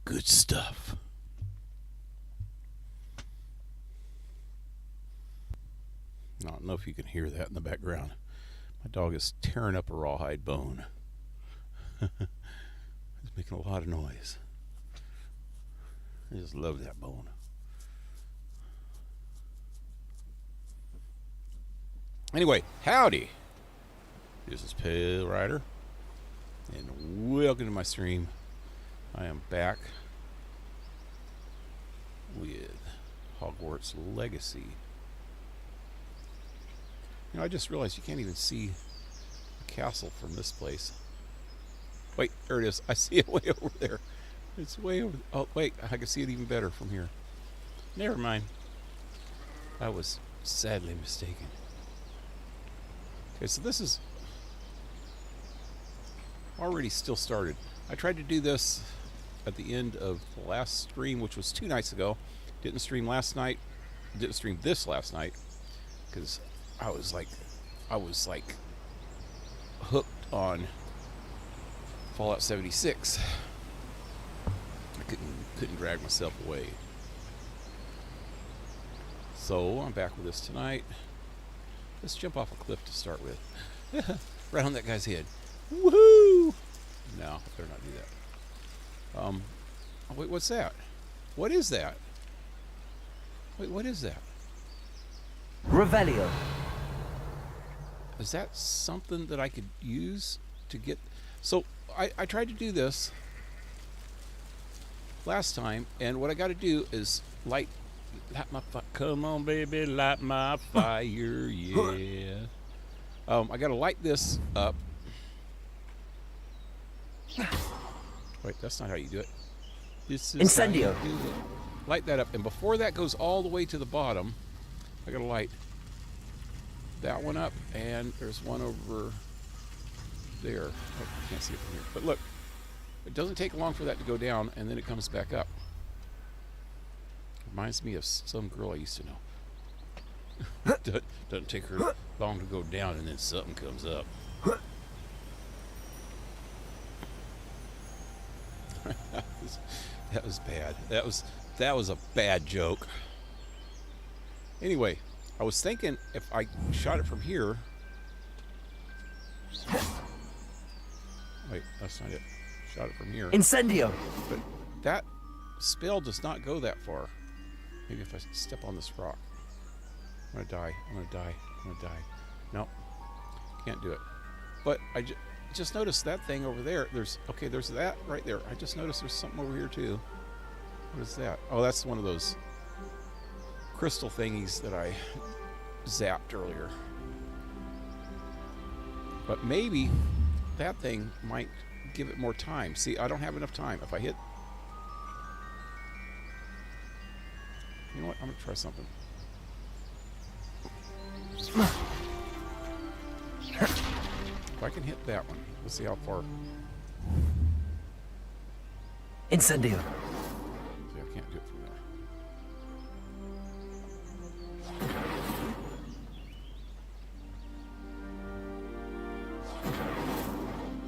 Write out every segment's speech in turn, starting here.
good stuff. I don't know if you can hear that in the background. My dog is tearing up a rawhide bone. He's making a lot of noise. I just love that bone. Anyway, howdy. This is Pale Rider, and welcome to my stream. I am back with Hogwarts Legacy. You know, I just realized you can't even see the castle from this place. Wait, there it is. I see it way over there. It's way over. Oh, wait, I can see it even better from here. Never mind. I was sadly mistaken. Okay, so this is already still started. I tried to do this at the end of the last stream, which was 2 nights ago. Didn't stream last night. Didn't stream this last night because I was like hooked on Fallout 76. I couldn't drag myself away. So I'm back with this tonight. Let's jump off a cliff to start with. Right on that guy's head. Woohoo! No, I better not do that. Oh, wait, what's that? What is that? Wait, what is that? Revelio. Is that something that I could use to get... So, I tried to do this last time, and what I got to do is light my fire. Come on, baby, light my fire, yeah. I got to light this up. Wait, that's not how you do it. This is Incendio. how you do it. Light that up, and before that goes all the way to the bottom, I got to light that one up, and there's one over there. Oh, I can't see it from here. But look, it doesn't take long for that to go down, and then it comes back up. Reminds me of some girl I used to know. Doesn't take her long to go down, and then something comes up. That was bad. That was a bad joke. Anyway, I was thinking if I shot it from here. Wait, that's not it. Shot it from here. Incendio. But that spell does not go that far. Maybe if I step on this rock. I'm gonna die. I'm gonna die. I'm gonna die. No, can't do it. But I just noticed that thing over there. There's that right there. I just noticed there's something over here too. What is that? Oh, that's one of those crystal thingies that I zapped earlier. But maybe that thing might give it more time. See, I don't have enough time. If I hit... You know what? I'm going to try something. If I can hit that one, let's see how far. Incendio. See, I can't do it from there.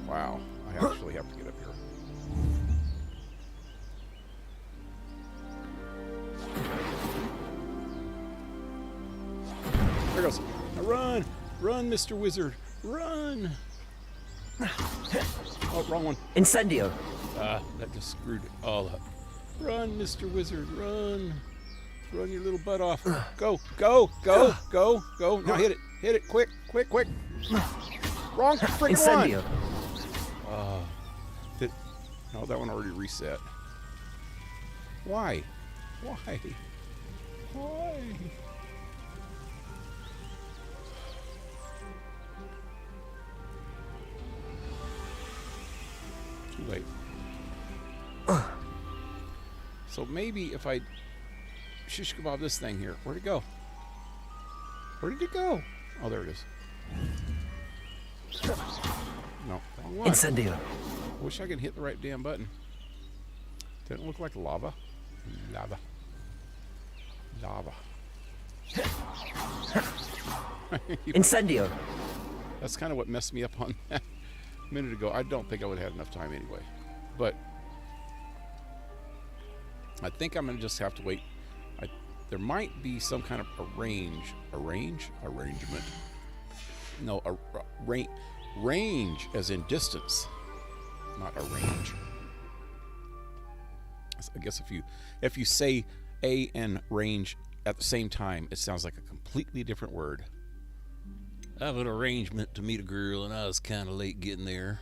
Wow, I actually have to get up here. There it goes. Now run! Run, Mr. Wizard! Run! Oh, wrong one. Incendio. That just screwed it all up. Run, Mr. Wizard, run! Run your little butt off. Go, go, go, go, go. Now hit it. Hit it, quick, quick, quick. Wrong freaking Incendio. one! No, that one already reset. Why? Why? Why? Too late. So maybe if I shish kebab this thing here. Where'd it go? Where did it go? Oh, there it is. No, wrong one. Incendio. Wish I could hit the right damn button. Didn't it look like lava? Lava. Lava. Incendio. That's kind of what messed me up on that a minute ago. I don't think I would have had enough time anyway. But I think I'm going to just have to wait. There might be some kind of arrangement. No, range as in distance, not a range. I guess if you say a and range at the same time, it sounds like a completely different word. I have an arrangement to meet a girl, and I was kind of late getting there.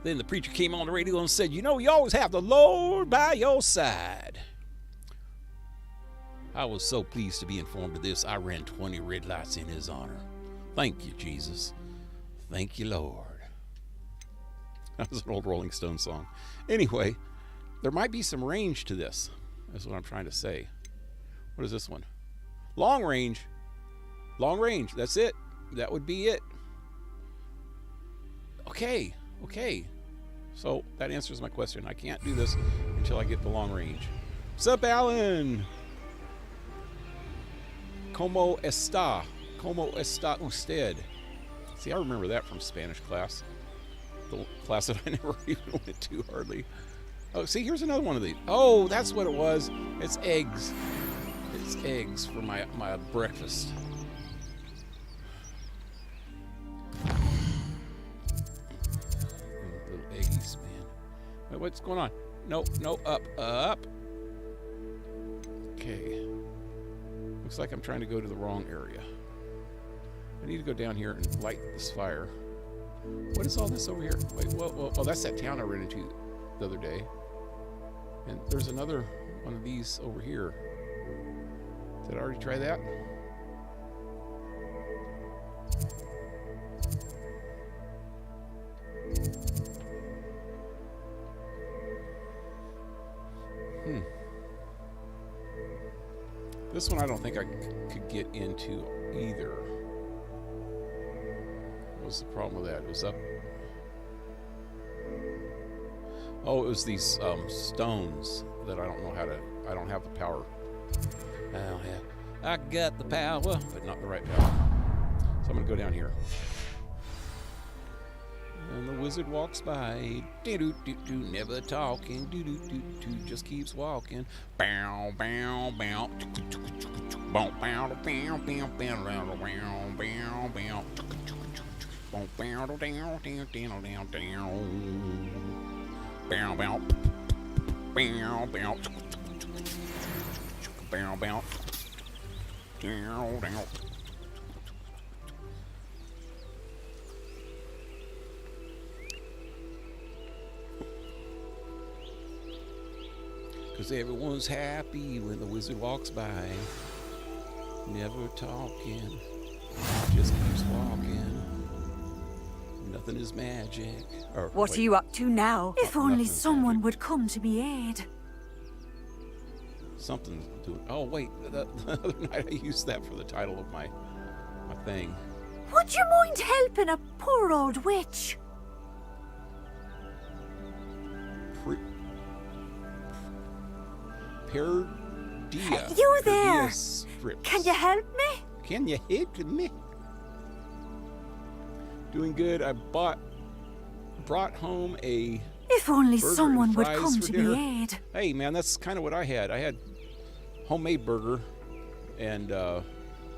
Then the preacher came on the radio and said, you know, you always have the Lord by your side. I was so pleased to be informed of this, I ran 20 red lights in his honor. Thank you, Jesus. Thank you, Lord. That was an old Rolling Stone song. Anyway, there might be some range to this. That's what I'm trying to say. What is this one? Long range. Long range. That's it. That would be it. Okay. So that answers my question. I can't do this until I get the long range. Sup, Alan? Como está? Como está usted? See, I remember that from Spanish class. The class that I never even went to hardly. Oh, see, here's another one of these. Oh, that's what it was. It's eggs. It's eggs for my breakfast. Little eggies, man. Wait, what's going on? No, up. Okay. Looks like I'm trying to go to the wrong area. I need to go down here and light this fire. What is all this over here? Wait, whoa. Oh, that's that town I ran into the other day. And there's another one of these over here. Did I already try that? This one I don't think I could get into either. What was the problem with that? It was up. Oh, it was these stones that I don't know how to. I don't have the power. Oh, yeah. I got the power, but not the right power. So I'm gonna go down here. And the wizard walks by, do-do-do-do, never talking, do-do-do-do, just keeps walking. Bow, bow, bow, bow, bow, bow, bow, bow, bow, bow, bow, bow, bow, down, down, down, down, down. Bow, bow, bow, bow, bow, bow, down, down. Cause everyone's happy when the wizard walks by. Never talking, just keeps walking. Nothing is magic. What are you up to now? If only someone would come to my aid. Something's doing. Oh wait, the other night I used that for the title of my thing. Would you mind helping a poor old witch? Perdia. You there? Strips. Can you help me? Can you help me? Doing good. I brought home a. If only burger someone and would fries come for to dinner. my aid. Hey man, that's kind of what I had. I had homemade burger and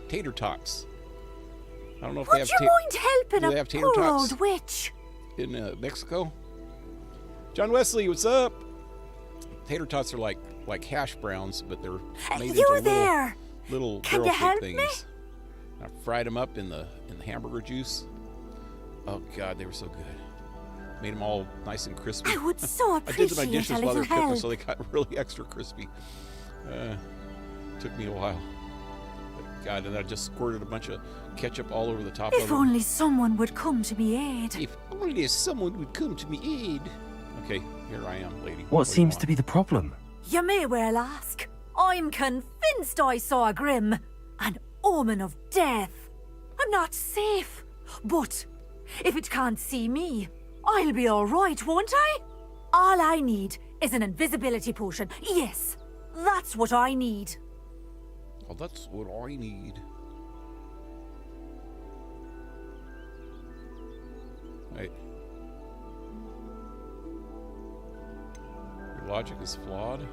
tater tots. I don't know if they Would have. you mind helping do they a have tater poor tots old witch? in Mexico? John Wesley, what's up? Tater tots are like hash browns, but they're made You into there? little Can you barrel help shaped me? things. I fried them up in the hamburger juice. Oh God, they were so good. Made them all nice and crispy. I would so I did appreciate my a dishes while they little were cooking, help. so they got really extra crispy. Took me a while. But God, and I just squirted a bunch of ketchup all over the top of If them. only someone would come to my aid. If only someone would come to me aid. Okay, here I am, lady. What seems to be the problem? You may well ask. I'm convinced I saw a grim, an omen of death. I'm not safe, but if it can't see me, I'll be all right, won't I? All I need is an invisibility potion. Yes, that's what I need. Oh, that's what I need. Right. logic is flawed.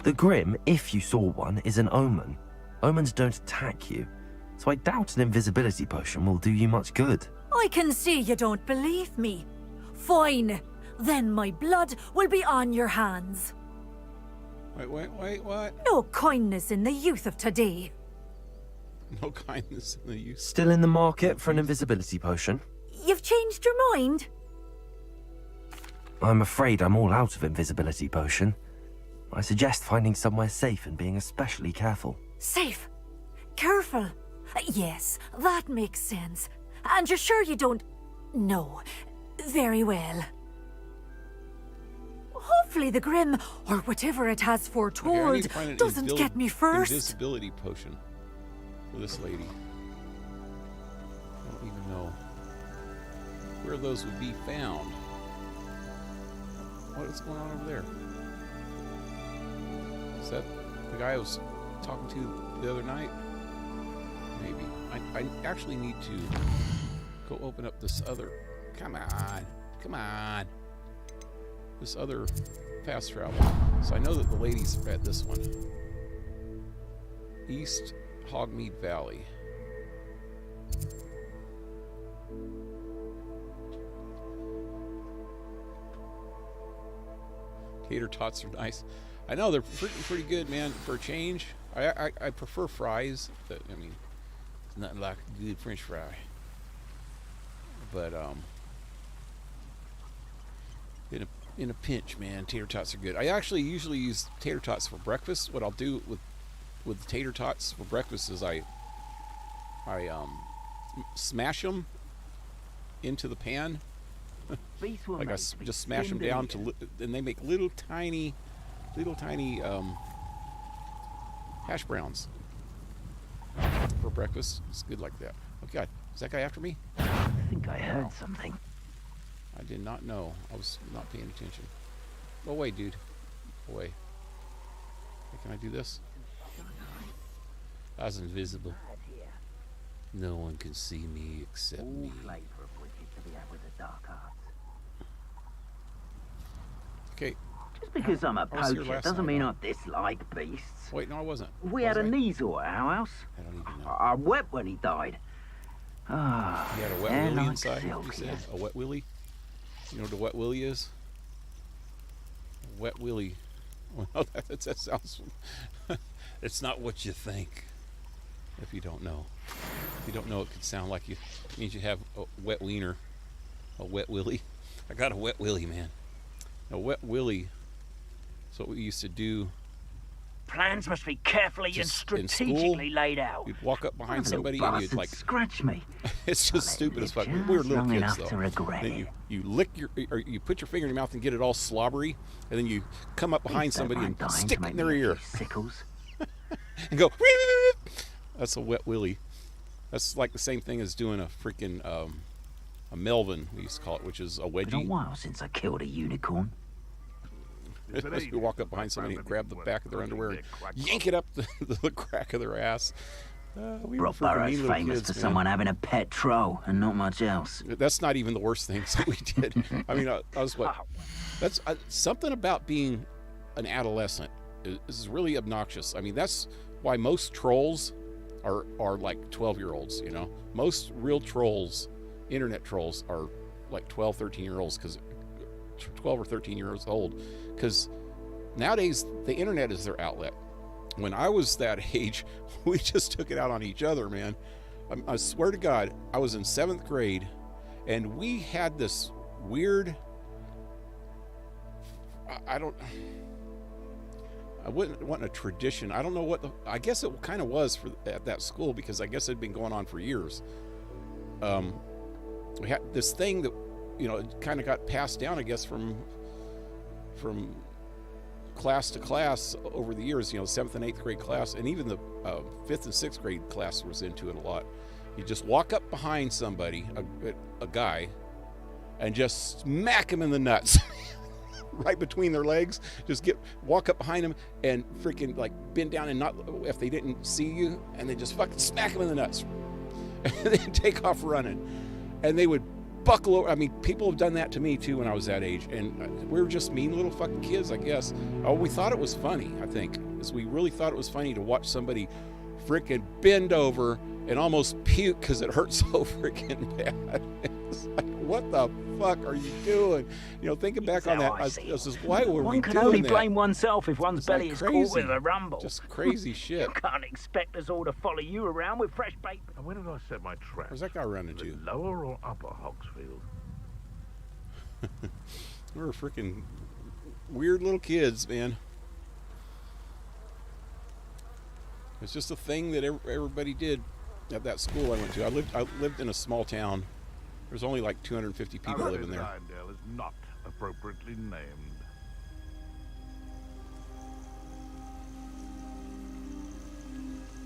The Grim, if you saw one, is an omen. Omens don't attack you, so I doubt an invisibility potion will do you much good. I can see you don't believe me. Fine. Then my blood will be on your hands. Wait, what? No kindness in the youth of today. No kindness in the use. Still in the market for an invisibility potion? You've changed your mind? I'm afraid I'm all out of invisibility potion. I suggest finding somewhere safe and being especially careful. Safe. Careful. Yes, that makes sense. And you're sure you don't... No. Very well. Hopefully the Grim, or whatever it has foretold, doesn't get me first. Invisibility potion for this lady. I don't even know where those would be found. What is going on over there? Is that the guy I was talking to the other night? Maybe. I actually need to go open up this other... Come on. This other fast travel. So I know that the ladies are at this one. East Hogmead Valley. Tater tots are nice. I know they're pretty good, man, for a change. I prefer fries. I mean, it's nothing like a good French fry. But in a pinch, man, tater tots are good. I actually usually use tater tots for breakfast. What I'll do with the tater tots for breakfast is I smash them into the pan. Like I just smash them down and they make little tiny hash browns for breakfast. It's good like that. Oh God, is that guy after me? I think I heard something. I did not know. I was not paying attention. Go away, dude. Go away. Hey, can I do this? I was invisible. No one can see me except me. Okay. Just because I'm a I was here poacher last doesn't night, mean huh? I dislike beasts. Wait, no, I wasn't. We Was had a I? Neasel at our house. I don't even know. I wept when he died. Ah, He had a wet hair willy like inside, silk, you said? yes. A wet willy? You know what a wet willy is? A wet willy. Well, that sounds... It's not what you think, if you don't know. If you don't know, it could sound like it means you have a wet wiener. A wet willy. I got a wet willy, man. A wet willy. That's what we used to do. Plans must be carefully and Just in strategically school, laid out. You'd walk up behind Little somebody and you'd bastard like... scratch me. It's just stupid as fuck. live We were just little long kids, enough though. to regret Then it. you lick your, or you put your finger in your mouth and get it all slobbery, and then you come up behind Please don't somebody mind and dying stick to it in make their me a ear few sickles. and go. That's a wet willy. That's like the same thing as doing a freaking a Melvin, we used to call it, which is a Been a wedgie. while since I killed a unicorn. You walk up behind somebody and grab the back of their underwear and yank it up the crack of their ass. We were freaking Brockborough's mean little famous kids, for man. someone having a pet troll and not much else. That's not even the worst things that we did. I mean, I was what? That's something about being an adolescent is really obnoxious. I mean, that's why most trolls are like 12-year-olds, you know? Most real trolls, internet trolls, are like 12, 13-year-olds, because 12 or 13 years old, because nowadays the internet is their outlet. When I was that age, we just took it out on each other, man. I swear to God, I was in 7th grade, and we had this weird... I wouldn't want a tradition. I don't know what I guess it kind of was at that school, because I guess it had been going on for years. We had this thing that, you know, it kind of got passed down, I guess, from class to class over the years. You know, 7th and 8th grade class, and even the 5th and 6th grade class was into it a lot. You just walk up behind somebody, a guy, and just smack him in the nuts. Right between their legs. Just walk up behind them and freaking like bend down, and not, if they didn't see you, and then just fucking smack them in the nuts. And then take off running. And they would buckle over. I mean, people have done that to me too when I was that age, and we were just mean little fucking kids, I guess. Oh, we thought it was funny, I think, is we really thought it was funny to watch somebody freaking bend over and almost puke because it hurt so freaking bad. It's like, what the fuck are you doing? You know, thinking back on that, I was just, why were we One can doing only that? blame oneself if one's It's belly like is crazy. caught with a rumble. Just crazy shit. You can't expect us all to follow you around with fresh bait. And where did I set my trap? Where's that guy running to? The lower or upper Hogsfield? We were freaking weird little kids, man. It's just a thing that everybody did at that school I went to. I lived in a small town. There's only like 250 people living there. Irondale is not appropriately named.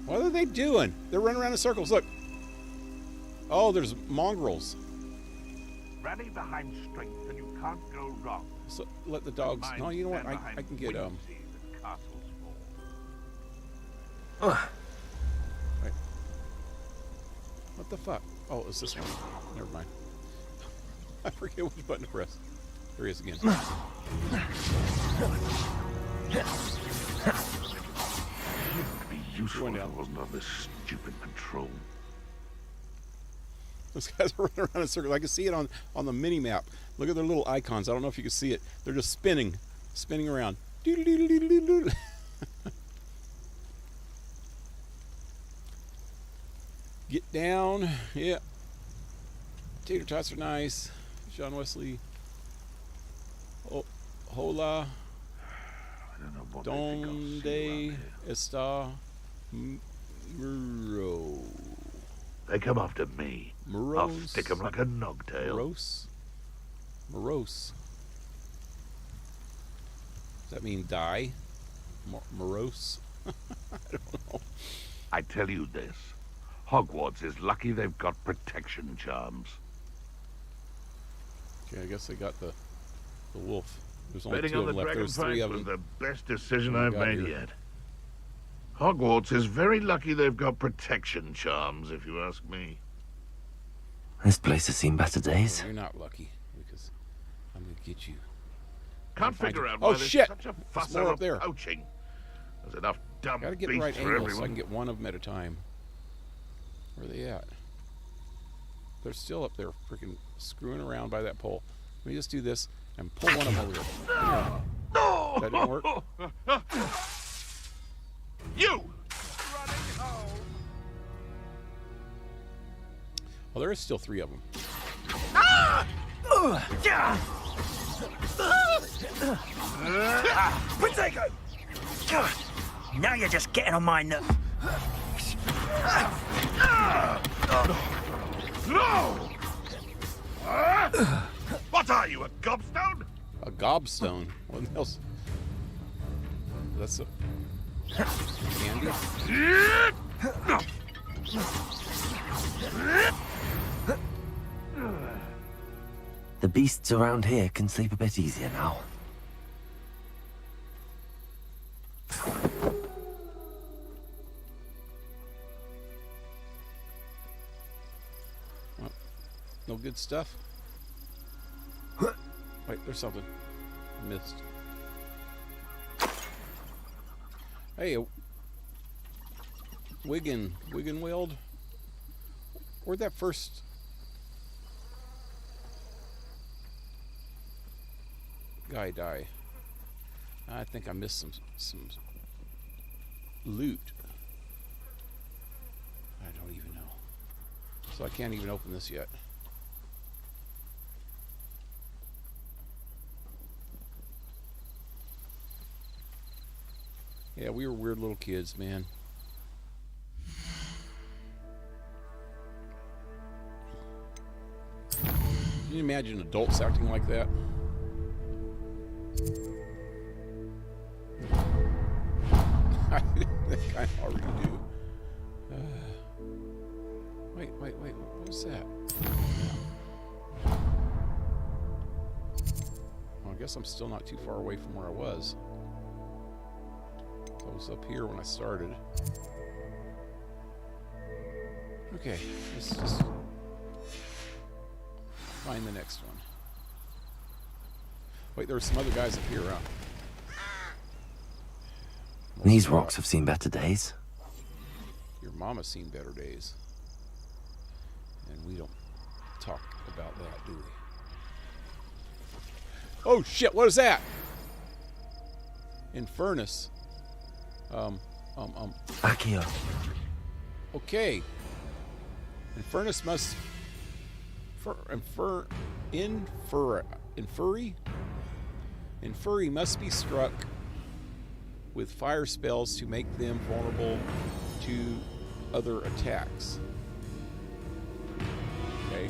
What are they doing? They're running around in circles. Look. Oh, there's mongrels. Rally behind strength and you can't go wrong. So let the dogs. No, you know what? I can get Wait. What the fuck? Oh, it's this one. Never mind. I forget which button to press. There he is again. It'd be useful Going if I down. wasn't on this stupid patrol. Those guys are running around in circles. I can see it on the mini map. Look at their little icons. I don't know if you can see it. They're just spinning around. Doodle-doodle-doodle-doodle. Get down. Yeah. Tater tots are nice. John Wesley. Oh, hola. I don't know what they think I'll see Donde around here. está Muro? They come after me. I'll Morose. stick 'em like a nogtail. Morose. Does that mean die? Morose? I don't know. I tell you this. Hogwarts is lucky they've got protection charms. Okay, I guess they got the wolf. There's only Betting two on of the them left. dragon There's three fight of was them. the best decision Oh my I've God, made here. yet. Hogwarts is very lucky they've got protection charms, if you ask me. This place has seen better days. You're not lucky because I'm gonna get you. Can't find figure you. out Oh, why there's shit! such a There's fuss more over up there. poaching. There's enough dumb Gotta get the beasts right for angle so I everyone. can get one of them at a time. Where are they at? They're still up there freaking screwing around by that pole. Let me just do this and pull one of them over here. That didn't work? You! Well, there is still three of them. Potato! Now you're just getting on my nerves. No! What are you, a gobstone? A gobstone. What else? That's a candy. The beasts around here can sleep a bit easier now. No good stuff. Wait, there's something. I missed. Hey, Wiggenweld. Where'd that first guy die? I think I missed some loot. I don't even know. So I can't even open this yet. Yeah, we were weird little kids, man. Can you imagine adults acting like that? I kind of already do. Wait, what was that? Well, I guess I'm still not too far away from where I was. I was up here when I started. Okay, let's just find the next one. Wait, there were some other guys up here, huh? These rocks have seen better days. Your mama's seen better days. And we don't talk about that, do we? Oh shit, what is that? Infernus. Accio. Okay. Infernus must Infuri must be struck with fire spells to make them vulnerable to other attacks. Okay.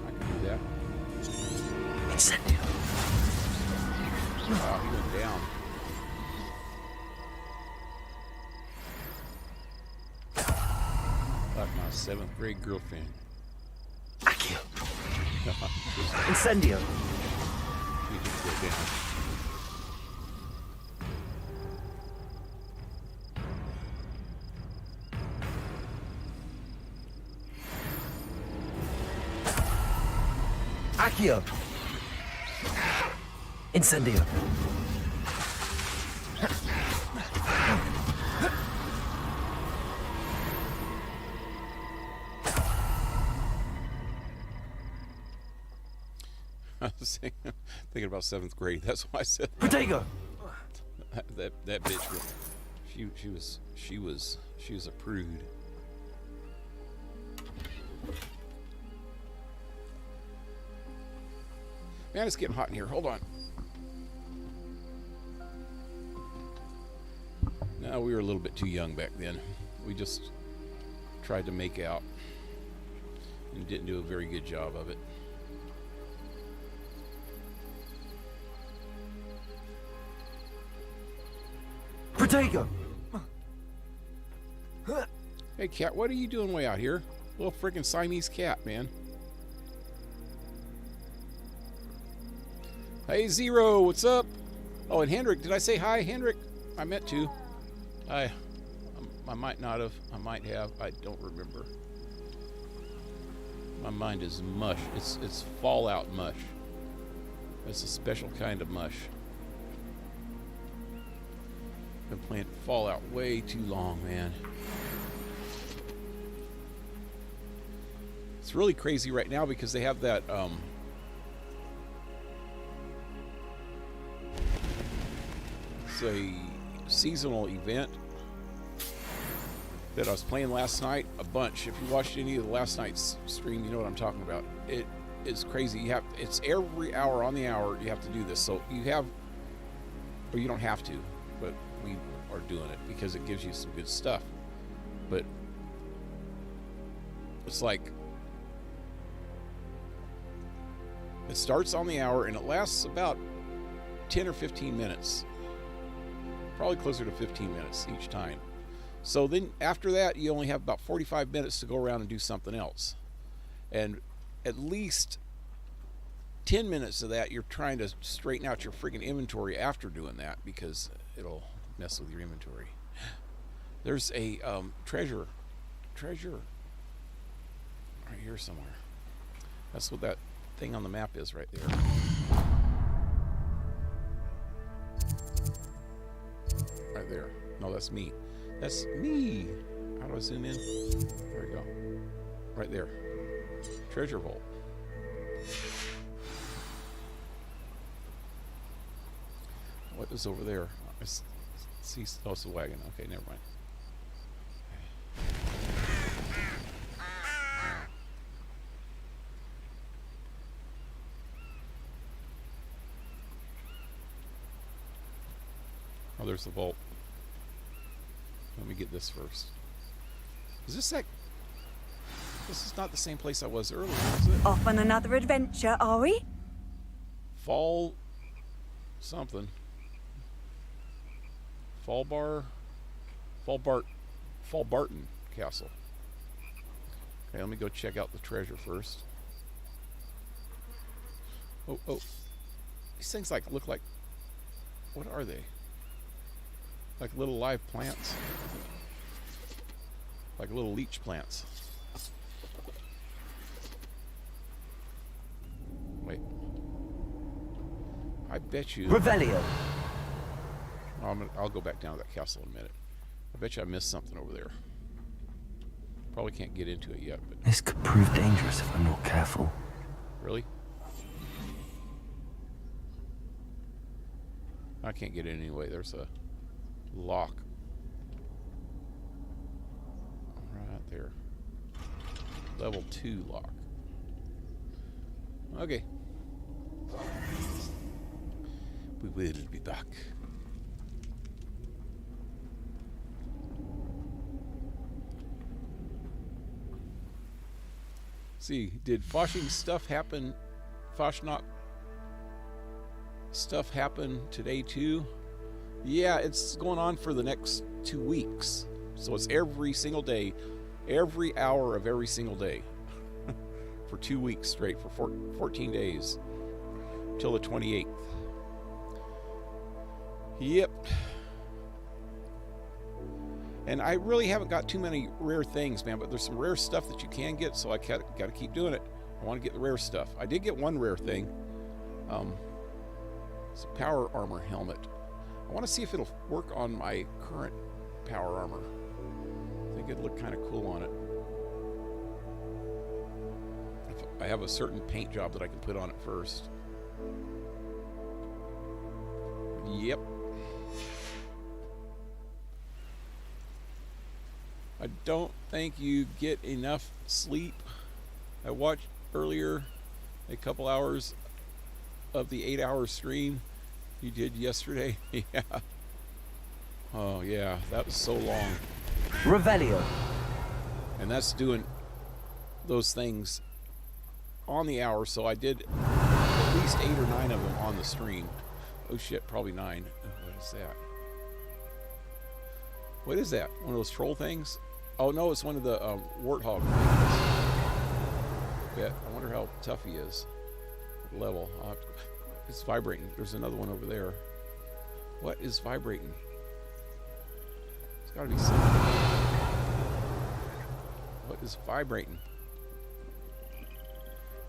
I can do that. Incendio. Wow, he went down. Like my 7th grade girlfriend. Accio. Incendio. He just go down. Accio. Incendio. I was thinking about 7th grade. That's why I said Protego. that bitch. She was a prude. Man, it's getting hot in here. Hold on. No, we were a little bit too young back then. We just tried to make out and didn't do a very good job of it. Protego. Hey, cat, what are you doing way out here? Little freaking Siamese cat, man. Hey, Zero, what's up? Oh, and Hendrik, did I say hi, Hendrik? I meant to. I might not have. I might have. I don't remember. My mind is mush. It's Fallout mush. It's a special kind of mush. Been playing Fallout way too long, man. It's really crazy right now because they have that it's a seasonal event that I was playing last night a bunch. If you watched any of the last night's stream, you know what I'm talking about. It is crazy. It's every hour on the hour you have to do this. So you have, or you don't have to, but we are doing it because it gives you some good stuff. But it's like it starts on the hour and it lasts about 10 or 15 minutes. Probably closer to 15 minutes each time. So then after that, you only have about 45 minutes to go around and do something else. And at least 10 minutes of that, you're trying to straighten out your freaking inventory after doing that because it'll mess with your inventory. There's a treasure right here somewhere. That's what that thing on the map is right there. Right there. No, that's me. That's me. How do I zoom in? There we go. Right there. Treasure vault. What is over there? I see. Oh, it's a wagon. Okay, never mind. Oh, there's the vault. Let me get this first. Is this like... This is not the same place I was earlier, is it? Off on another adventure, are we? Fall... something. Fallbarton Castle. Okay, let me go check out the treasure first. Oh. These things look like... What are they? Like little live plants. Like little leech plants. bet you... Revelio. I'll go back down to that castle in a minute. I bet you I missed something over there. Probably can't get into it yet, but... This could prove dangerous if I'm not careful. Really? I can't get in anyway. There's a lock. Right there. Level 2 lock. Okay. We will be back. See, did Foshing stuff happen? Foshnok stuff happen today too? Yeah, it's going on for the next 2 weeks. So it's every single day, every hour of every single day. For 2 weeks straight, for 14 days. Till the 28th. Yep. And I really haven't got too many rare things, man, but there's some rare stuff that you can get, so I got to keep doing it. I want to get the rare stuff. I did get one rare thing. It's a power armor helmet. I want to see if it'll work on my current power armor. I think it'd look kind of cool on it. If I have a certain paint job that I can put on it first. Yep. I don't think you get enough sleep. I watched earlier a couple hours of the 8-hour stream you did yesterday. Yeah. Oh yeah, that was so long. Revelio. And that's doing those things on the hour, so I did at least 8 or 9 of them on the stream. Oh shit, probably 9. What is that? What is that? One of those troll things? Oh no, it's one of the warthog things. Bet. I wonder how tough he is. Level. I'll have to... It's vibrating. There's another one over there. What is vibrating? It's got to be something. What is vibrating?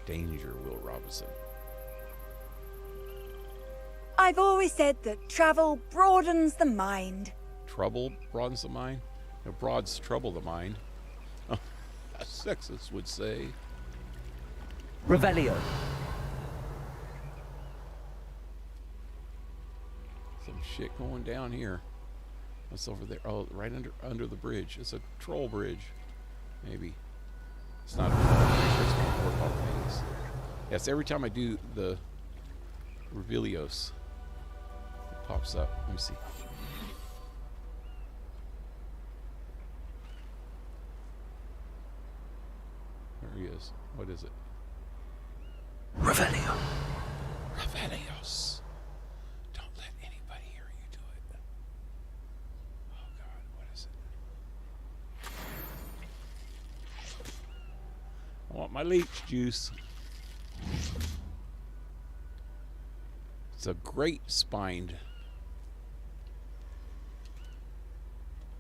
Danger, Will Robinson. I've always said that travel broadens the mind. Trouble broadens the mind? No, broads trouble the mind. A sexist would say. Revelio. Some shit going down here. What's over there? Oh, right under the bridge. It's a troll bridge. Maybe. It's not a troll bridge. It's one of the warthog things. Yes, every time I do the Revelios, it pops up. Let me see. There he is. What is it? Revelio. Revelios. Don't let anybody hear you do it. Oh God, what is it? I want my leech juice. It's a great spined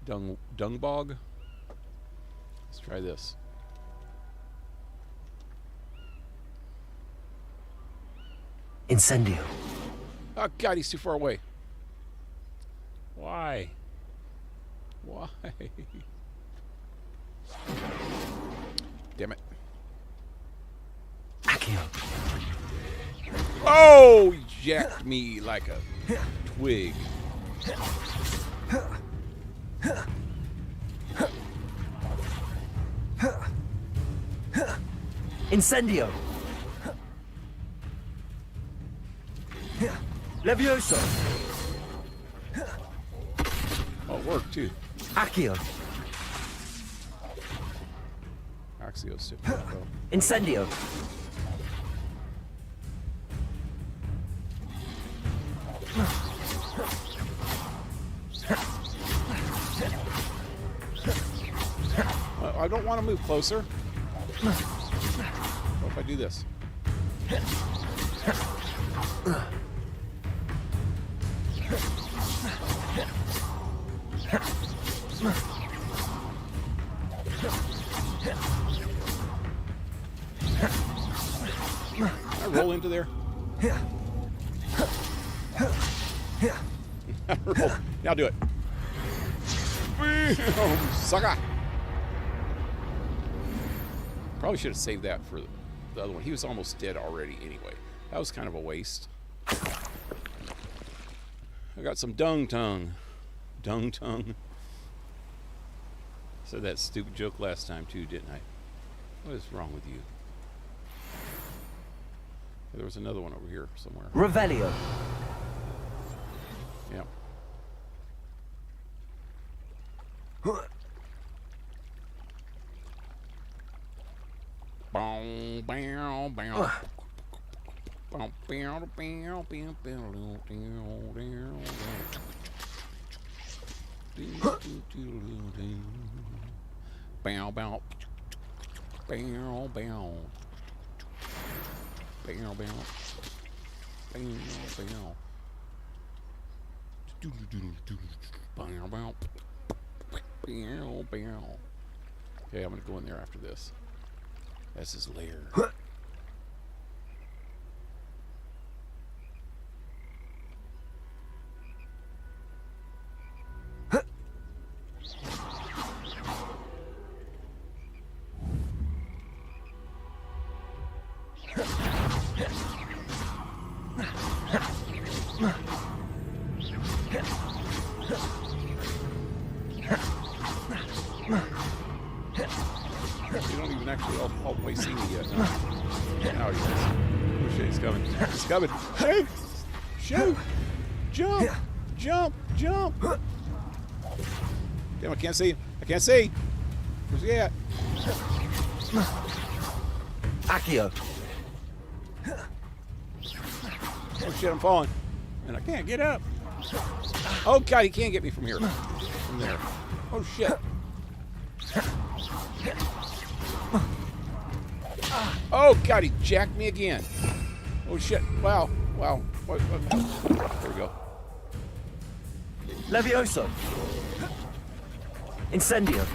dung bog. Let's try this. Incendio. Oh God, he's too far away. Why? Why? Damn it. Accio. Oh, he jacked me like a twig. Incendio. Levioso. Oh, it worked too. Accio. Axio's too. Incendio. I don't want to move closer. What if I do this? I roll into there. Now do it. Bam! Sucker! Probably should have saved that for the other one. He was almost dead already anyway. That was kind of a waste. I got some dung tongue. Dung tongue. Said that stupid joke last time too, didn't I? What is wrong with you? There was another one over here somewhere. Revelio. Yeah. Bow, bow, bow. Bow, bow, bow, bow, bow, bow, bow. Bow, bow. Bow, bow. Bow, bow. Bow, bow. Bow, bow. Okay, I'm gonna go in there after this. That's his lair. You don't even actually all the way see me yet. No. Now he is. Oh shit, he's coming. He's coming. Hey! Shoot! Jump! Jump! Jump! Damn, I can't see him. I can't see! Where's he at? Accio. Oh shit, I'm falling. And I can't get up. Oh god, he can't get me from here. From there. Oh shit. Oh god, he jacked me again. Oh shit. Wow. Wow. What? There we go. Levioso. Incendio.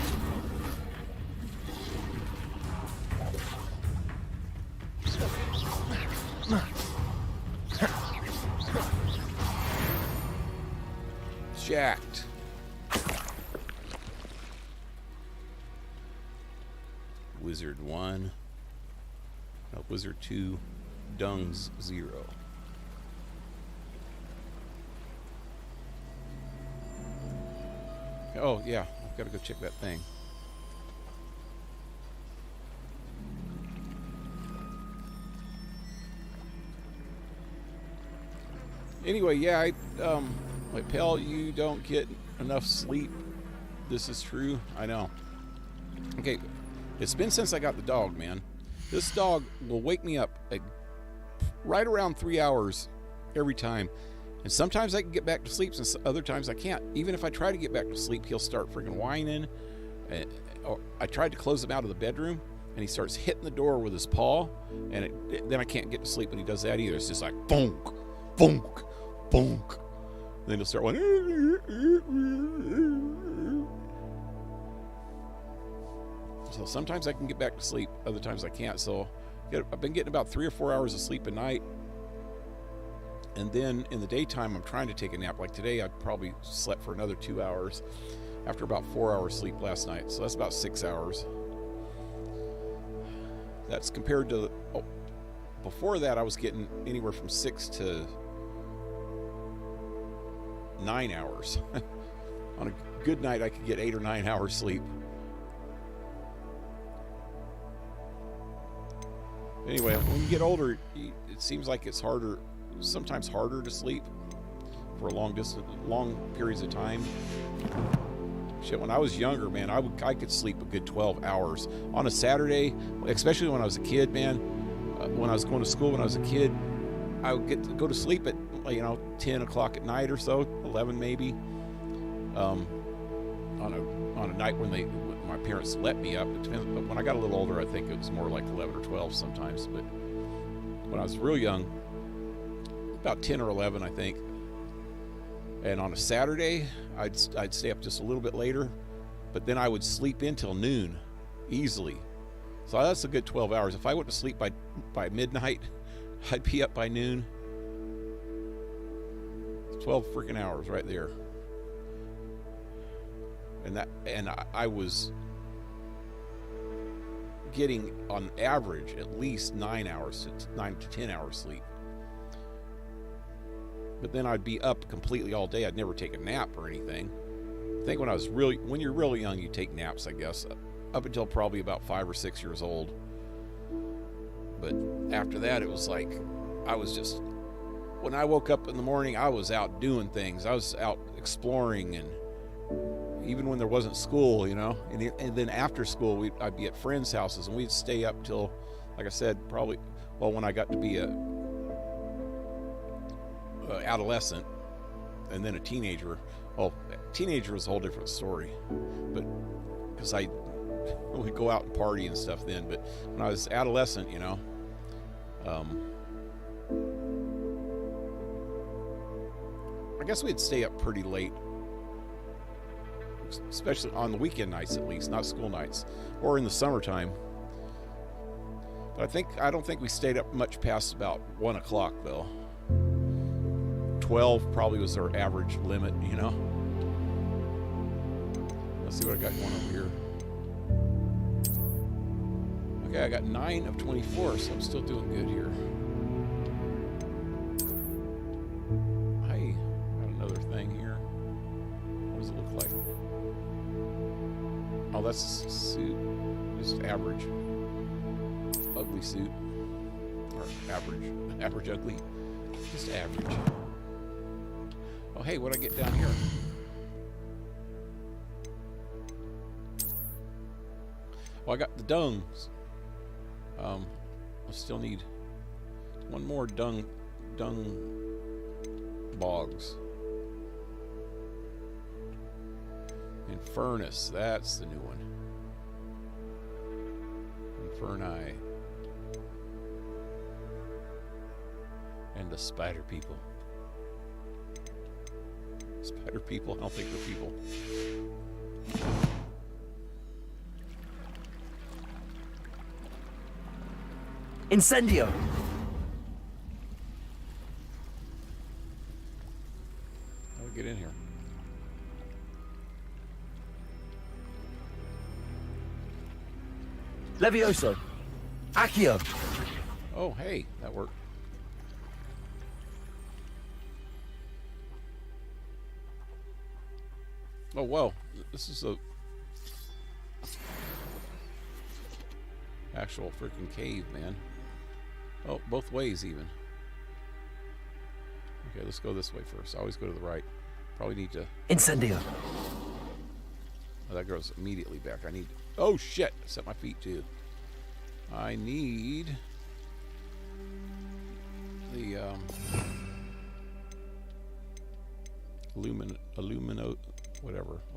Jacked. Wizard 1. No, Wizard 2. Dungs 0. Oh, yeah. I've got to go check that thing. Anyway, yeah, like, pal, you don't get enough sleep. This is true. I know. Okay, it's been since I got the dog, man. This dog will wake me up at right around 3 hours every time. And sometimes I can get back to sleep, and other times I can't. Even if I try to get back to sleep, he'll start freaking whining. Or I tried to close him out of the bedroom, and he starts hitting the door with his paw, and then I can't get to sleep when he does that either. It's just like, bonk, bonk, bonk. Then he'll start going. So sometimes I can get back to sleep, other times I can't. So I've been getting about 3 or 4 hours of sleep a night. And then in the daytime, I'm trying to take a nap. Like today, I probably slept for another 2 hours after about 4 hours sleep last night. So that's about 6 hours. That's compared to, before that, I was getting anywhere from 6 to 9 hours. On a good night, I could get 8 or 9 hours sleep. Anyway, when you get older, it seems like it's harder, sometimes harder to sleep for long periods of time. Shit, when I was younger, man, I could sleep a good 12 hours on a Saturday, especially when I was a kid, man. When I was going to school when I was a kid, I would go to sleep at 10 o'clock at night or so, 11 maybe. On a night when my parents let me up. It depends, but when I got a little older, I think it was more like 11 or 12 sometimes. But when I was real young, about 10 or 11, I think. And on a Saturday, I'd stay up just a little bit later, but then I would sleep in till noon, easily. So that's a good 12 hours. If I went to sleep by midnight, I'd be up by noon. 12 freaking hours right there. I was getting on average at least 9 to 10 hours sleep. But then I'd be up completely all day. I'd never take a nap or anything. I think when you're really young, you take naps, I guess, up until probably about 5 or 6 years old. But after that, it was like, when I woke up in the morning, I was out doing things. I was out exploring, and even when there wasn't school, you know, and then after school, I'd be at friends' houses, and we'd stay up till, like I said, probably, well, when I got to be a adolescent, and then a teenager. Well, teenager was a whole different story, but because I would go out and party and stuff then. But when I was adolescent, you know, I guess we'd stay up pretty late, especially on the weekend nights, at least, not school nights, or in the summertime. But I don't think we stayed up much past about 1 o'clock though. 12 probably was our average limit, you know. Let's see what I got going over here. Okay, I got 9 of 24, so I'm still doing good here. Hey, got another thing here. What does it look like? Oh, that's a suit. Just average. Ugly suit. Or average ugly. Just average. Oh, hey, what'd I get down here? Well, I got the dungs. I still need one more dung bogs. Infernus, that's the new one. Inferni. And the spider people. Spider people? I don't think they're people. Incendio! How do we get in here? Levioso! Accio! Oh, hey, that worked. Oh, whoa. This is a actual freaking cave, man. Oh, both ways even. Okay, let's go this way first. I always go to the right. Probably need to... Incendio! Oh, that goes immediately back. I need... Oh, shit! I set my feet, too. I need... the,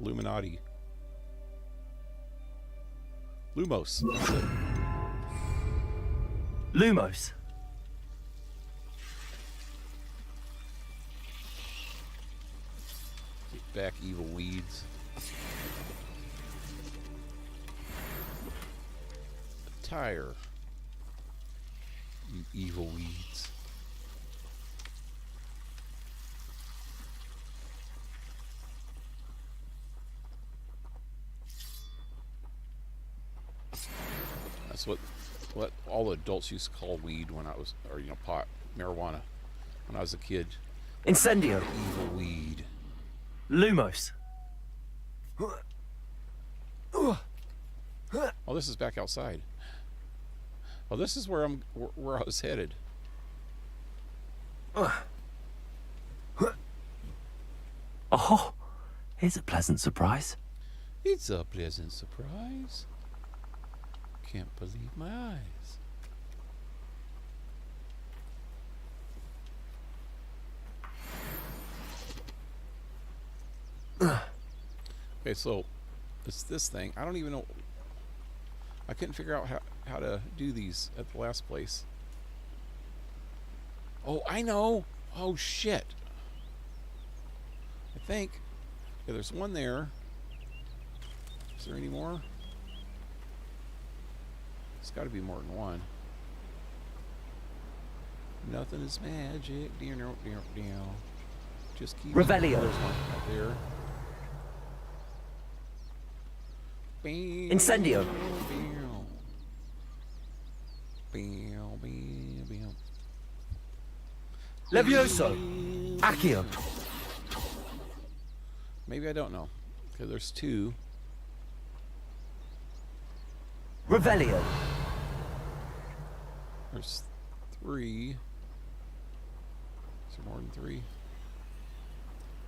Illuminati. Lumos. That's it. Lumos! Get back, evil weeds. A tire. You evil weeds. That's what all adults used to call weed when I was, or, you know, pot, marijuana, when I was a kid. Incendio! Evil weed. Lumos! Oh, this is back outside. Oh, this is where where I was headed. Oh, here's a pleasant surprise. It's a pleasant surprise. Can't believe my eyes. Okay, so it's this thing. I don't even know. I couldn't figure out how to do these at the last place. Oh, I know. Oh, shit. I think. Yeah, there's one there. Is there any more? There's got to be more than one. Nothing is magic. Just keep... Revelio. There's one right there. Incendio. Levioso. Accio. Maybe I don't know. Okay, there's 2. Revelio. There's 3. Is there more than 3?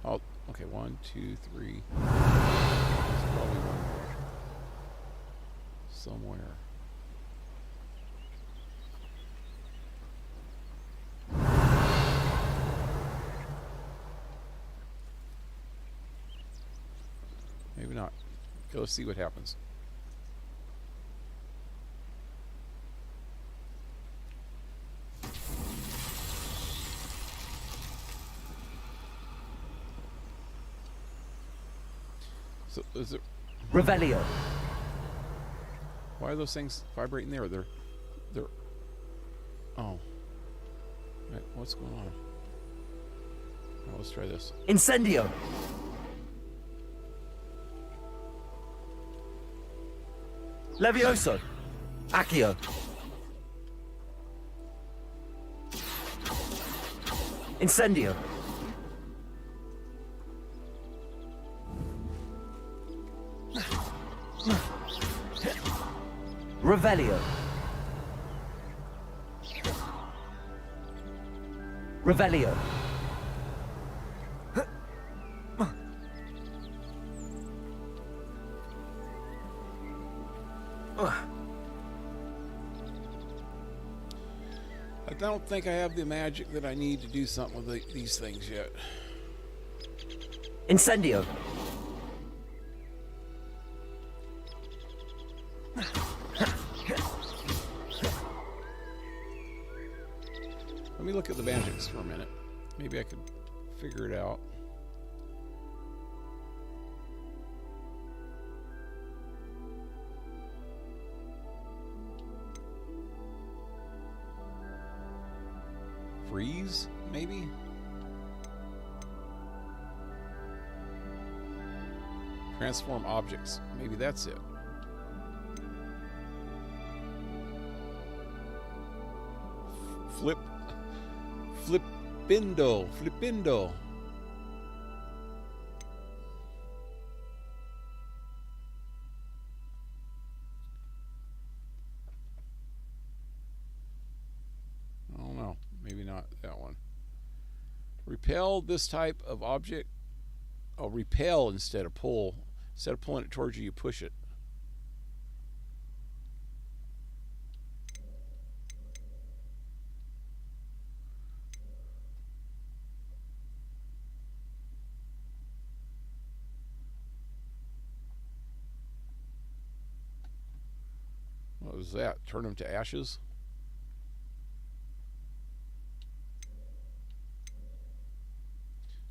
Oh, okay. 1, 2, 3. There's probably one more. Somewhere. Maybe not. Okay, let's see what happens. So is it? Revelio. Why are those things vibrating there? They're. Oh. Right, what's going on? Oh, let's try this. Incendio. Levioso. Accio. Incendio. Revelio. Revelio. I don't think I have the magic that I need to do something with these things yet. Incendio. Let me look at the magics for a minute. Maybe I could figure it out. Freeze, maybe? Transform objects. Maybe that's it. Flipindo. I don't know. Maybe not that one. Repel this type of object. Oh, repel instead of pull. Instead of pulling it towards you, you push it. What was that? Turn them to ashes?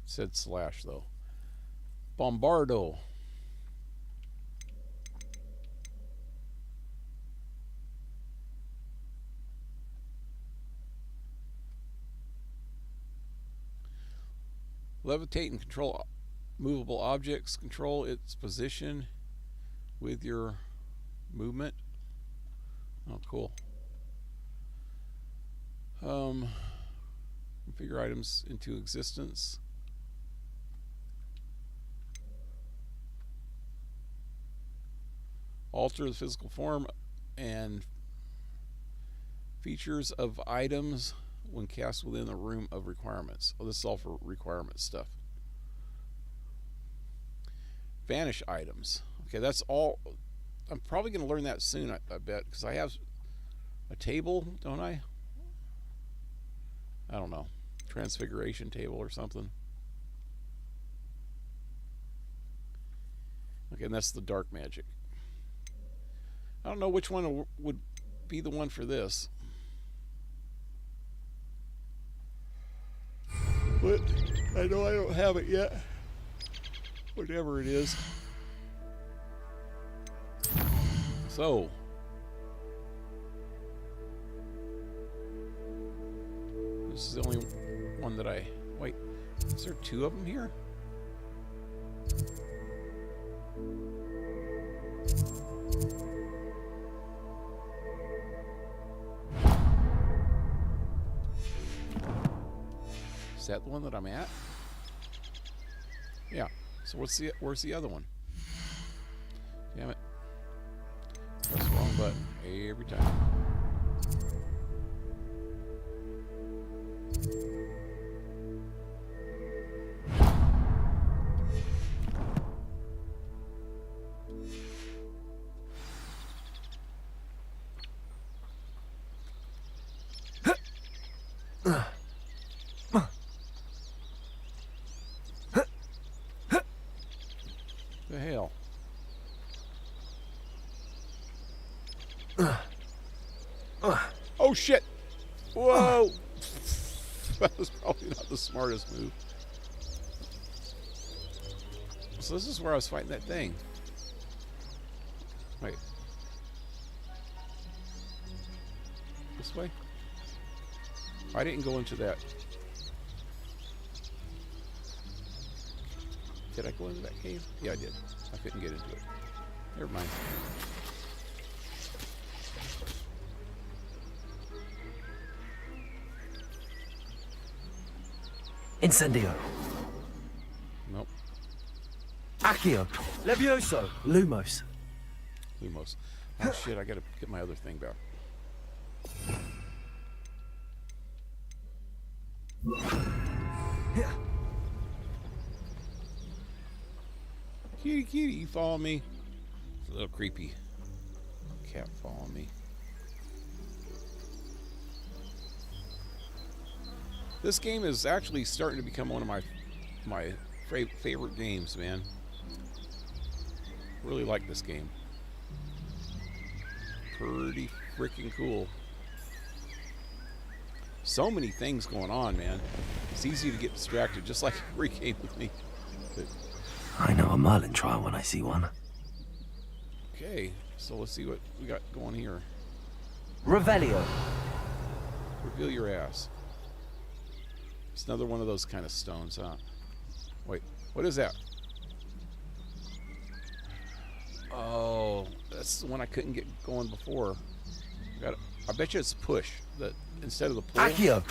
It said slash though. Bombardo. Levitate and control movable objects. Control its position with your movement. Oh, cool. Configure items into existence. Alter the physical form and features of items when cast within the room of requirements. Oh, this is all for requirement stuff. Vanish items. Okay, that's all. I'm probably going to learn that soon, I bet, because I have a table, don't I? I don't know. Transfiguration table or something. Okay, and that's the dark magic. I don't know which one would be the one for this. But I know I don't have it yet. Whatever it is. So. This is the only one that I... Wait, is there 2 of them here? that the one that I'm at? Yeah. So where's the other one? Damn it. Press the wrong button every time. The hell? Oh shit! Whoa! That was probably not the smartest move. So this is where I was fighting that thing. Wait. This way? I didn't go into that. Did I go into that cave? Yeah, I did. I couldn't get into it. Never mind. Incendio. Nope. Accio. Levioso. Lumos. Lumos. Oh shit, I gotta get my other thing back. Kitty, kitty, you follow me? It's a little creepy. Cat following me. This game is actually starting to become one of my favorite games, man. Really like this game. Pretty freaking cool. So many things going on, man. It's easy to get distracted, just like every game with me. But, I know a Merlin trial when I see one. okay, so let's see what we got going here. Revelio. Reveal your ass. It's another one of those kind of stones, huh? Wait, what is that? Oh, that's the one I couldn't get going before. I bet you it's push. That instead of the pull. Accio.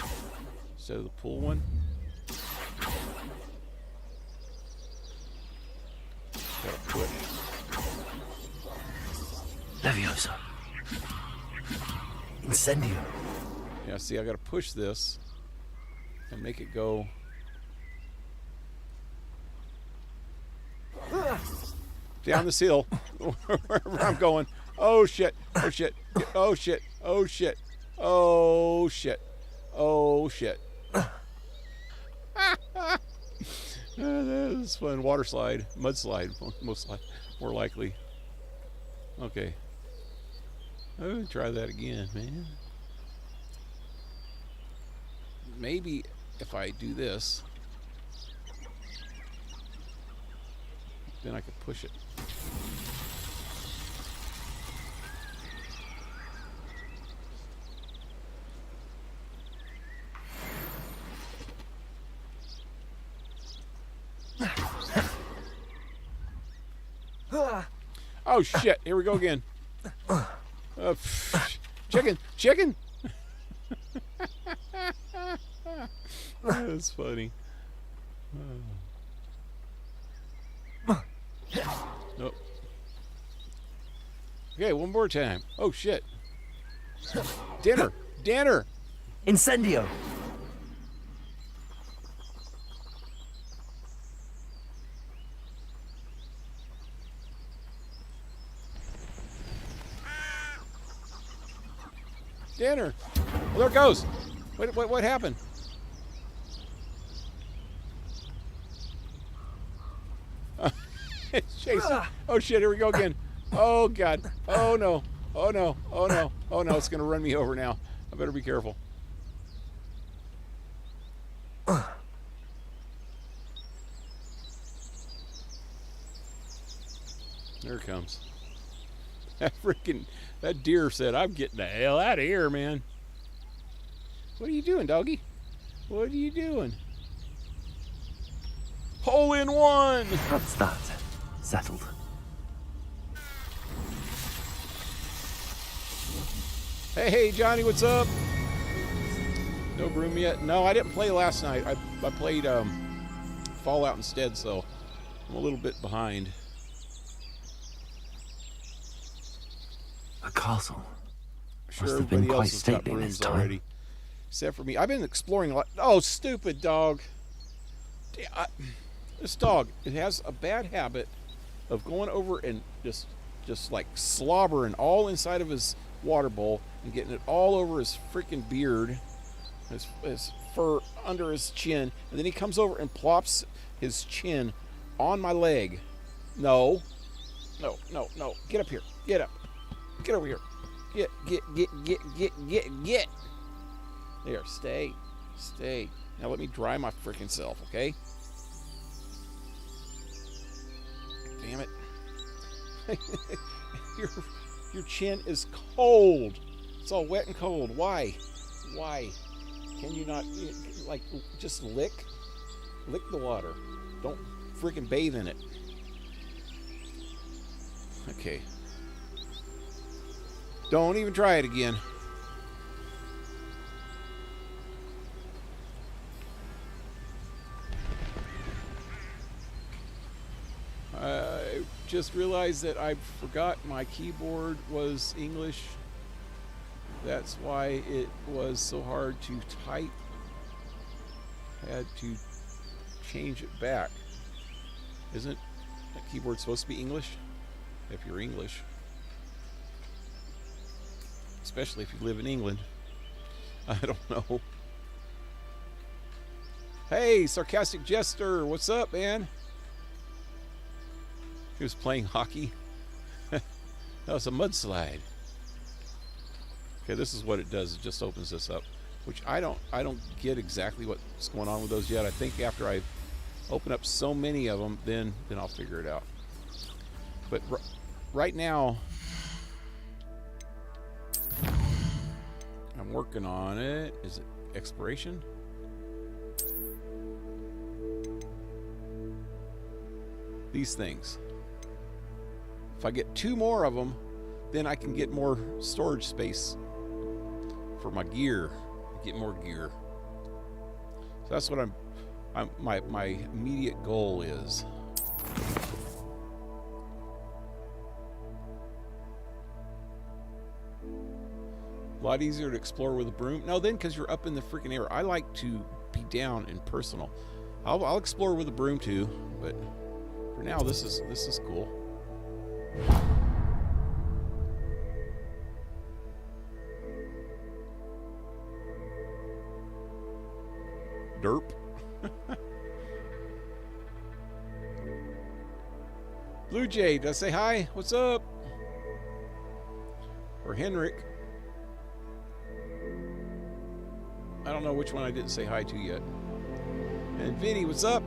Instead of the pull one. Gotta push. Levioso. Incendio. Yeah, see, I gotta push this and make it go. Down this hill, wherever I'm going. Oh shit! Oh shit! Oh shit! Oh shit! Oh shit! Oh shit! That is fun. Water slide, mudslide, more likely. Okay. I'm gonna try that again, man. Maybe if I do this, then I could push it. Oh shit, here we go again. Chicken, chicken. That's funny. Nope. Okay, one more time. Oh shit. Dinner, dinner. Incendio. Dinner. Well, there it goes. What happened? It's chasing. Oh shit, here we go again. Oh god. Oh no. Oh no. Oh no. Oh no, it's gonna run me over now. I better be careful. There it comes. That deer said, I'm getting the hell out of here, man. What are you doing, doggy? What are you doing? Hole in one! That's that. Settled. Hey, Johnny, what's up? No broom yet? No, I didn't play last night. I played Fallout instead, so I'm a little bit behind. A castle. Sure, Must have been everybody quite else has got stately brooms this time. already, except for me. I've been exploring a lot. Oh, stupid dog! This dog, it has a bad habit of going over and just like slobbering all inside of his water bowl and getting it all over his freaking beard, his fur under his chin, and then he comes over and plops his chin on my leg. No. Get up here. Get up. Get over here. Get. There, stay. Now let me dry my freaking self, okay? Damn it. Your chin is cold. It's all wet and cold. Why? Can you not, like, just lick the water? Don't freaking bathe in it. Okay. Don't even try it again. I just realized that I forgot my keyboard was English. That's why it was so hard to type. Had to change it back. Isn't a keyboard supposed to be English? If you're English. Especially if you live in England. I don't know. Hey, Sarcastic Jester, what's up, man? He was playing hockey. That was a mudslide. Okay, this is what it does. It just opens this up, which I don't get exactly what's going on with those yet. I think after I open up so many of them, then I'll figure it out. But right now, I'm working on it. Is it exploration? These things. If I get 2 more of them, then I can get more storage space for my gear. Get more gear. So that's what my immediate goal is. A lot easier to explore with a broom. No, then because you're up in the freaking air. I like to be down and personal. I'll explore with a broom too, but for now this is cool. Derp. Blue Jay, does say hi? What's up? Or Henrik. I don't know which one I didn't say hi to yet. And Vinny, what's up?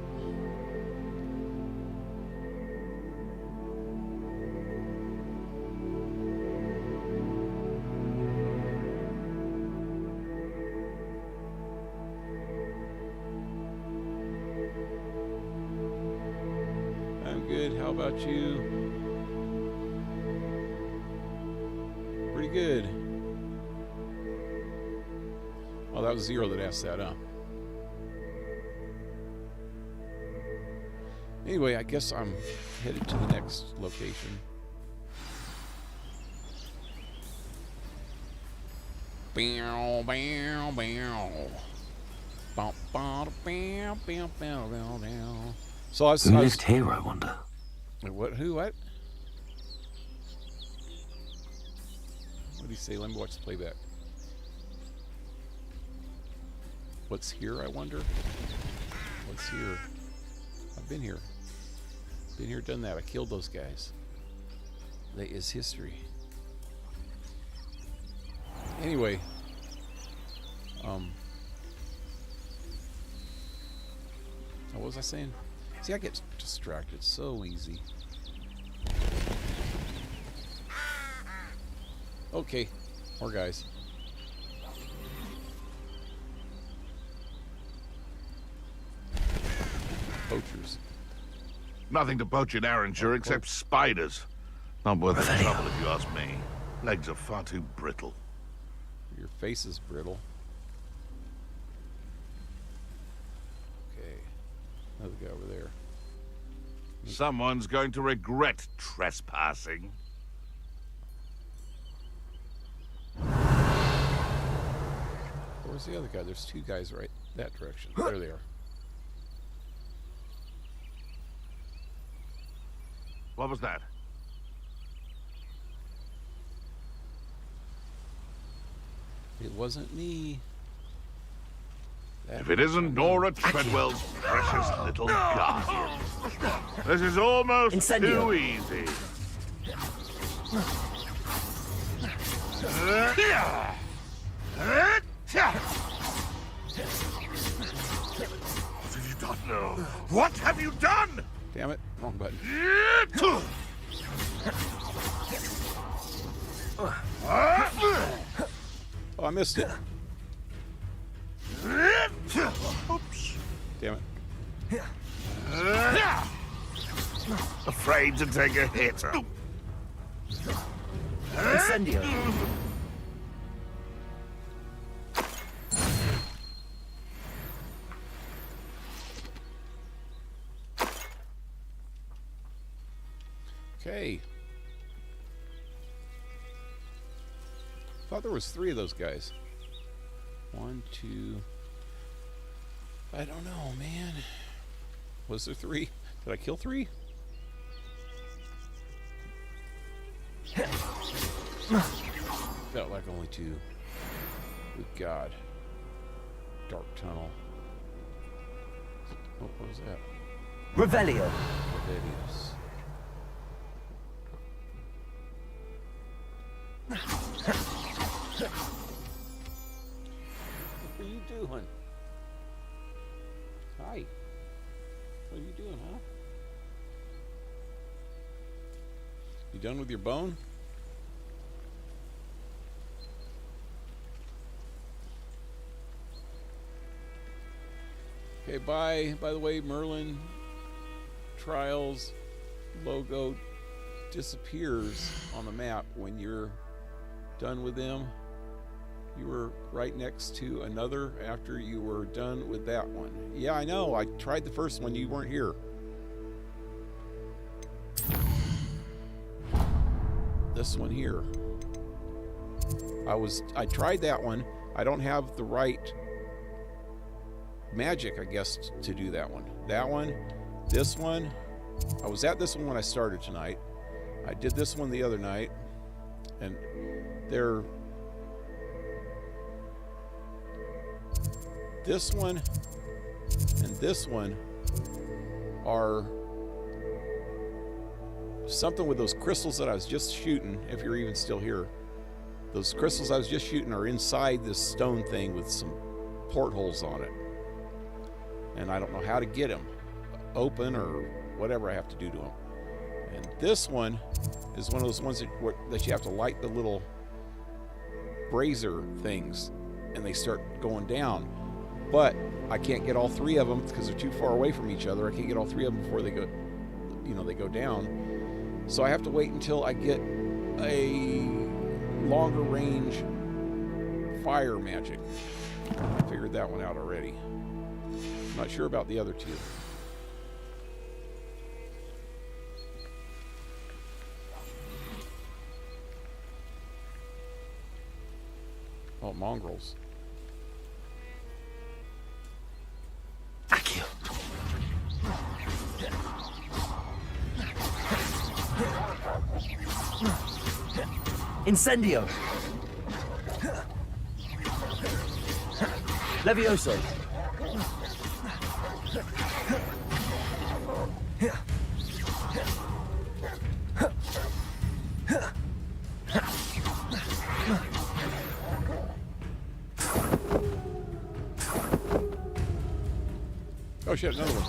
I'm good. How about you? Pretty good. Oh, that was Zero that asked that, huh? Anyway, I guess I'm headed to the next location. Bow, bow, bow. Bow, bow, bow, bow, bow, bow, bow. So I was... Who lived here, I wonder? What? Who? What? What did he say? Let me watch the playback. What's here, I wonder? What's here? I've been here. Been here, done that. I killed those guys. That is history. Anyway. What was I saying? See, I get distracted so easy. Okay. More guys. Poachers. Nothing to poach in Arranshire except spiders. Not worth the trouble if you ask me. Legs are far too brittle. Your face is brittle. Another guy over there. Someone's going to regret trespassing. Where's the other guy? There's two guys right that direction. There they are. What was that? It wasn't me. If it isn't Nora Treadwell's precious little guardian. This is almost Incendio. too easy. What have you done? No. What have you done? Damn it. Wrong button. Oh, I missed it. Oops. Damn it. Afraid to take a hit. Incendio. Okay. Thought there was 3 of those guys. 1, 2. I don't know, man. Was there 3? Did I kill 3? Felt like only 2. Good God. Dark tunnel. Oh, what was that? Revelio. Videos. What are you doing? Hi. What are you doing, huh? You done with your bone? Okay, bye. By the way, Merlin Trials logo disappears on the map when you're done with them. You were right next to another after you were done with that one. Yeah, I know. I tried the first one. You weren't here. This one here. I tried that one. I don't have the right magic, I guess, to do that one. That one, this one. I was at this one when I started tonight. I did this one the other night. And they're... This one and this one are something with those crystals that I was just shooting, if you're even still here. Those crystals I was just shooting are inside this stone thing with some portholes on it. And I don't know how to get them open or whatever I have to do to them. And this one is one of those ones that you have to light the little brazier things and they start going down. But I can't get all 3 of them because they're too far away from each other. I can't get all 3 of them before they go, they go down. So I have to wait until I get a longer range fire magic. I figured that one out already. I'm not sure about the other 2. Oh, mongrels. Accio. Incendio. Levioso. Oh shit, another one.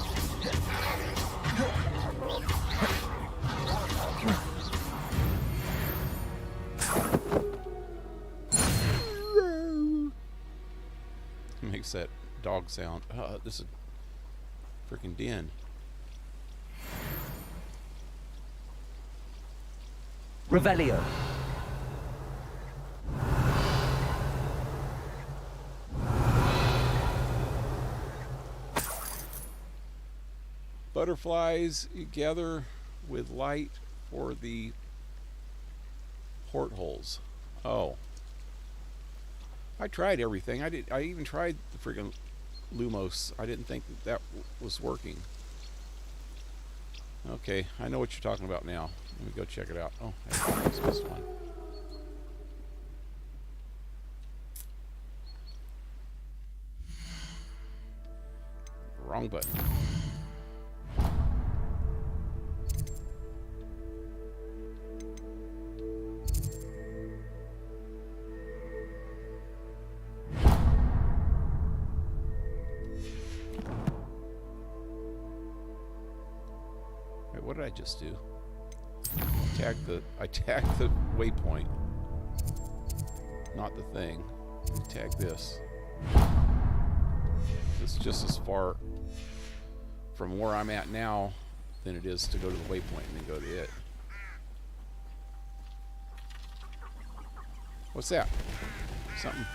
Makes that dog sound. This is a freaking den. Revelio. Butterflies you gather with light for the portholes. Oh. I tried everything. I even tried the friggin' Lumos. I didn't think that was working. Okay, I know what you're talking about now. Let me go check it out. Oh, I missed one. Wrong button. Wait, what did I just do? I tagged the waypoint, not the thing. Tag this. It's just as far from where I'm at now than it is to go to the waypoint and then go to it. What's that? Something.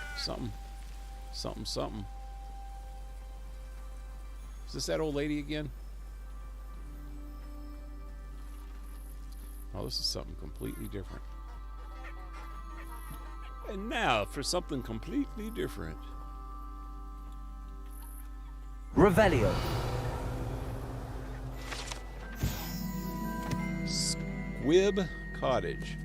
Is this that old lady again? Oh, this is something completely different. And now for something completely different. Revelio. Squib Cottage.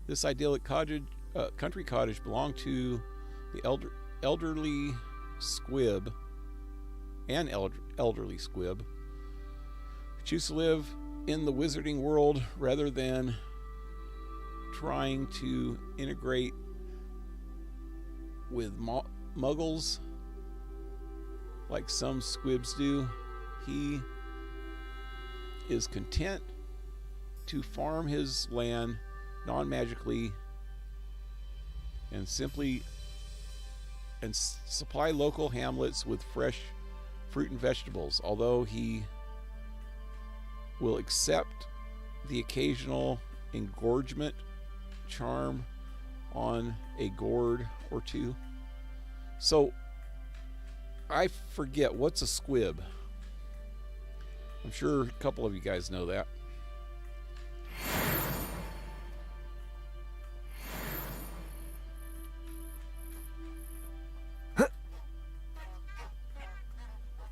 This idyllic country cottage belonged to the elderly squib and elderly squib who choose to live in the wizarding world rather than trying to integrate with muggles like some squibs do. He is content to farm his land non-magically and simply supply local hamlets with fresh fruit and vegetables, although he will accept the occasional engorgement charm on a gourd or two. So I forget, what's a squib? I'm sure a couple of you guys know that.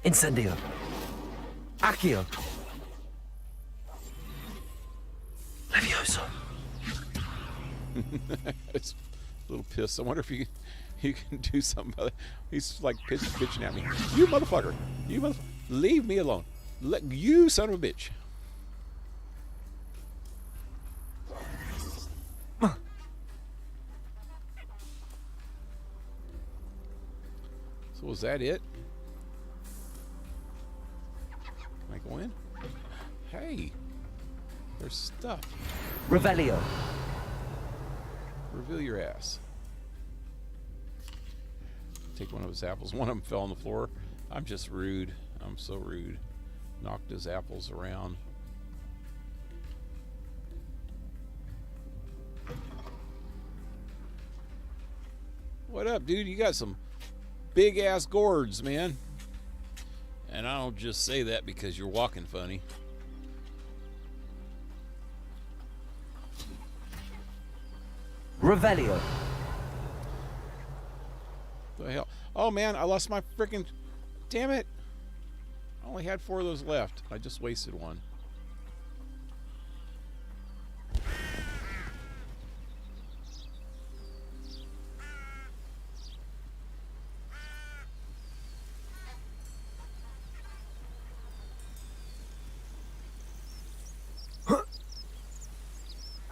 Incendio. Accio. Levioso. It's a little pissed. I wonder if you can do something about it. He's like bitching at me. You motherfucker. You motherfucker. Leave me alone. You son of a bitch. So was that it? Can I go in? Hey. There's stuff. Revelio. Reveal your ass. Take one of his apples. One of them fell on the floor. I'm just rude. I'm so rude. Knocked his apples around. What up, dude? You got some big ass gourds, man. And I don't just say that because you're walking funny. Revelio. The hell? Oh man, I lost my freaking. Damn it! I only had 4 of those left. I just wasted one.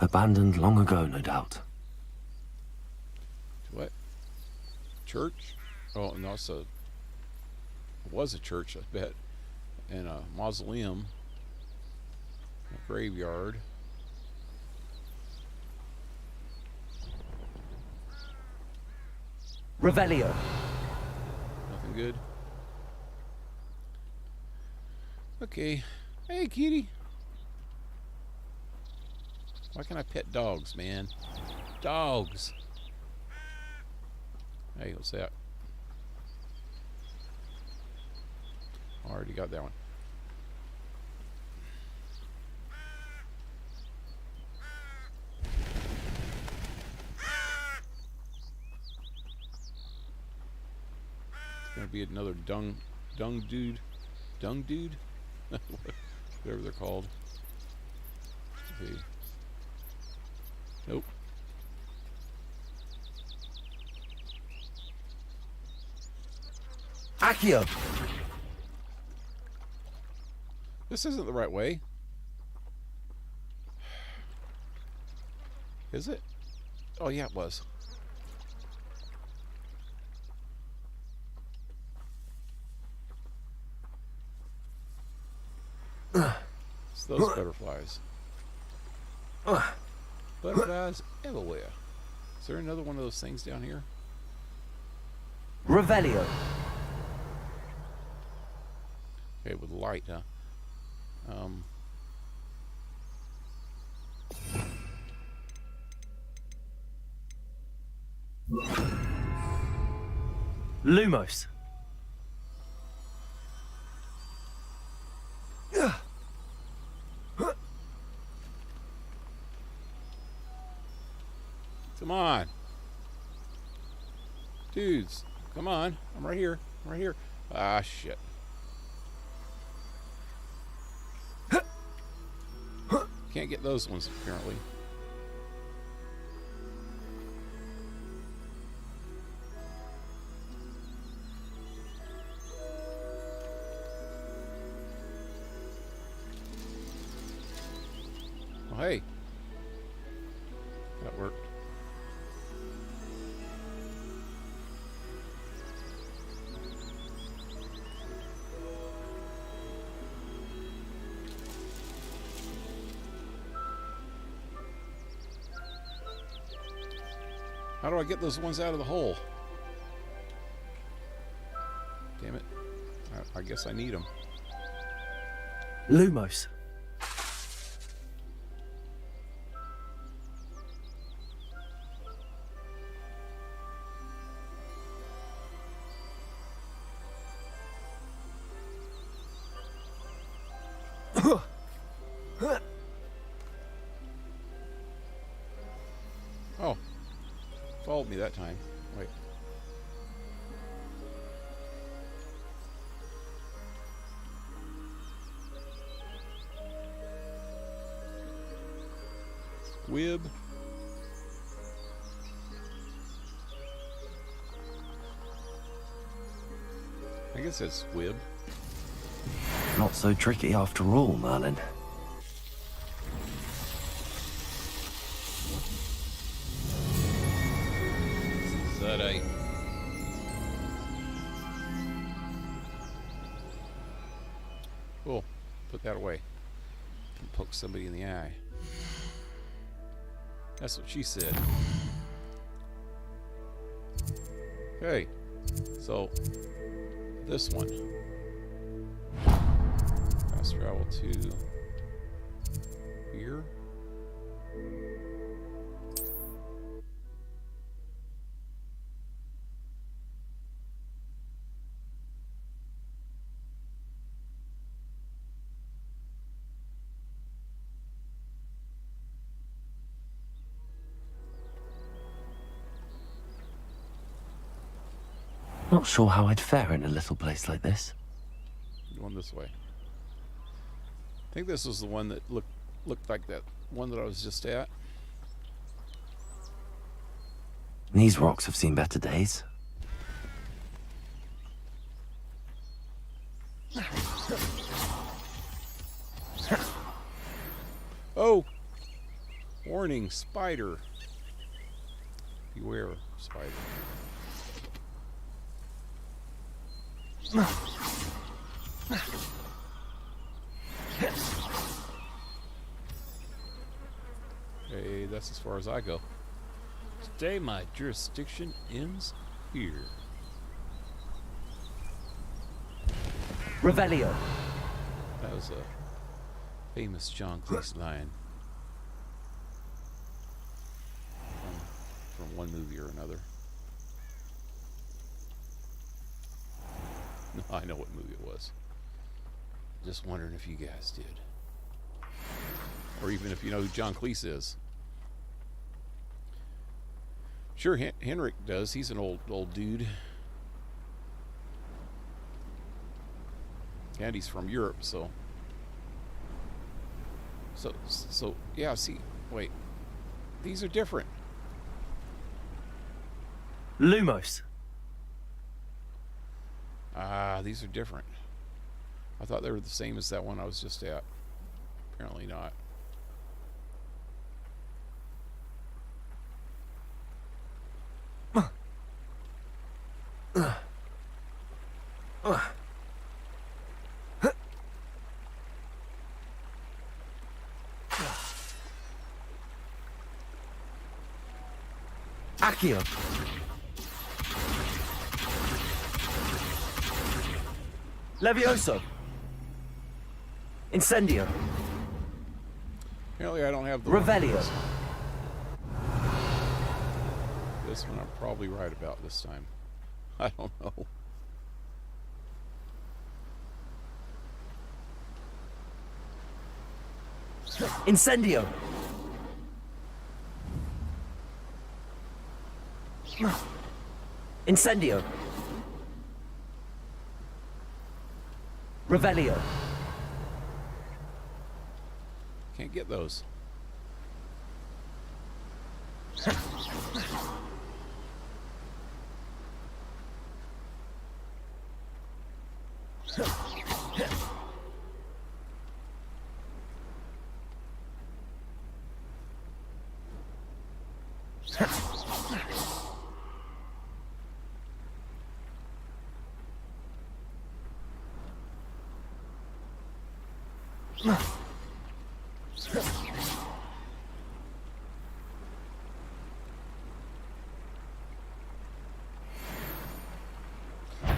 Abandoned long ago, no doubt. What? Church? Oh no, it was a church, I bet, and a mausoleum, a graveyard. Revelio. Nothing good. Okay. Hey, kitty. Why can't I pet dogs, man? Dogs. Hey, what's that? I already got that one. Might be another dung dude. Dung dude? Whatever they're called. Let's see. Nope. Accio! This isn't the right way. Is it? Oh yeah, it was. It's those butterflies. Butterflies everywhere. Is there another one of those things down here? Revelio. Okay, with light, huh? Lumos. Come on. Dudes, come on. I'm right here. I'm right here. Ah, shit. Can't get those ones, apparently. Well, hey. That worked. How do I get those ones out of the hole? Damn it. I guess I need them. Lumos. Oh. Followed me that time. Wait. Squib. I guess that's squib. Not so tricky after all, Merlin. Zudite. Cool. Put that away. Don't poke somebody in the eye. That's what she said. Okay. So, this one. Fast travel to here. Not sure how I'd fare in a little place like this. Going this way. I think this was the one that looked like that one that I was just at. These rocks have seen better days. Oh! Warning, spider. Beware, spider. Okay, that's as far as I go. Today my jurisdiction ends here. Revelio. That was a famous John Cleese line from one movie or another. No, I know what movie it was. Just wondering if you guys did. Or even if you know who John Cleese is. Sure, Henrik does. He's an old dude. Candy's from Europe, so yeah, see, wait. These are different. Lumos. Ah, these are different. I thought they were the same as that one I was just at. Apparently not. Accio. Levioso. Incendio. Apparently I don't have the Revelio. This one I'm probably right about this time. I don't know. Incendio. Incendio. Revelio. Can't get those.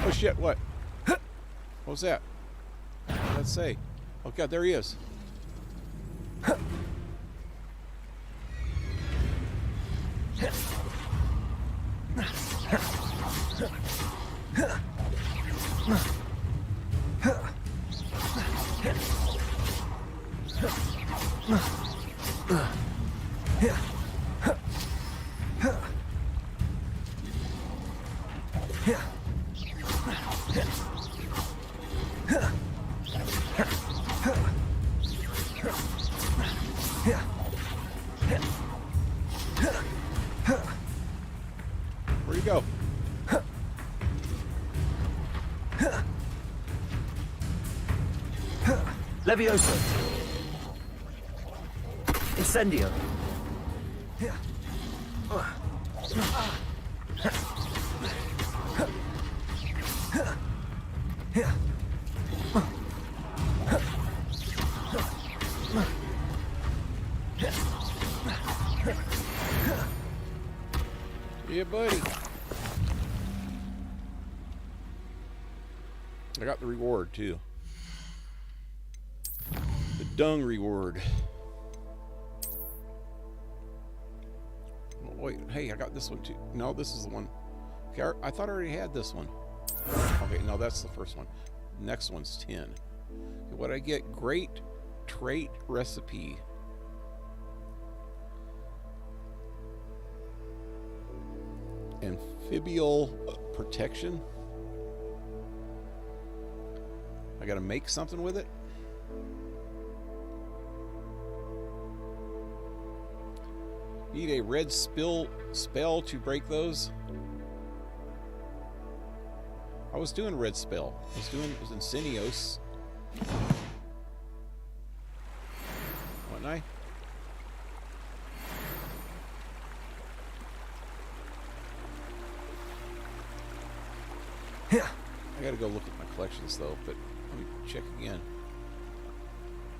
Oh shit, what? What was that? What did that say? Oh god, there he is. Where'd he go? Levioso. Incendio. Yeah, buddy. I got the reward too. The dung reward. Oh, wait, hey, I got this one too. No, this is the one. Okay, I thought I already had this one. Okay, no, that's the first one. Next one's 10. Okay, what I get? Great trait recipe. Amphibial protection. I gotta make something with it. Need a red spell to break those. I was doing red spell. It was Insidious. Wasn't I? Yeah. I gotta go look at my collections though, but let me check again.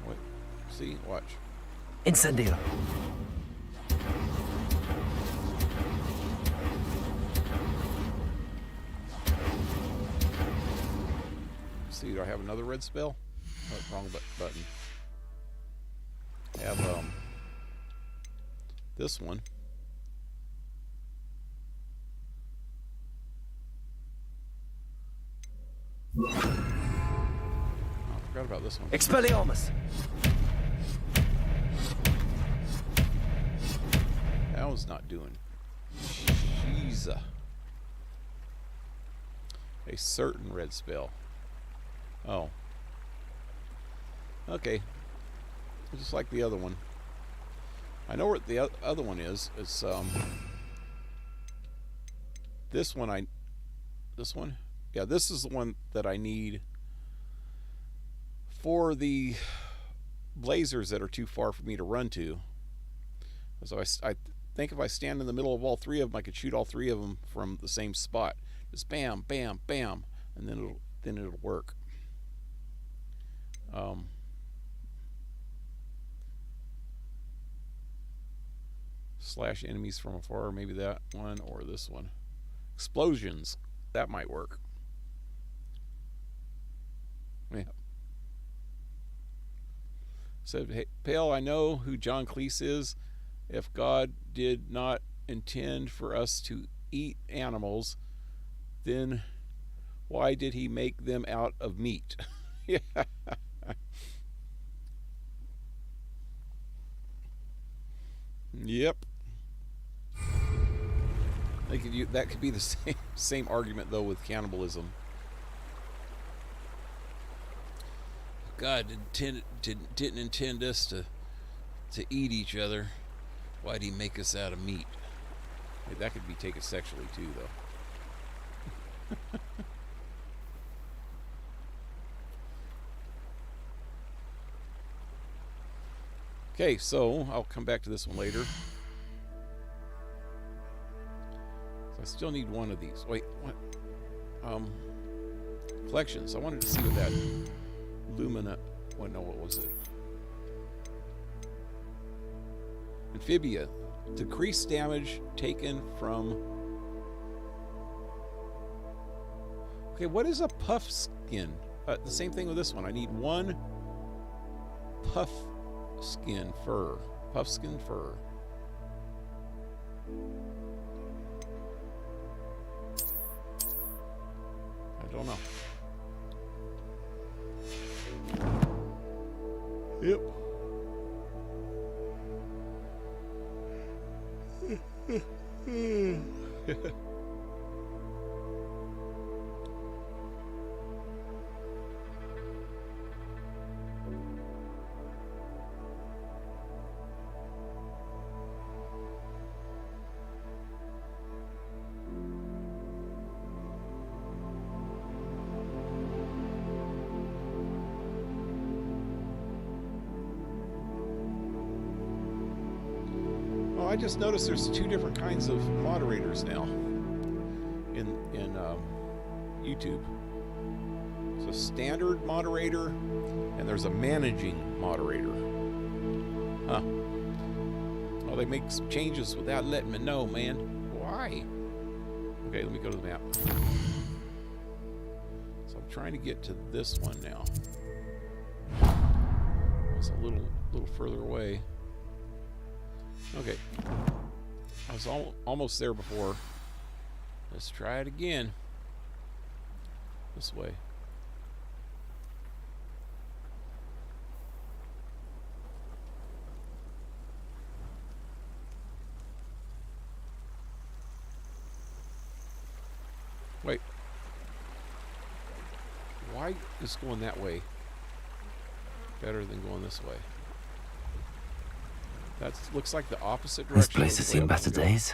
What? See? Watch. Incendio. See, do I have another red spell? Oh, wrong button. I have this one. Oh, I forgot about this one. Expelliarmus. That one's not doing. Jeez. A certain red spell. Oh. Okay. Just like the other one. I know what the other one is. It's this one. This one? Yeah, this is the one that I need for the blazers that are too far for me to run to. So I think if I stand in the middle of all three of them, I could shoot all three of them from the same spot. Just bam, bam, bam, and then it'll work. Slash enemies from afar, maybe that one or this one. Explosions, that might work. Yeah. Said, hey, Pale, I know who John Cleese is. If God did not intend for us to eat animals, then why did he make them out of meat? Yeah. Yep. That could be the same argument though with cannibalism. God didn't intend us to eat each other. Why'd he make us out of meat? Hey, that could be taken sexually too, though. Okay, so I'll come back to this one later. So I still need one of these. Wait, what? Collections. I wanted to see what that Lumina. Oh no, what was it? Amphibia. Decrease damage taken from. Okay, what is a puff skin? The same thing with this one. I need one puff skin fur. Puff skin fur. I don't know. Yep. I just noticed there's two different kinds of moderators now in YouTube. There's a standard moderator and there's a managing moderator. Huh. Well, they make some changes without letting me know, man. Why? Okay, let me go to the map. So I'm trying to get to this one now. It's a little further away. Okay, I was almost there before. Let's try it again. This way. Wait. Why is going that way better than going this way? That looks like the opposite direction. This place has seen better days.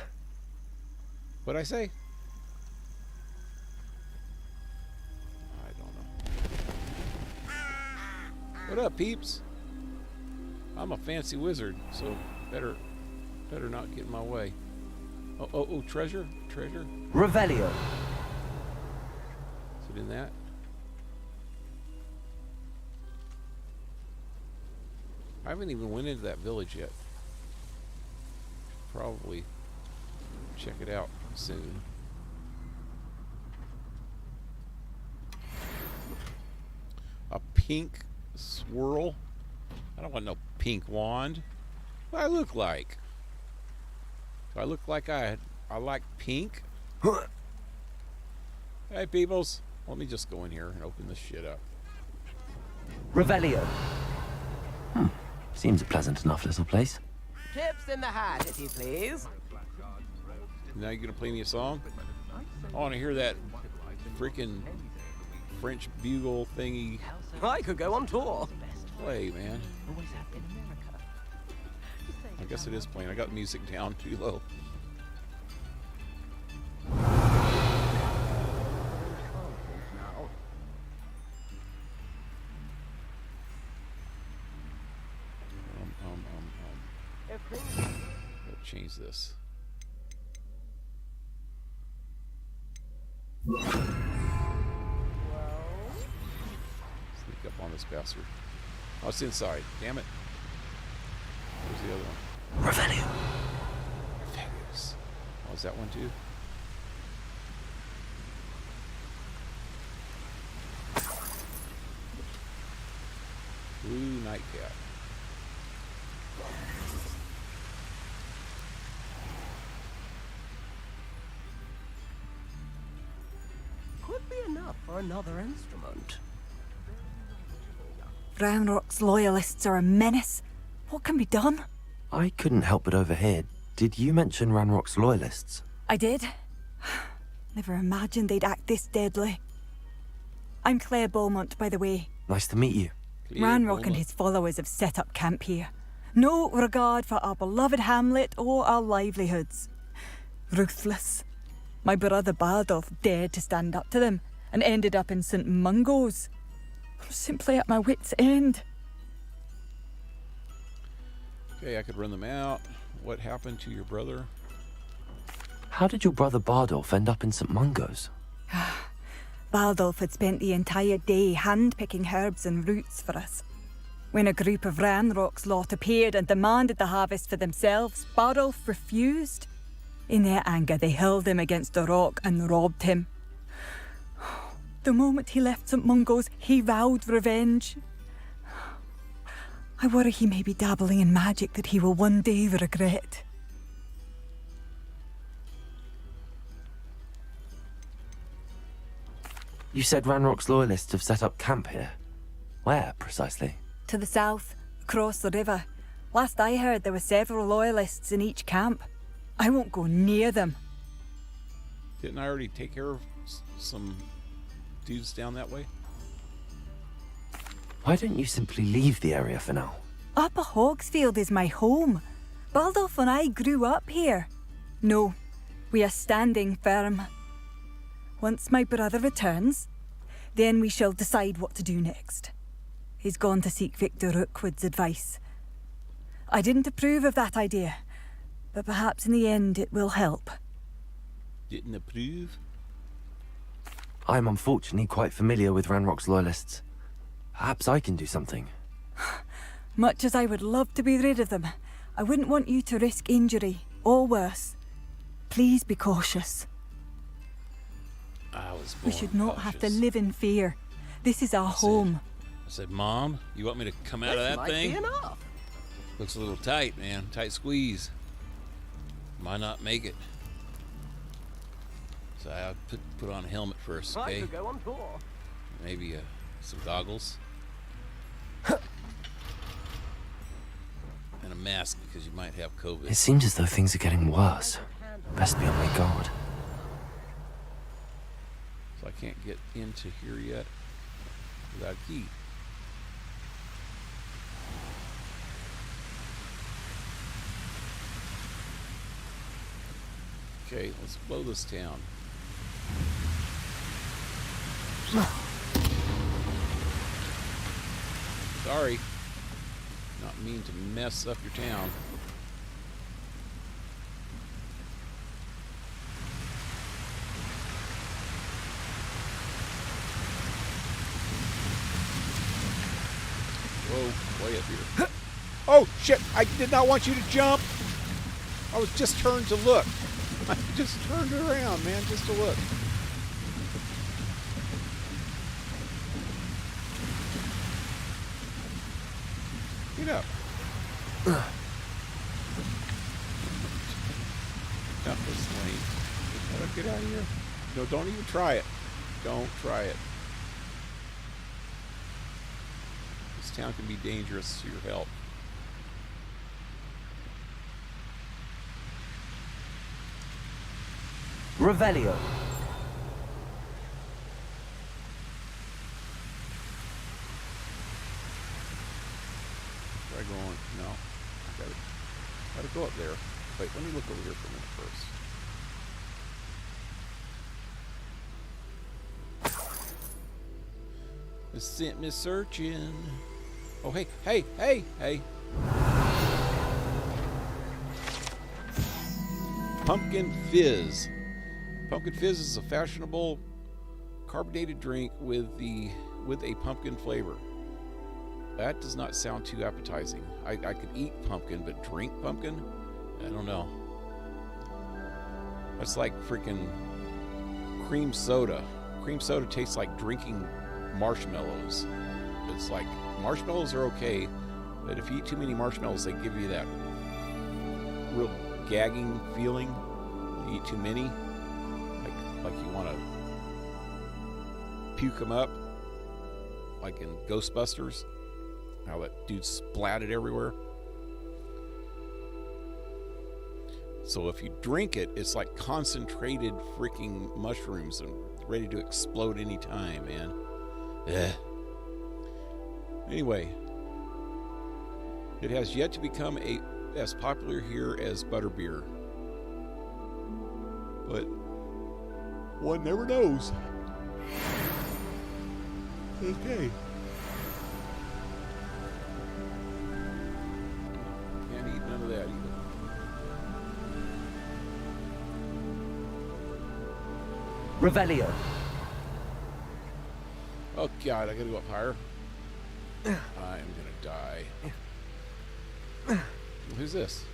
What'd I say? I don't know. What up, peeps? I'm a fancy wizard, so better not get in my way. Oh, treasure? Treasure? Revelio. Is it in that? I haven't even went into that village yet. Probably check it out soon. A pink swirl? I don't want no pink wand. What do I look like? Do I look like I like pink? Hey peoples, let me just go in here and open this shit up. Revelio. Seems a pleasant enough little place. Tips in the hat, if you please. Now you're gonna play me a song? I want to hear that freaking French bugle thingy. I could go on tour. play, man? Always have in America. I guess it is playing. I got music down too low. Now. If things Gotta change this. Sneak up on this bastard. Oh, it's inside. Damn it. Where's the other one? Revelio. Fabulous. Oh, is that one too? Blue nightcap. could be enough for another instrument. Ranrock's loyalists are a menace. What can be done? I couldn't help but overhear. Did you mention Ranrock's loyalists? I did. Never imagined they'd act this deadly. I'm Claire Beaumont, by the way. Nice to meet you. Ranrock and his followers have set up camp here. No regard for our beloved hamlet or our livelihoods. Ruthless. My brother Bardolph dared to stand up to them and ended up in St. Mungo's. I'm simply at my wit's end. Okay, I could run them out. What happened to your brother? How did your brother Bardolph end up in St. Mungo's? Bardolph had spent the entire day hand-picking herbs and roots for us. When a group of Ranrock's lot appeared and demanded the harvest for themselves, Bardolph refused. In their anger, they hurled him against a rock and robbed him. The moment he left St. Mungo's, he vowed revenge. I worry he may be dabbling in magic that he will one day regret. You said Ranrock's loyalists have set up camp here. Where, precisely? To the south, across the river. Last I heard, there were several loyalists in each camp. I won't go near them. Didn't I already take care of some dudes down that way? Why don't you simply leave the area for now? Upper Hogsfield is my home. Baldolph and I grew up here. No, we are standing firm. Once my brother returns, then we shall decide what to do next. He's gone to seek Victor Rookwood's advice. I didn't approve of that idea, but perhaps in the end it will help. Didn't approve? I'm unfortunately quite familiar with Ranrock's loyalists. Perhaps I can do something. Much as I would love to be rid of them, I wouldn't want you to risk injury, or worse. Please be cautious. I was born We should not have to cautious. live in fear. This is our home. I said, Mom, you want me to come out of This that might thing? be enough. Looks a little tight, man. Tight squeeze. Might not make it. So I put on a helmet first, I okay? could go on tour. Maybe some goggles. And a mask because you might have COVID. It seems as though things are getting worse. Best be on my guard. So I can't get into here yet without a key. Okay, let's blow this town. Sorry. Not mean to mess up your town. Whoa, way up here. Oh, shit! I did not want you to jump! I was just turned to look. I just turned around, man, just to look. Get up. That was lame. Gotta get out of here. No, don't even try it. Don't try it. This town can be dangerous to your health. Revelio. No. Gotta go up there. Wait, let me look over here for a minute first. It sent me searching. Oh, hey, hey, hey, hey. Pumpkin Fizz. Pumpkin Fizz is a fashionable carbonated drink with a pumpkin flavor. That does not sound too appetizing. I could eat pumpkin, but drink pumpkin? I don't know. That's like freaking cream soda. Cream soda tastes like drinking marshmallows. It's like marshmallows are okay, but if you eat too many marshmallows, they give you that real gagging feeling. You eat too many, like you want to puke them up, like in Ghostbusters. How that dude splatted everywhere. So if you drink it, it's like concentrated freaking mushrooms and ready to explode any time, man. Ugh. Anyway, it has yet to become as popular here as butterbeer. But one never knows. Okay. Can't eat none of that either. Revelio. Oh God, I gotta go up higher. I am gonna die. Who's this?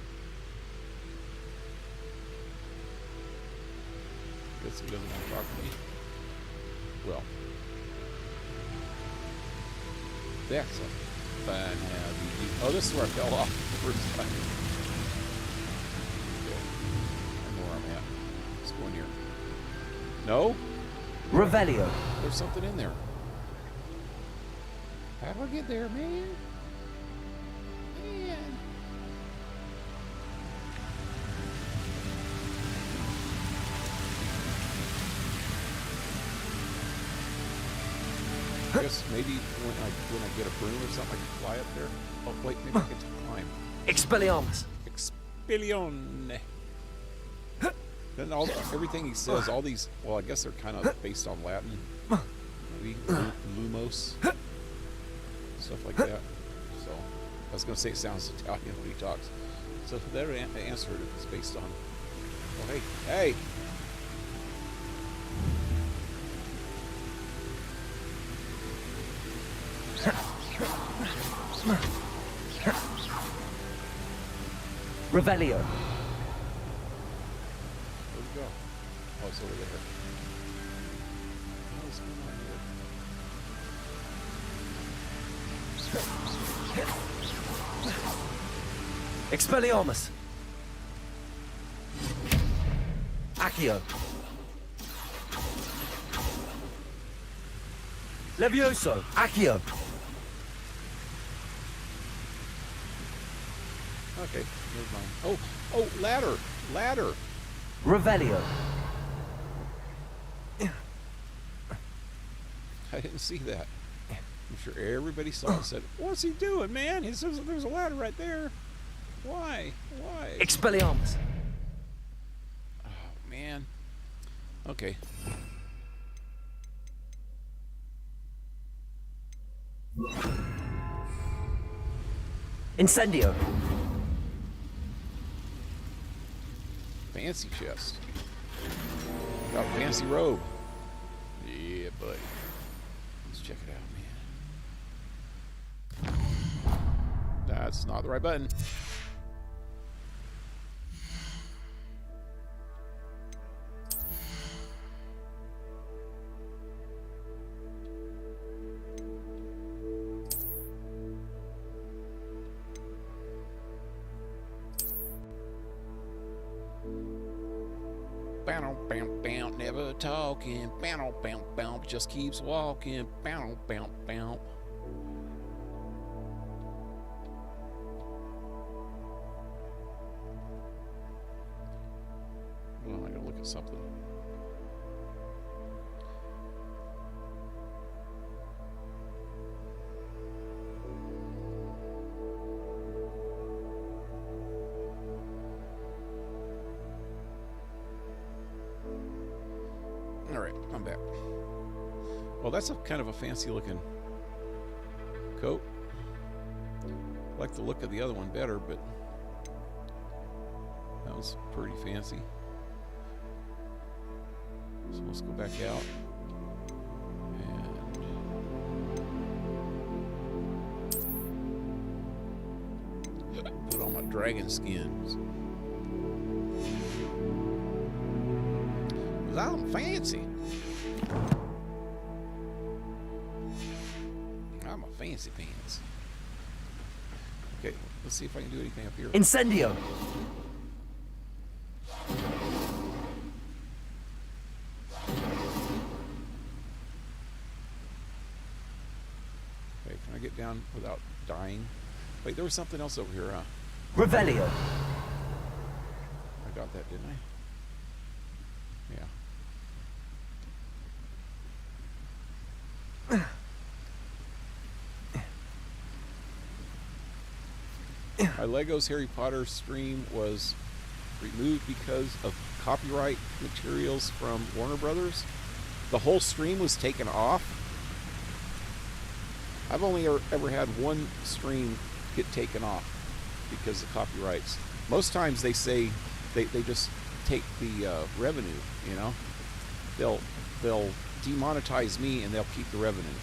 Guess he doesn't want to talk to me. Well, that's a fine how. Oh, this is where I fell off the first time. Okay. I know where I'm at. Let's go in here. No? Revelio. There's something in there. How do I get there, man? Man. I guess maybe when I get a broom or something, I can fly up there. Oh wait, maybe I can climb. Expelliarmus. Expellion. Then everything he says, all these, well, I guess they're kind of based on Latin. Maybe Lumos, stuff like that. So I was going to say it sounds Italian when he talks. So that answered it was based on. Oh hey, hey. Revelio. Where'd it go? Oh, it's over there. What is going on here? Expelliarmus. Accio. Levioso. Accio. Okay, never mind. Oh, ladder, ladder. Revelio. I didn't see that. I'm sure everybody saw it and said, what's he doing, man? He says there's a ladder right there. Why? Why? Expelliarmus. Oh, man. Okay. Incendio. Fancy chest. Got a fancy robe. Yeah, buddy. Let's check it out, man. That's not the right button. Bow, bow, bow, never talking. Bow, bow, bow, just keeps walking. Bow, bow, bow. Well, I gotta look at something. I'm back. Well, that's a kind of a fancy looking coat. I like the look of the other one better, but that was pretty fancy. So let's go back out. And put on my dragon skins. 'Cause I'm fancy. I'm a fancy pants. Okay, let's see if I can do anything up here. Incendio. Okay, can I get down without dying? Wait, there was something else over here, huh? Revelio. I got that, didn't I? Yeah. My Legos Harry Potter stream was removed because of copyright materials from Warner Brothers. The whole stream was taken off. I've only ever had one stream get taken off because of copyrights. Most times they say they just take the revenue, you know. They'll demonetize me and they'll keep the revenue.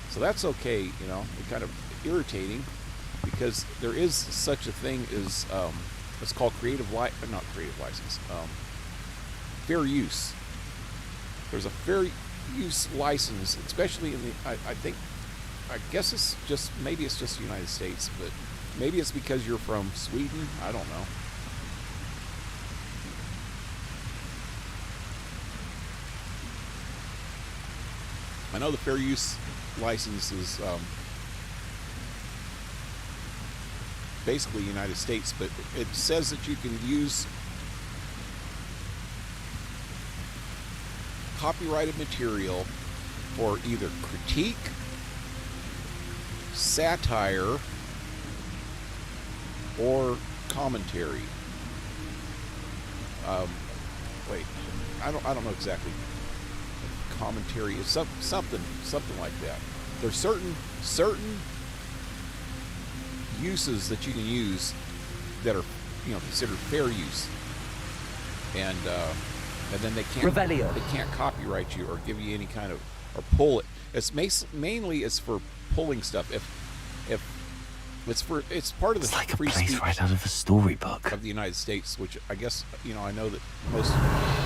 So that's okay, you know. It's kind of irritating because there is such a thing as it's called not creative license, fair use. There's a fair use license, especially in the I guess it's just maybe it's just the United States, but maybe it's because you're from Sweden. I don't know. I know the fair use license is basically United States, but it says that you can use copyrighted material for either critique, satire, or commentary. Wait, I don't know exactly. Commentary is something like that. There's certain uses that you can use that are, you know, considered fair use, and then they can't copyright you or give you any kind of, or pull it. It's mainly it's for pulling stuff. If it's part of the It's like a free place speech right out of a storybook. of the United States, which I guess, you know, I know that most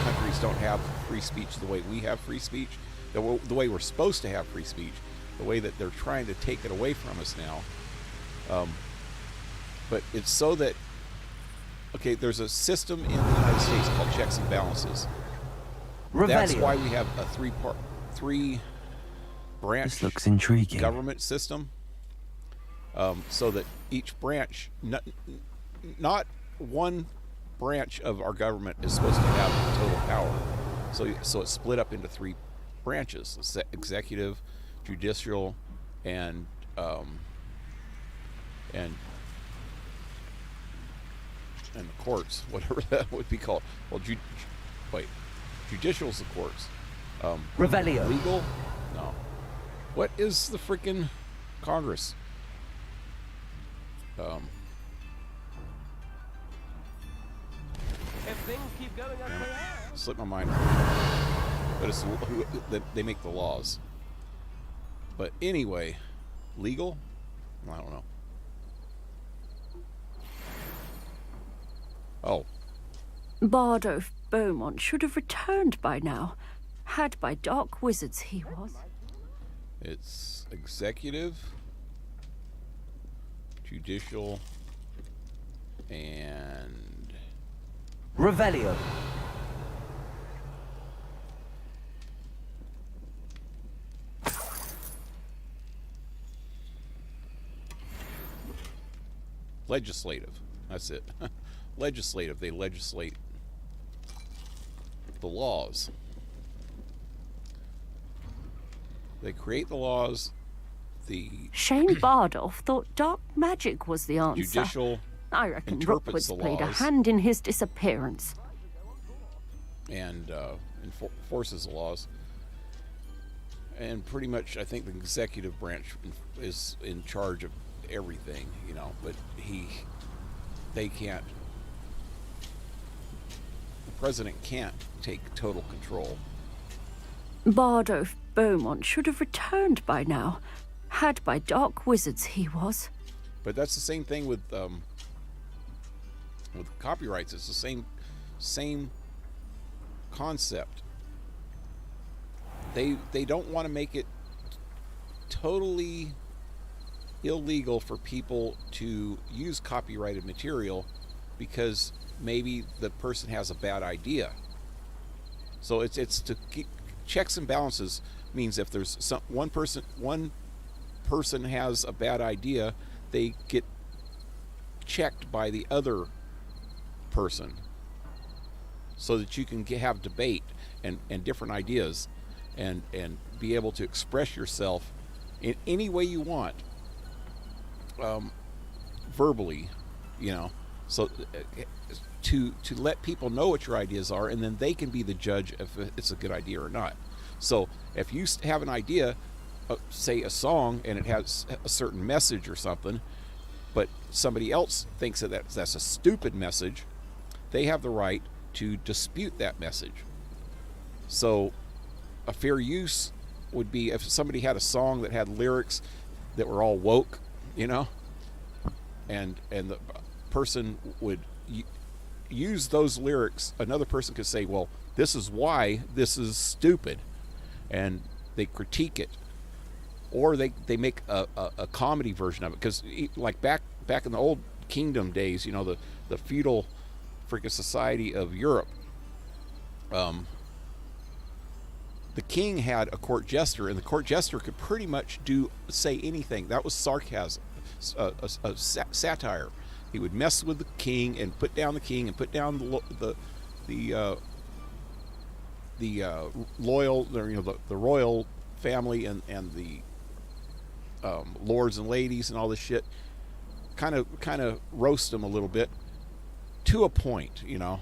countries don't have free speech the way we have free speech, the way we're supposed to have free speech, the way that they're trying to take it away from us now. But it's so that, okay, there's a system in the United States called checks and balances. That's why we have a three branch This looks intriguing. government system. So that each branch, not one branch of our government is supposed to have total power. So it's split up into three branches: executive, judicial, and the courts, whatever that would be called. Well, judicial's the courts. Revelio. Legal? No. What is the freaking Congress? If things keep going as they are. Slipped my mind. But it's they make the laws. But anyway, legal? I don't know. Oh, Bardolph Beaumont should have returned by now. Had by dark wizards he was. it's executive, judicial, and Revelio. legislative. That's it. Legislative. They legislate the laws. They create the laws. The Shane Bardolph thought dark magic was the answer. judicial I reckon interprets Rookwood's the played a laws. hand in his disappearance. and enforces the laws. and pretty much I think the executive branch is in charge of everything, you know, but they can't, the president can't take total control. Bardo Beaumont should have returned by now. Had by dark wizards he was. But that's the same thing with copyrights. It's the same concept. They don't want to make it totally illegal for people to use copyrighted material because maybe the person has a bad idea. So it's to keep checks and balances. Means if there's one person has a bad idea, they get checked by the other person, so that you can have debate and different ideas, and be able to express yourself in any way you want, verbally, you know. So to let people know what your ideas are, and then they can be the judge if it's a good idea or not. So if you have an idea, say a song, and it has a certain message or something, but somebody else thinks that's a stupid message, they have the right to dispute that message. So a fair use would be if somebody had a song that had lyrics that were all woke, you know, and the person would use those lyrics. Another person could say, well, this is why this is stupid, and they critique it, or they make a comedy version of it. Because like back in the old kingdom days, you know, the feudal freaking society of Europe, the king had a court jester, and the court jester could pretty much say anything. That was sarcasm, a satire. He would mess with the king and put down the king and put down the loyal, you know, the royal family and the lords and ladies and all this shit. Kind of roast them a little bit to a point, you know,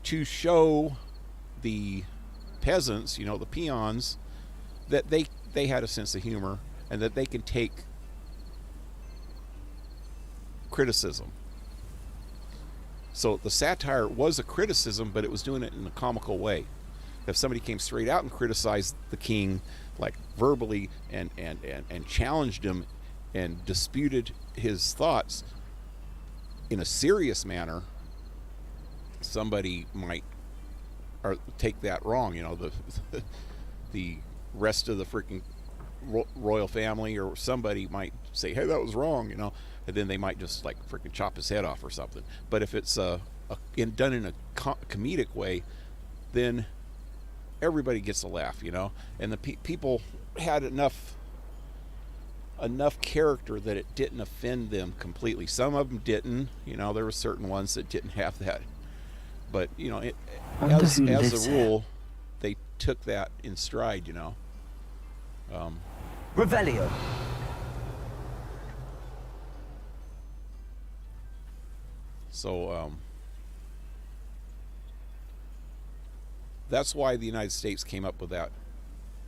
to show the peasants, you know, the peons, that they had a sense of humor and that they can take criticism. So the satire was a criticism, but it was doing it in a comical way. If somebody came straight out and criticized the king, like verbally, and challenged him and disputed his thoughts in a serious manner, somebody might take that wrong. You know, the rest of the freaking royal family or somebody might say, hey, that was wrong, you know, and then they might just like freaking chop his head off or something. But if it's done in a comedic way, then everybody gets a laugh, you know. And the people had enough character that it didn't offend them completely. Some of them didn't, you know. There were certain ones that didn't have that, but you know, as a rule, they took that in stride, you know. Revelio. So that's why the United States came up with that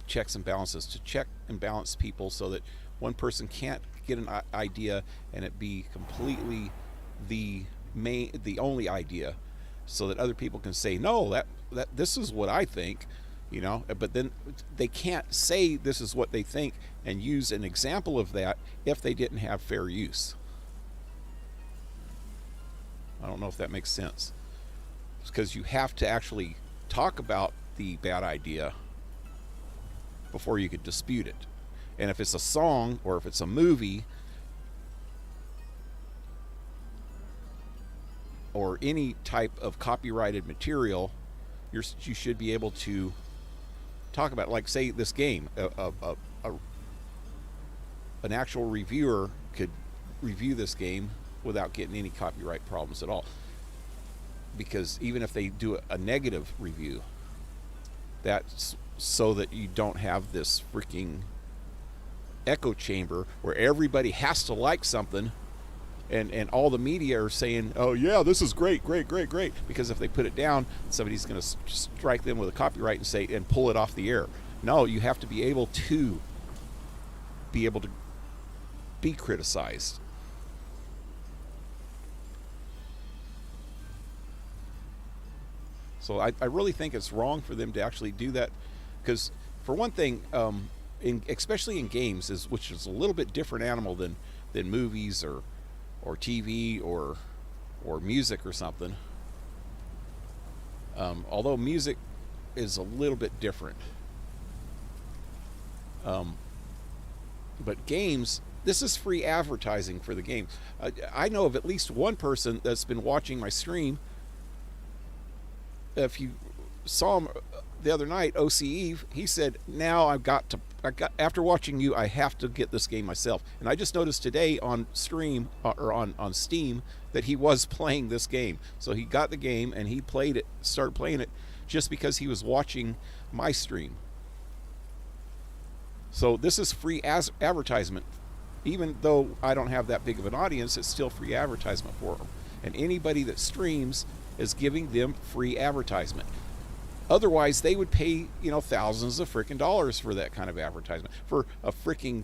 checks and balances, to check and balance people so that one person can't get an idea and it be completely the only idea, so that other people can say, no, that this is what I think, you know. But then they can't say this is what they think and use an example of that if they didn't have fair use. I don't know if that makes sense. It's because you have to actually talk about the bad idea before you could dispute it. And if it's a song or if it's a movie or any type of copyrighted material, you should be able to talk about it. Like, say, this game, an actual reviewer could review this game without getting any copyright problems at all. Because even if they do a negative review, that's so that you don't have this freaking echo chamber where everybody has to like something, and all the media are saying, oh yeah, this is great, because if they put it down, somebody's going to strike them with a copyright and pull it off the air. No, you have to be able to be criticized. So I really think it's wrong for them to actually do that, because for one thing, especially in games, which is a little bit different animal than movies or TV or music or something. Although music is a little bit different. But games, this is free advertising for the game. I know of at least one person that's been watching my stream. If you saw him the other night, OC Eve, he said, now after watching you, I have to get this game myself. And I just noticed today on stream, or on Steam, that he was playing this game. So he got the game and he started playing it just because he was watching my stream. So this is free advertisement. Even though I don't have that big of an audience, it's still free advertisement for them. And anybody that streams is giving them free advertisement. Otherwise, they would pay, thousands of freaking dollars for that kind of advertisement. For a freaking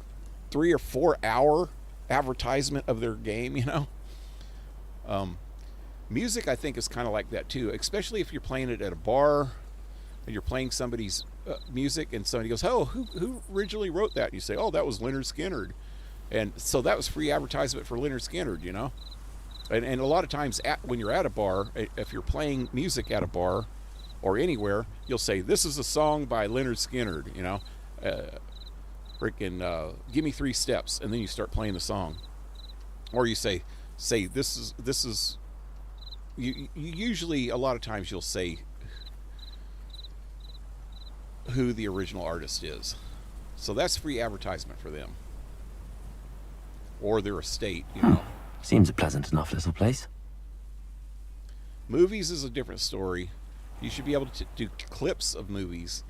3 or 4 hour advertisement of their game, Music, I think, is kind of like that too, especially if you're playing it at a bar and you're playing somebody's music and somebody goes, oh, who originally wrote that? And you say, oh, that was Leonard Skinner. And so that was free advertisement for Leonard Skinner, And a lot of times when you're at a bar, if you're playing music at a bar or anywhere, you'll say, this is a song by Leonard Skinner, give me 3 steps, and then you start playing the song. Or you say this is you usually, a lot of times you'll say who the original artist is. So that's free advertisement for them. Or their estate, Seems a pleasant enough little place. Movies is a different story. You should be able to do clips of movies.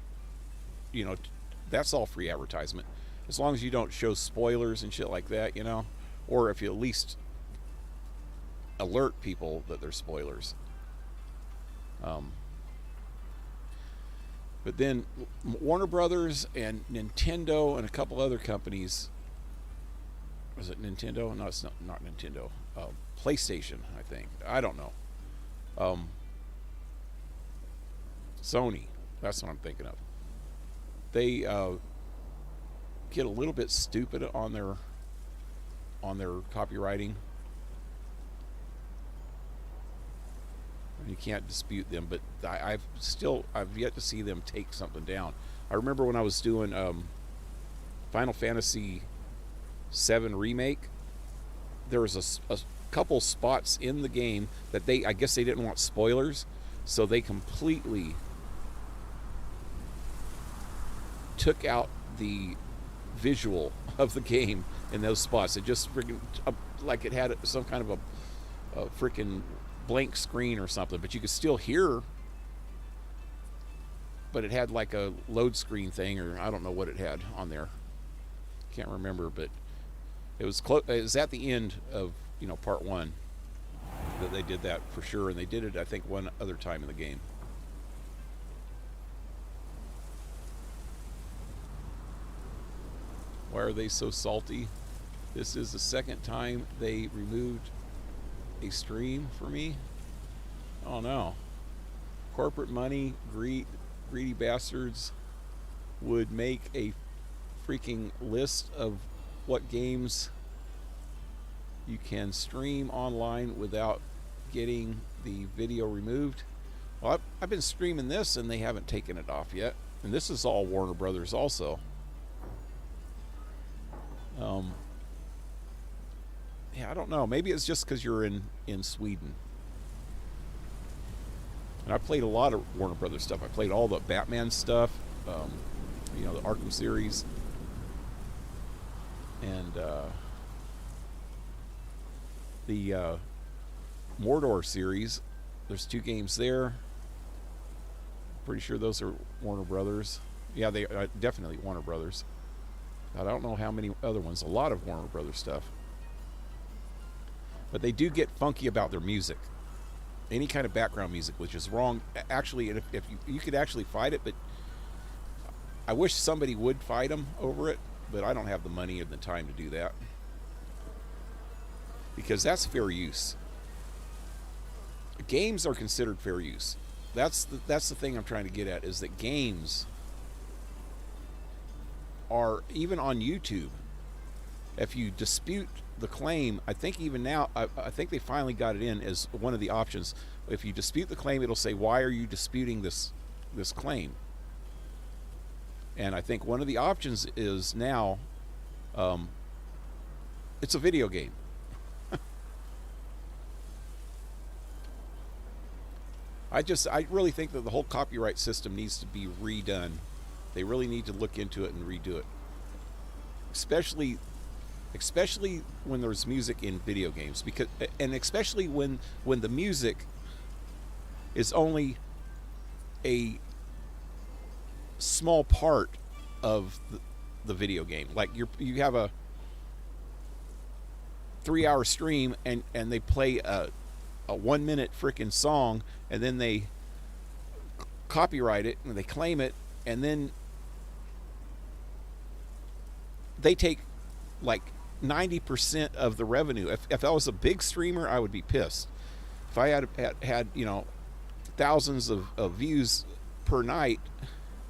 That's all free advertisement. As long as you don't show spoilers and shit like that, Or if you at least alert people that they're spoilers. But then Warner Brothers and Nintendo and a couple other companies. Was it Nintendo? No, it's not Nintendo. PlayStation, I think. I don't know. Sony. That's what I'm thinking of. They get a little bit stupid on their copywriting. You can't dispute them, but I've yet to see them take something down. I remember when I was doing Final Fantasy VII Remake, there was a couple spots in the game that I guess they didn't want spoilers, so they completely took out the visual of the game in those spots. It just freaking like it had some kind of a freaking blank screen or something, but you could still hear, but it had like a load screen thing, or I don't know what it had on there. Can't remember, but it was it was at the end of part 1 that they did that for sure, and they did it I think one other time in the game. Why are they so salty? This is the second time they removed a stream for me. Oh no. Corporate money, greedy bastards would make a freaking list of what games you can stream online without getting the video removed. Well, I've been streaming this and they haven't taken it off yet. And this is all Warner Brothers also. Yeah, I don't know. Maybe it's just because you're in Sweden. And I played a lot of Warner Brothers stuff. I played all the Batman stuff, the Arkham series, and the Mordor series. There's 2 games there. Pretty sure those are Warner Brothers. Yeah, they are definitely Warner Brothers. I don't know how many other ones. A lot of Warner Brothers stuff. But they do get funky about their music. Any kind of background music, which is wrong. Actually, if you could actually fight it, but I wish somebody would fight them over it, but I don't have the money or the time to do that. Because that's fair use. Games are considered fair use. That's the thing I'm trying to get at, is that games are, even on YouTube, if you dispute the claim, I think even now, I think they finally got it in as one of the options. If you dispute the claim, it'll say, why are you disputing this claim? And I think one of the options is now, it's a video game. I really think that the whole copyright system needs to be redone. They really need to look into it and redo it. Especially when there's music in video games, and especially when the music is only a small part of the video game. Like you have a 3-hour stream and they play a 1 minute freaking song, and then they copyright it and they claim it, and then they take like 90% of the revenue. If I was a big streamer, I would be pissed. If I had thousands of views per night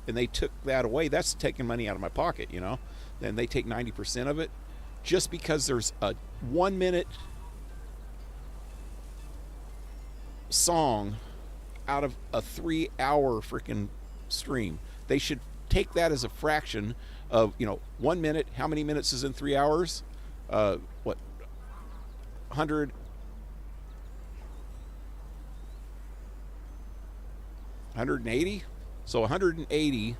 and they took that away, that's taking money out of my pocket, Then they take 90% of it just because there's a 1 minute song out of a 3-hour freaking stream. They should take that as a fraction of 1 minute. How many minutes is in 3 hours? 180. So 180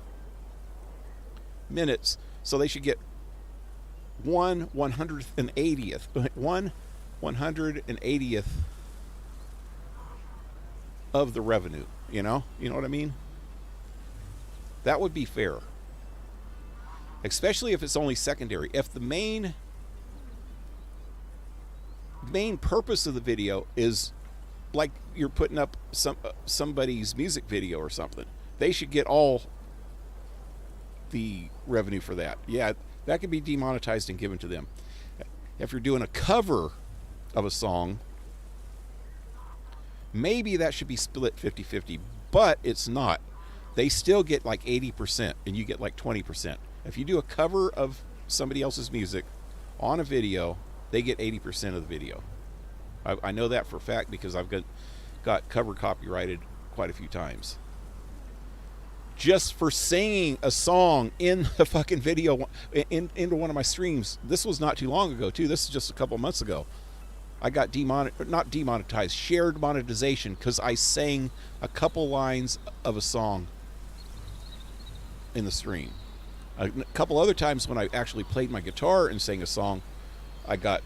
minutes. So they should get 1/180th of the revenue. You know what I mean? That would be fair. Especially if it's only secondary. If the main purpose of the video is like you're putting up somebody's music video or something, they should get all the revenue for that. Yeah, that could be demonetized and given to them. If you're doing a cover of a song, maybe that should be split 50-50, but it's not. They still get like 80% and you get like 20%. If you do a cover of somebody else's music on a video, they get 80% of the video. I know that for a fact because I've got cover copyrighted quite a few times. Just for singing a song in the fucking video into one of my streams. This was not too long ago too. This is just a couple months ago. I got not demonetized, shared monetization, because I sang a couple lines of a song in the stream. A couple other times when I actually played my guitar and sang a song, I got,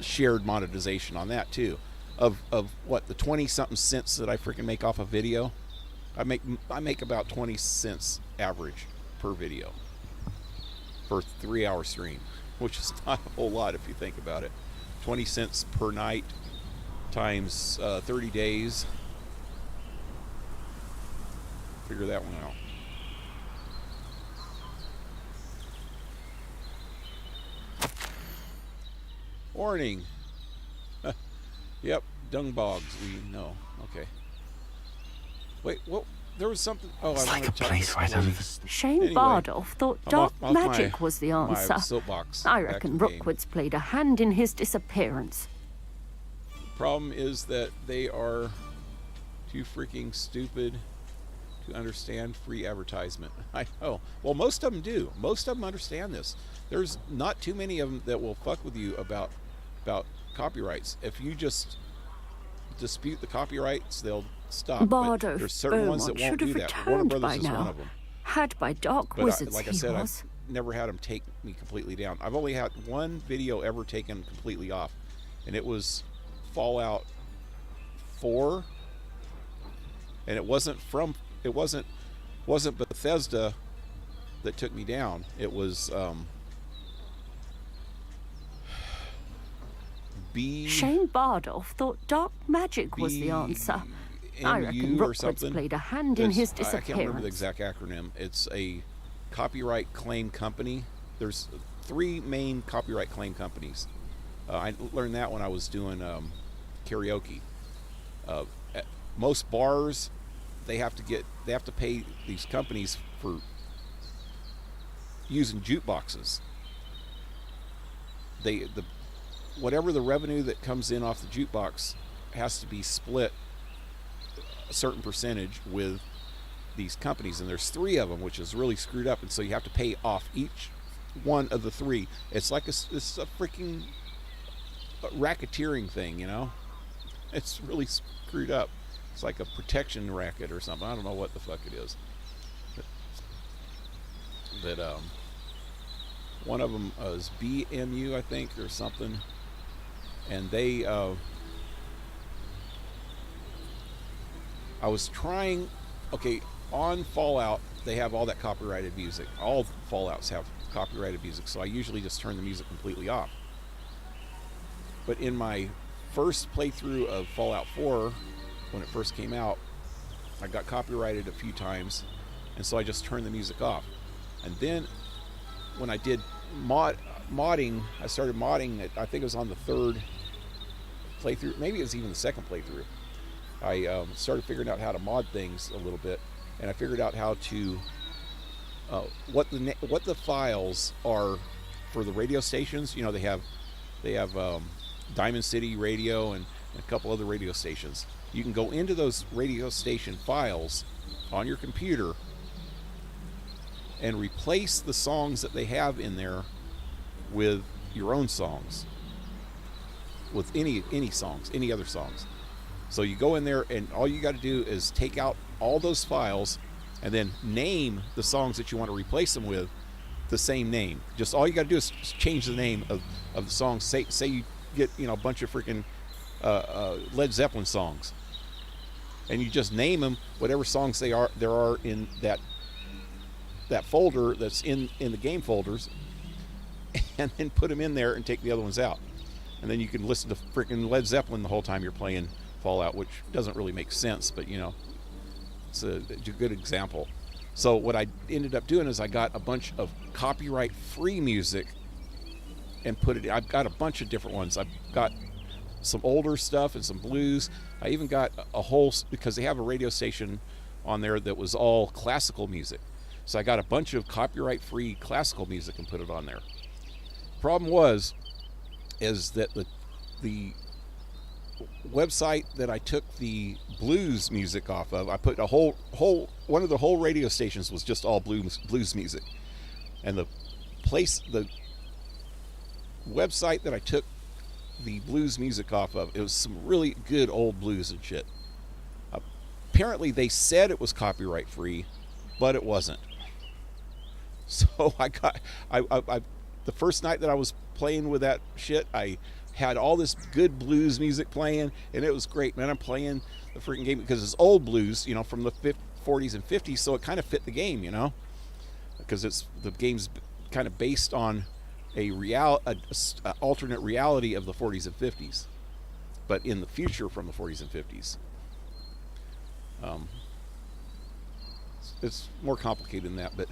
shared monetization on that too. Of what, the 20-something cents that I freaking make off a video? I make about 20 cents average per video for a 3-hour stream, which is not a whole lot if you think about it. 20 cents per night times 30 days. Figure that one out. Warning. Yep, dung bogs. We know. Okay. Wait, what? There was something. Oh, It's I like wanted a to place right under the Shane Anyway, Bardolph thought I'm dark off magic my- was the my answer. soapbox. I Back reckon to the game. Rookwood's played a hand in his disappearance. Problem is that they are too freaking stupid to understand free advertisement. I know. Well, most of them do. Most of them understand this. There's not too many of them that will fuck with you about copyrights. If you just dispute the copyrights, they'll stop. But Bardolph there's certain ones that Beaumont won't should do have that. Warner returned Brothers by is one now. of them. Had by dark But wizards like I he said, was. I've never had them take me completely down. I've only had one video ever taken completely off, and it was Fallout 4, and it wasn't Bethesda that took me down. It was Shane Bardolph thought dark magic was the answer. I reckon BMU or Rookwood's something. played a hand in his I disappearance. can't remember the exact acronym. It's a copyright claim company. There's 3 main copyright claim companies. I learned that when I was doing karaoke. At most bars, they have to pay these companies for using jukeboxes. Whatever the revenue that comes in off the jukebox has to be split a certain percentage with these companies, and there's 3 of them, which is really screwed up, and so you have to pay off each one of the 3. It's like it's a freaking racketeering thing, you know. It's really screwed up. It's like a protection racket or something. I don't know what the fuck it is. But one of them is BMU, I think, or something, and they I was trying, okay, on Fallout they have all that copyrighted music. All Fallouts have copyrighted music, so I usually just turn the music completely off. But in my first playthrough of Fallout 4, when it first came out, I got copyrighted a few times, and so I just turned the music off. And then when I did modding, I started modding it, I think it was on the 3rd playthrough, maybe it was even the 2nd playthrough. I started figuring out how to mod things a little bit, and I figured out how to what the files are for the radio stations. You know, they have Diamond City Radio and a couple other radio stations. You can go into those radio station files on your computer and replace the songs that they have in there with your own songs, with any songs, any other songs. So you go in there, and all you got to do is take out all those files and then name the songs that you want to replace them with the same name. Just all you got to do is change the name of the songs. Say you get, you know, a bunch of freaking Led Zeppelin songs, and you just name them whatever songs there are in that folder that's in the game folders, and then put them in there and take the other ones out, and then you can listen to freaking Led Zeppelin the whole time you're playing Fallout, which doesn't really make sense, but you know, it's a good example. So what I ended up doing is I got a bunch of copyright free music and I've got a bunch of different ones. I've got some older stuff and some blues. I even got a whole, because they have a radio station on there that was all classical music. So I got a bunch of copyright free classical music and put it on there. Problem is that the website that I took the blues music off of, I put a whole one of the whole radio stations was just all blues music, and the website that I took the blues music off of, it was some really good old blues and shit. Apparently they said it was copyright free, but it wasn't. So I the first night that I was playing with that shit, I had all this good blues music playing, and it was great, man. I'm playing the freaking game because it's old blues, you know, from the 40s and 50s, so it kind of fit the game, you know, because the game's kind of based on a alternate reality of the 40s and 50s, but in the future from the 40s and 50s. It's more complicated than that, but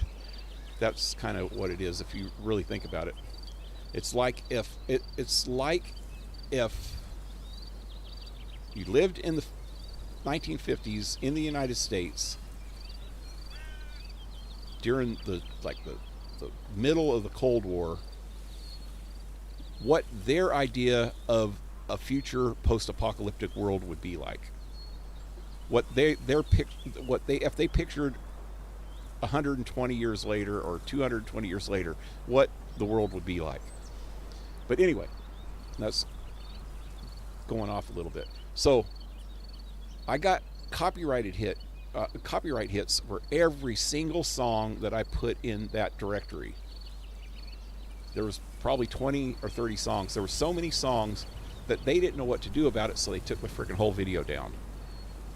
that's kind of what it is if you really think about it. It's like if you lived in the 1950s in the United States during the middle of the Cold War, what their idea of a future post-apocalyptic world would be like. If they pictured 120 years later or 220 years later, what the world would be like. But anyway, that's going off a little bit. So I got copyright hits for every single song that I put in that directory. There was probably 20 or 30 songs. There were so many songs that they didn't know what to do about it, so they took the freaking whole video down.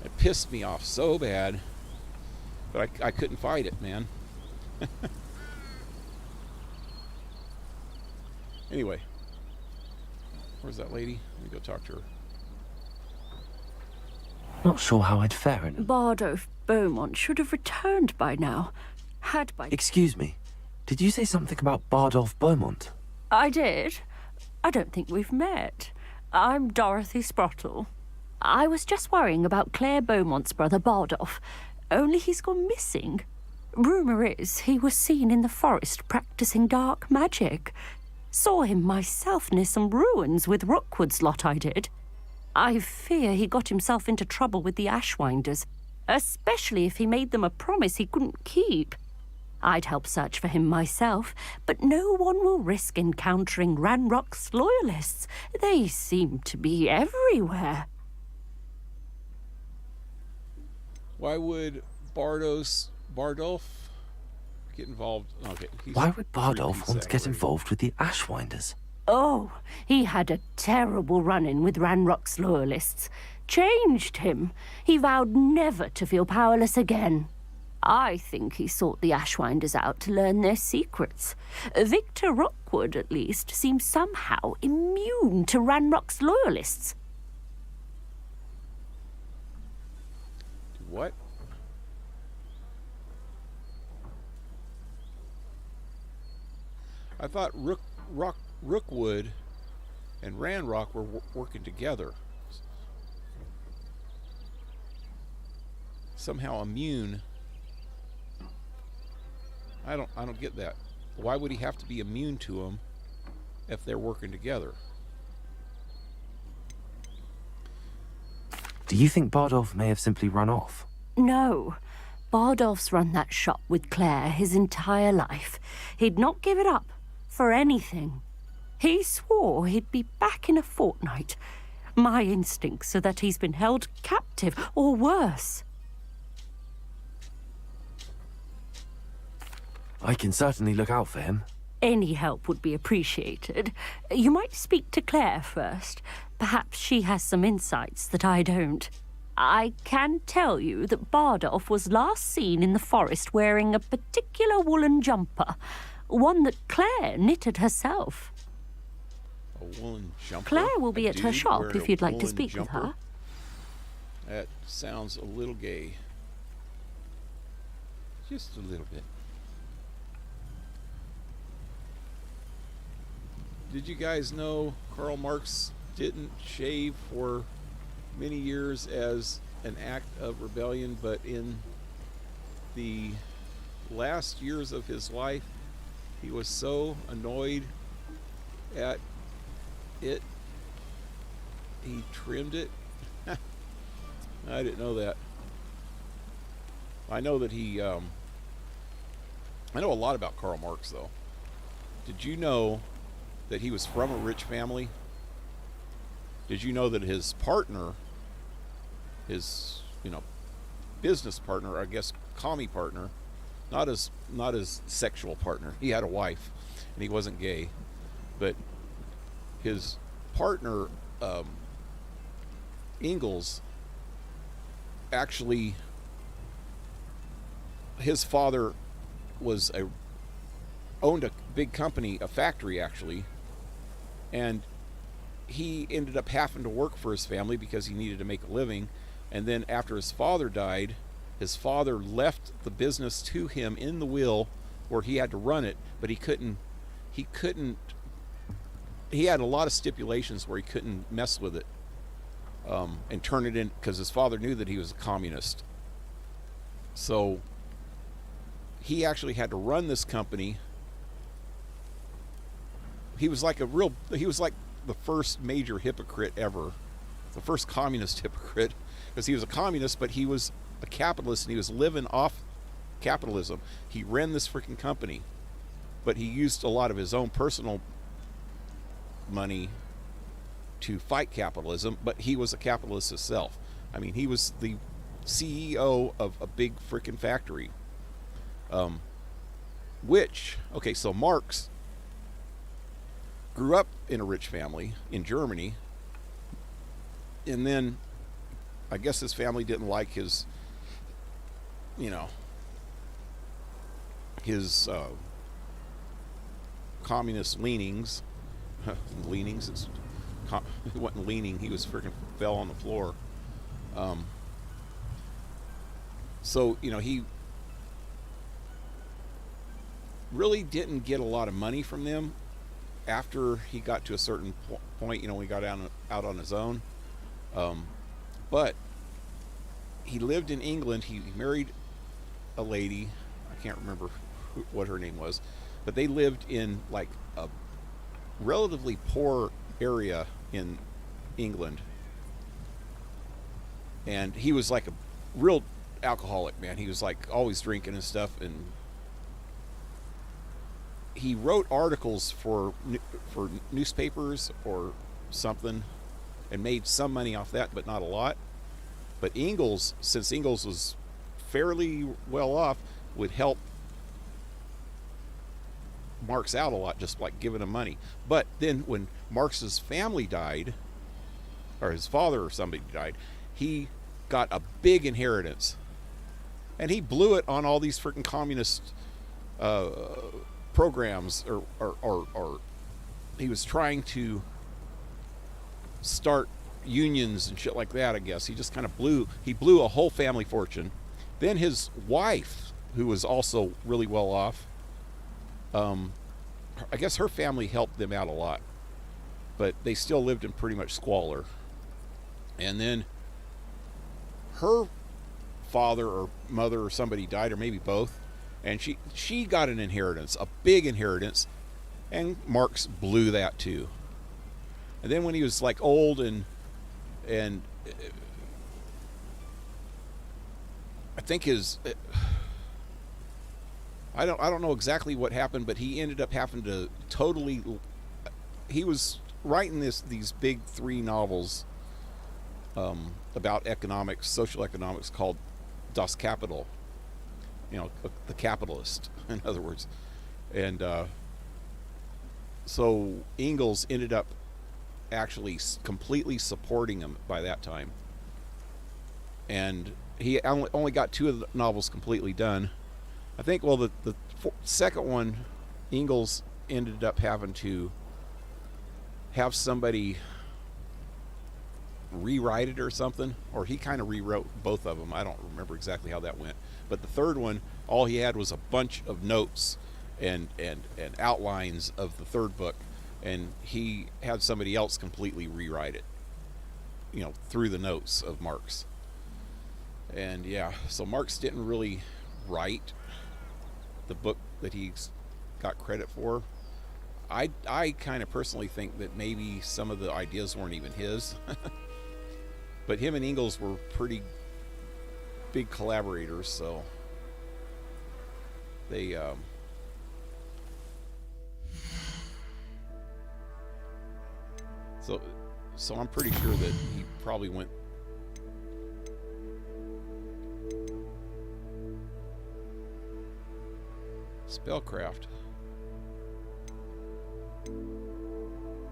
It pissed me off so bad, but I couldn't fight it, man. Anyway, where's that lady? Let me go talk to her. Not sure how I'd fare in 'em. Bardolph Beaumont should have returned by now. Had by... Excuse me. Did you say something about Bardolph Beaumont? I did. I don't think we've met. I'm Dorothy Sprottle. I was just worrying about Claire Beaumont's brother Bardolph. Only he's gone missing. Rumour is he was seen in the forest practicing dark magic. Saw him myself near some ruins with Rookwood's lot, I did. I fear he got himself into trouble with the Ashwinders, especially if he made them a promise he couldn't keep. I'd help search for him myself, but no one will risk encountering Ranrock's loyalists. They seem to be everywhere. Why would Bardolph get involved? Okay. Why would Bardolph want to get involved with the Ashwinders? Oh, he had a terrible run-in with Ranrock's loyalists. Changed him. He vowed never to feel powerless again. I think he sought the Ashwinders out to learn their secrets. Victor Rookwood, at least, seems somehow immune to Ranrock's loyalists. What? I thought Rookwood and Ranrock were working together. Somehow immune. I don't get that. Why would he have to be immune to them if they're working together? Do you think Bardolph may have simply run off? No. Bardolph's run that shop with Claire his entire life. He'd not give it up for anything. He swore he'd be back in a fortnight. My instincts are that he's been held captive, or worse. I can certainly look out for him. Any help would be appreciated. You might speak to Claire first. Perhaps she has some insights that I don't. I can tell you that Bardolph was last seen in the forest wearing a particular woolen jumper, one that Claire knitted herself. A woolen jumper? Claire will be A at her dude shop wearing if a you'd like to woolen speak with jumper? her. That sounds a little gay. Just a little bit. Did you guys know Karl Marx didn't shave for many years as an act of rebellion, but in the last years of his life, he was so annoyed at it, he trimmed it? I didn't know that. I know that he, I know a lot about Karl Marx, though. Did you know that he was from a rich family? Did you know that his partner, his, business partner, I guess commie partner, not his sexual partner, he had a wife and he wasn't gay, but his partner, Ingalls, actually, his father owned a big company, a factory actually, and he ended up having to work for his family because he needed to make a living. And then after his father died, his father left the business to him in the will where he had to run it, but he had a lot of stipulations where he couldn't mess with it and turn it in, because his father knew that he was a communist. So he actually had to run this company. He was like the first major hypocrite ever, the first communist hypocrite, because he was a communist, but he was a capitalist and he was living off capitalism. He ran this freaking company, but he used a lot of his own personal money to fight capitalism, but he was a capitalist himself. I mean, he was the CEO of a big freaking factory. So Marx grew up in a rich family in Germany, and then I guess his family didn't like his communist leanings. He wasn't leaning, he was freaking fell on the floor. So, you know, he really didn't get a lot of money from them after he got to a certain point, you know, he got out on his own. But he lived in England. He married a lady. I can't remember what her name was, but they lived in like a relatively poor area in England. And he was like a real alcoholic, man. He was like always drinking and stuff, and he wrote articles for newspapers or something and made some money off that, but not a lot. But Ingalls, since Ingalls was fairly well off, would help Marx out a lot, just like giving him money. But then when Marx's family died, or his father or somebody died, he got a big inheritance, and he blew it on all these freaking communist programs, or he was trying to start unions and shit like that. I guess he just kind of blew a whole family fortune. Then his wife, who was also really well off, I guess her family helped them out a lot, but they still lived in pretty much squalor. And then her father or mother or somebody died, or maybe both, and she got an inheritance, a big inheritance, and Marx blew that too. And then when he was like old and I think his I don't know exactly what happened, but he ended up having to totally, he was writing these big 3 novels about economics, social economics, called Das Kapital, you know, the capitalist, in other words. And so Ingalls ended up actually completely supporting him by that time. And he only got 2 of the novels completely done. I think, well, the second one, Ingalls ended up having to have somebody rewrite it or something, or he kind of rewrote both of them. I don't remember exactly how that went. But the third one, all he had was a bunch of notes and outlines of the third book, and he had somebody else completely rewrite it, you know, through the notes of Marx. And yeah, so Marx didn't really write the book that he got credit for. I kind of personally think that maybe some of the ideas weren't even his. But him and Ingalls were pretty big collaborators, so they so I'm pretty sure that he probably went spellcraft,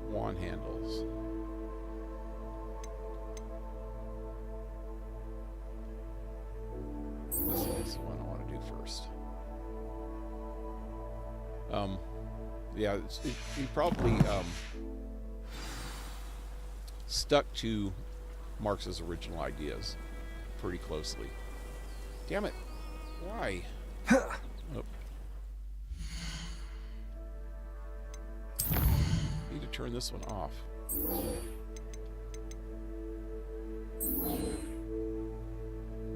wand handles. This is the one I want to do first. Yeah, he probably stuck to Marx's original ideas pretty closely. Damn it! Why? Oh. Need to turn this one off.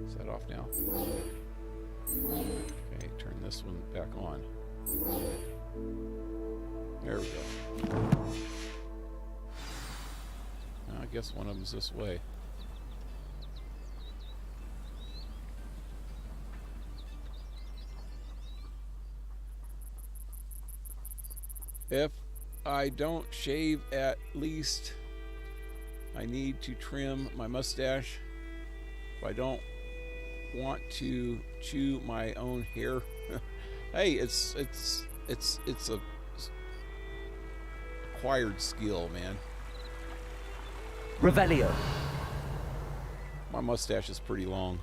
Is that off now? Okay, turn this one back on. There we go. I guess one of them's this way. If I don't shave at least, I need to trim my mustache. If I don't want to chew my own hair, hey, it's a acquired skill, man. Revelio. My mustache is pretty long,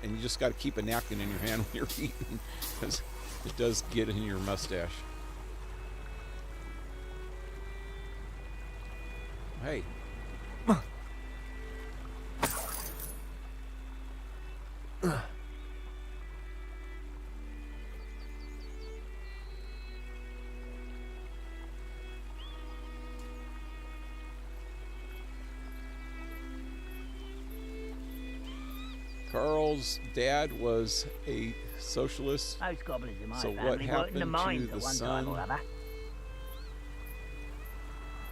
and you just got to keep a napkin in your hand when you're eating, because it does get in your mustache. Hey. Carl's dad was a socialist. Most goblins in my So family what worked in happened the to mines the at one son? time or other.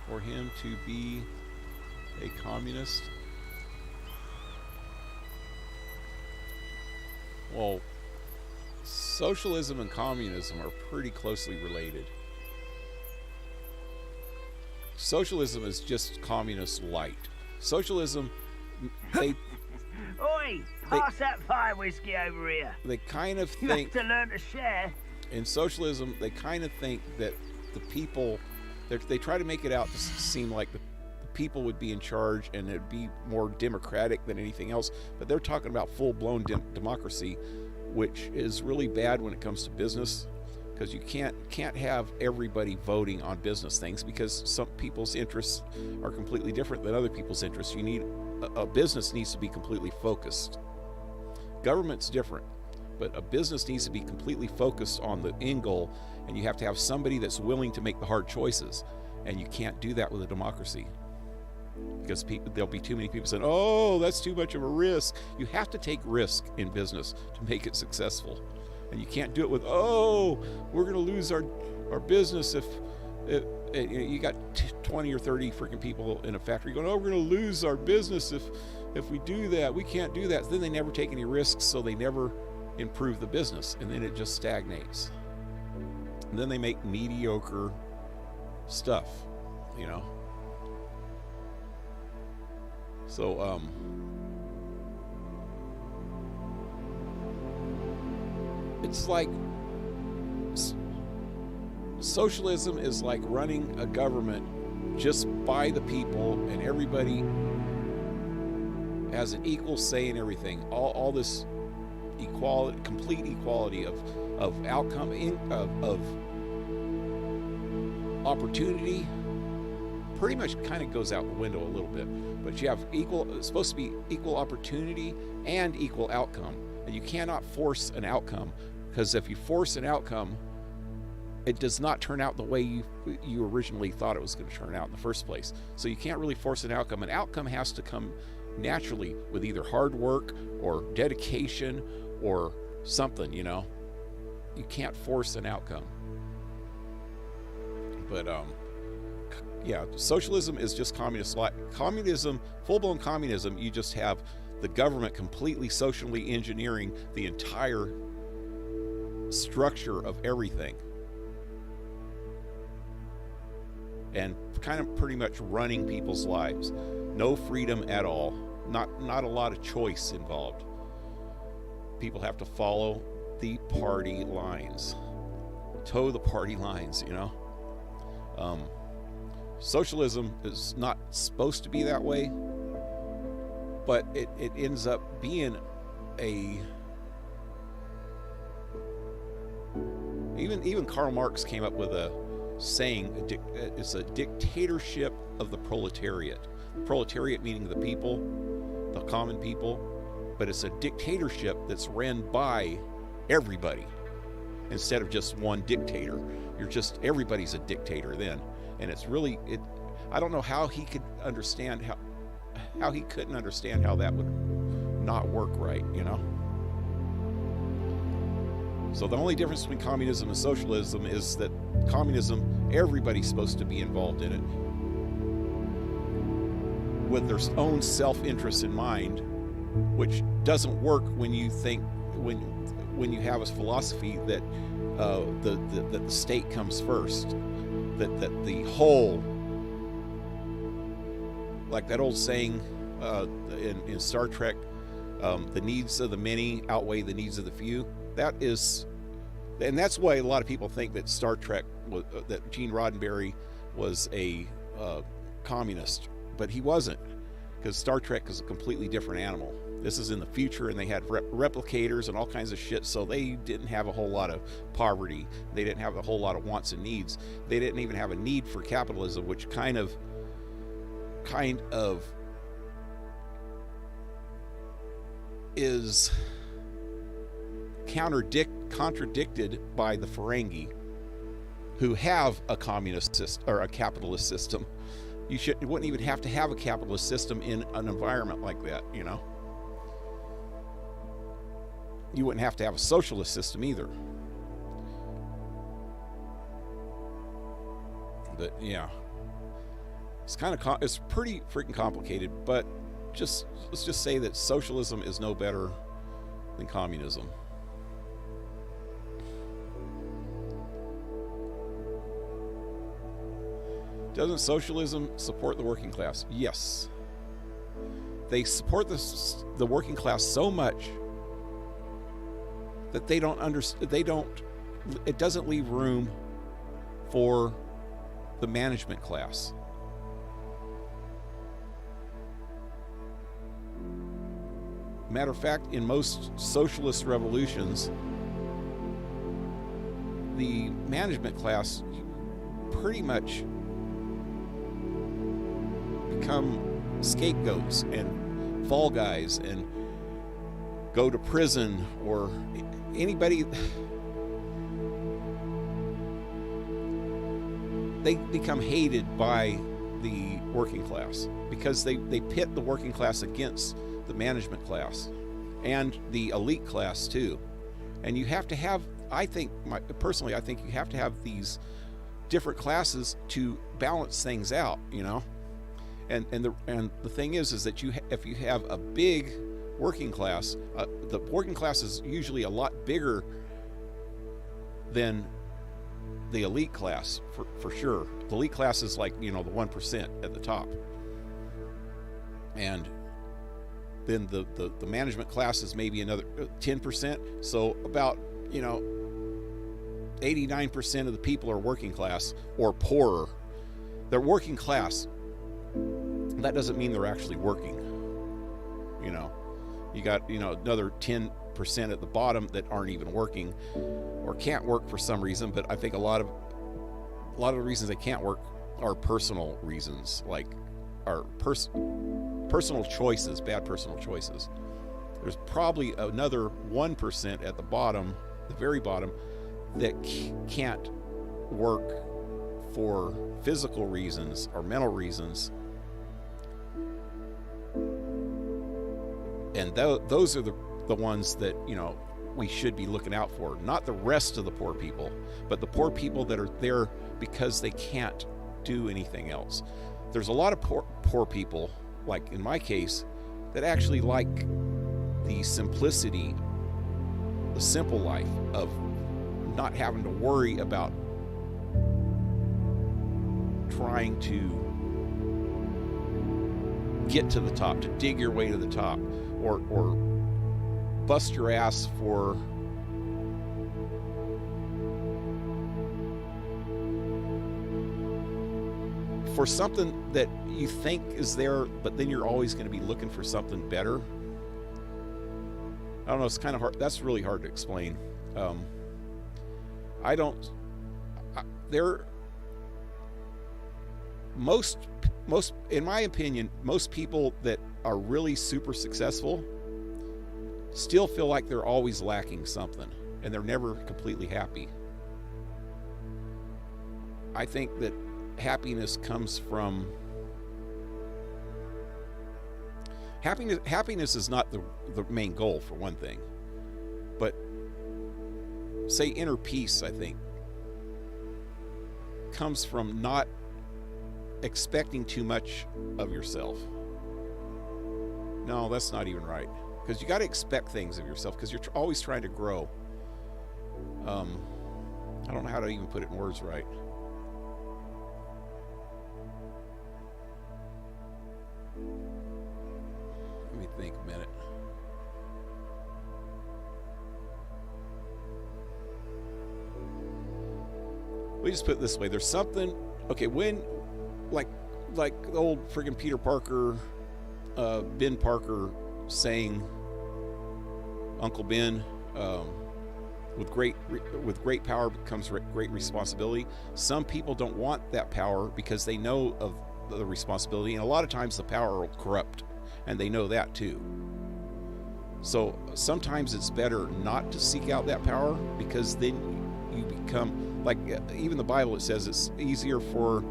For him to be a communist? Well, socialism and communism are pretty closely related. Socialism is just communist light. Socialism, they Oi! Pass that fire whiskey over here. they kind of You think have to learn to share. in socialism, they kind of think that the people, they try to make it out to seem like the people would be in charge and it'd be more democratic than anything else. But they're talking about full-blown democracy, which is really bad when it comes to business, because you can't have everybody voting on business things, because some people's interests are completely different than other people's interests. You need a business needs to be completely focused. Government's different, but a business needs to be completely focused on the end goal, and you have to have somebody that's willing to make the hard choices, and you can't do that with a democracy, because there'll be too many people saying, oh, that's too much of a risk. You have to take risk in business to make it successful, and you can't do it with, oh, we're going to lose our business if you got 20 or 30 freaking people in a factory going, oh, we're going to lose our business if we do that. We can't do that. Then they never take any risks, so they never improve the business, and then it just stagnates. And then they make mediocre stuff, you know. So it's like socialism is like running a government just by the people, and everybody has an equal say in everything. All this equality, complete equality of outcome, of opportunity, pretty much kind of goes out the window a little bit. But you have it's supposed to be equal opportunity and equal outcome, and you cannot force an outcome, because if you force an outcome, it does not turn out the way you originally thought it was going to turn out in the first place. So you can't really force an outcome. An outcome has to come naturally with either hard work or dedication or something, you know. You can't force an outcome. But yeah, socialism is just communist. Communism, full-blown communism, you just have the government completely socially engineering the entire structure of everything, and kind of pretty much running people's lives. No freedom at all. Not a lot of choice involved. People have to follow the party lines, toe the party lines, you know. Socialism is not supposed to be that way, but it ends up being even Karl Marx came up with a saying, it's a dictatorship of the proletariat. Proletariat meaning the people, the common people, but it's a dictatorship that's ran by everybody instead of just one dictator. Everybody's a dictator then. And it's really, I don't know how he could understand how he couldn't understand how that would not work right, you know? So the only difference between communism and socialism is that communism, everybody's supposed to be involved in it with their own self-interest in mind, which doesn't work when you think, when you have a philosophy that that the state comes first, that the whole, like that old saying in Star Trek, the needs of the many outweigh the needs of the few. And that's why a lot of people think that Star Trek, that Gene Roddenberry was a communist, but he wasn't, because Star Trek is a completely different animal. This is in the future, and they had replicators and all kinds of shit, so they didn't have a whole lot of poverty. They didn't have a whole lot of wants and needs. They didn't even have a need for capitalism, which kind of is contradicted by the Ferengi, who have a communist system or a capitalist system. You wouldn't even have to have a capitalist system in an environment like that, you know. You wouldn't have to have a socialist system either. But yeah, it's pretty freaking complicated. But let's just say that socialism is no better than communism. Doesn't socialism support the working class? Yes. They support the working class so much that it doesn't leave room for the management class. Matter of fact, in most socialist revolutions, the management class pretty much become scapegoats and fall guys and go to prison, or anybody. They become hated by the working class because they pit the working class against the management class and the elite class too. And you have to have, personally I think you have to have these different classes to balance things out, you know. And the thing is that if you have a big working class, the working class is usually a lot bigger than the elite class, for sure. The elite class is like, you know, the 1% at the top, and then the management class is maybe another 10%. So about, you know, 89% of the people are working class or poorer. They're working class. That doesn't mean they're actually working. You know, you got, you know, another 10% at the bottom that aren't even working or can't work for some reason. But I think a lot of the reasons they can't work are personal reasons, like are personal choices, bad personal choices. There's probably another 1% at the bottom, the very bottom, that can't work for physical reasons or mental reasons. And those are the ones that, you know, we should be looking out for. Not the rest of the poor people, but the poor people that are there because they can't do anything else. There's a lot of poor people, like in my case, that actually like the simplicity, the simple life of not having to worry about trying to get to the top, to dig your way to the top, or bust your ass for something that you think is there, but then you're always going to be looking for something better. I don't know, it's kind of hard. That's really hard to explain. Most, in my opinion, most people that are really super successful still feel like they're always lacking something, and they're never completely happy. I think that happiness comes from happiness is not the main goal, for one thing, but say inner peace, I think, comes from not expecting too much of yourself. No, that's not even right, because you got to expect things of yourself, because you're always trying to grow. I don't know how to even put it in words right. Let me think a minute. We just put it this way. There's something, okay, when, like the old friggin' Peter Parker, Ben Parker saying, Uncle Ben, with great power comes great responsibility. Some people don't want that power because they know of the responsibility, and a lot of times the power will corrupt, and they know that too. So sometimes it's better not to seek out that power, because then you become like, even the Bible, it says it's easier for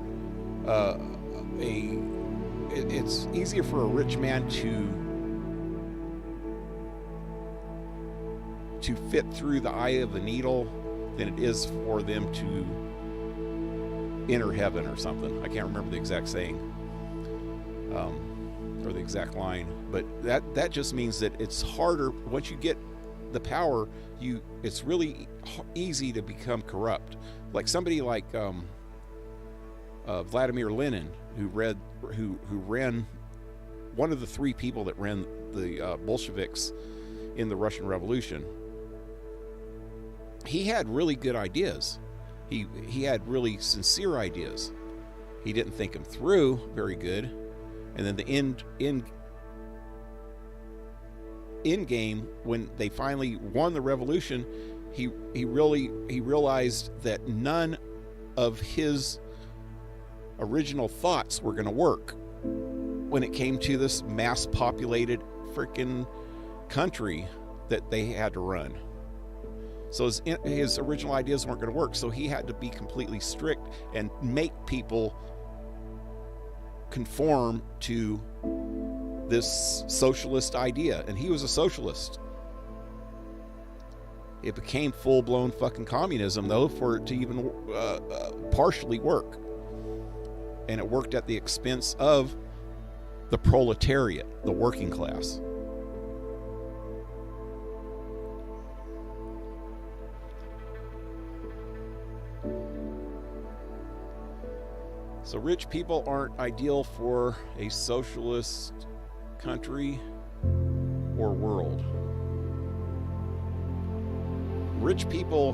it's easier for a rich man to fit through the eye of the needle than it is for them to enter heaven or something. I can't remember the exact saying, or the exact line, but that just means that it's harder once you get the power. It's really easy to become corrupt. Like somebody like Vladimir Lenin, who ran one of the three people that ran the Bolsheviks in the Russian Revolution. He had really good ideas. He had really sincere ideas. He didn't think them through very good, and then the end game, when they finally won the revolution, he realized that none of his original thoughts were going to work when it came to this mass populated freaking country that they had to run. So his original ideas weren't going to work, so he had to be completely strict and make people conform to this socialist idea. And he was a socialist. It became full-blown fucking communism, though, for it to even partially work. And it worked at the expense of the proletariat, the working class. So rich people aren't ideal for a socialist country or world. Rich people,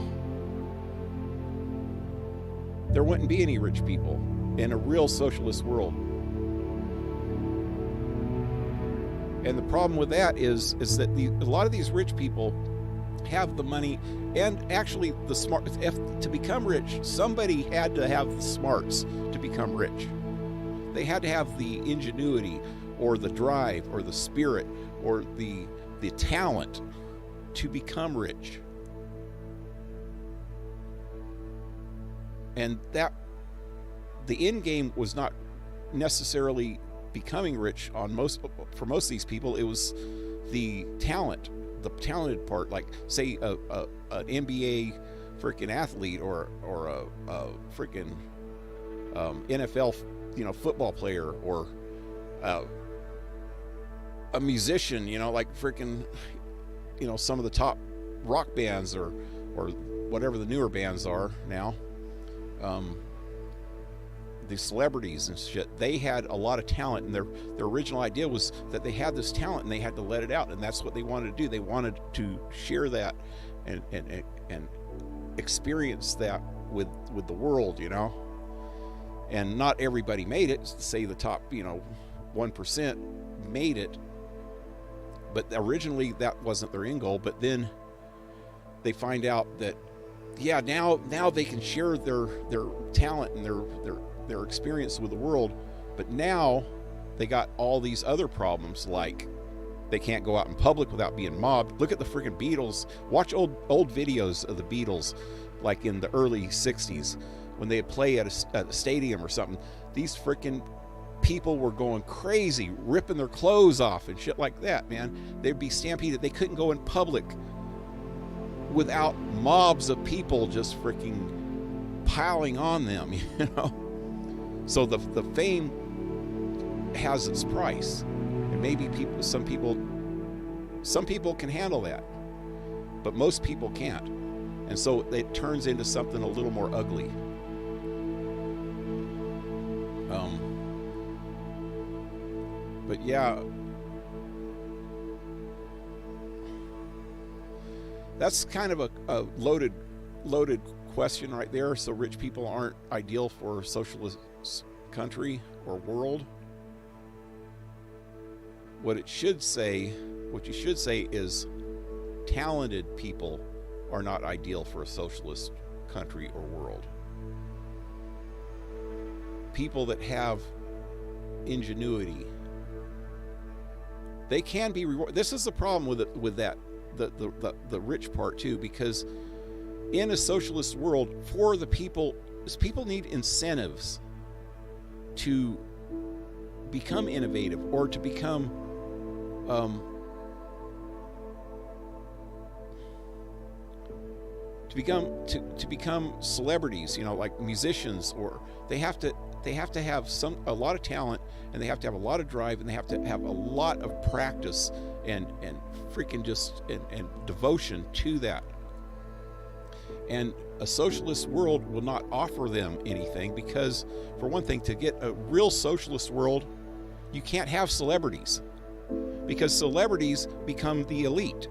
there wouldn't be any rich people in a real socialist world. And the problem with that is that a lot of these rich people have the money and actually the smart. To become rich, somebody had to have the smarts to become rich. They had to have the ingenuity or the drive or the spirit or the talent to become rich. And that the end game was not necessarily becoming rich for most of these people. It was the talented part, like say an NBA freaking athlete or a freaking NFL football player, or a musician, like freaking some of the top rock bands or whatever the newer bands are now. The celebrities and shit, they had a lot of talent, and their original idea was that they had this talent and they had to let it out, and that's what they wanted to do. They wanted to share that and experience that with the world, and not everybody made it. Say the top 1% made it, but originally that wasn't their end goal. But then they find out that now they can share their talent and their experience with the world, but now they got all these other problems, like they can't go out in public without being mobbed. Look at the freaking Beatles. Watch old videos of the Beatles, like in the early 60s, when they'd play at a stadium or something. These freaking people were going crazy, ripping their clothes off and shit like that, man. They'd be stampeded. They couldn't go in public without mobs of people just freaking piling on them, So the fame has its price, and maybe some people can handle that, but most people can't, and so it turns into something a little more ugly. But yeah, that's kind of a loaded question right there. So rich people aren't ideal for a socialist country or world. What you should say is talented people are not ideal for a socialist country or world. People that have ingenuity, They can be rewarded. This is the problem with it, with that, the rich part too, because in a socialist world, for the people need incentives to become innovative or to become to become celebrities, you know, like musicians, or they have to have a lot of talent, and they have to have a lot of drive, and they have to have a lot of practice and freaking just and devotion to that. And a socialist world will not offer them anything, because for one thing, to get a real socialist world, you can't have celebrities, because celebrities become the elite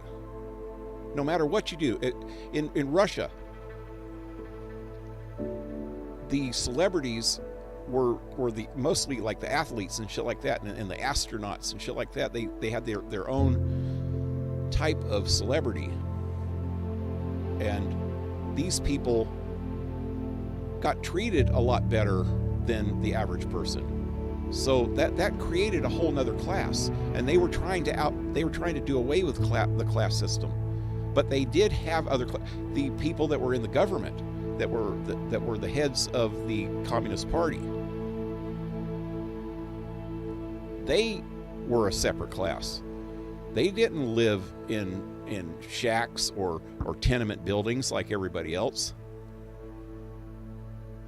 no matter what you do. In Russia, the celebrities were the mostly like the athletes and shit like that, and the astronauts and shit like that. They had their own type of celebrity, and these people got treated a lot better than the average person. So that created a whole nother class, and they were trying to do away with the class system. But they did have the people that were in the government, that were the heads of the Communist Party. They were a separate class. They didn't live in shacks or tenement buildings like everybody else.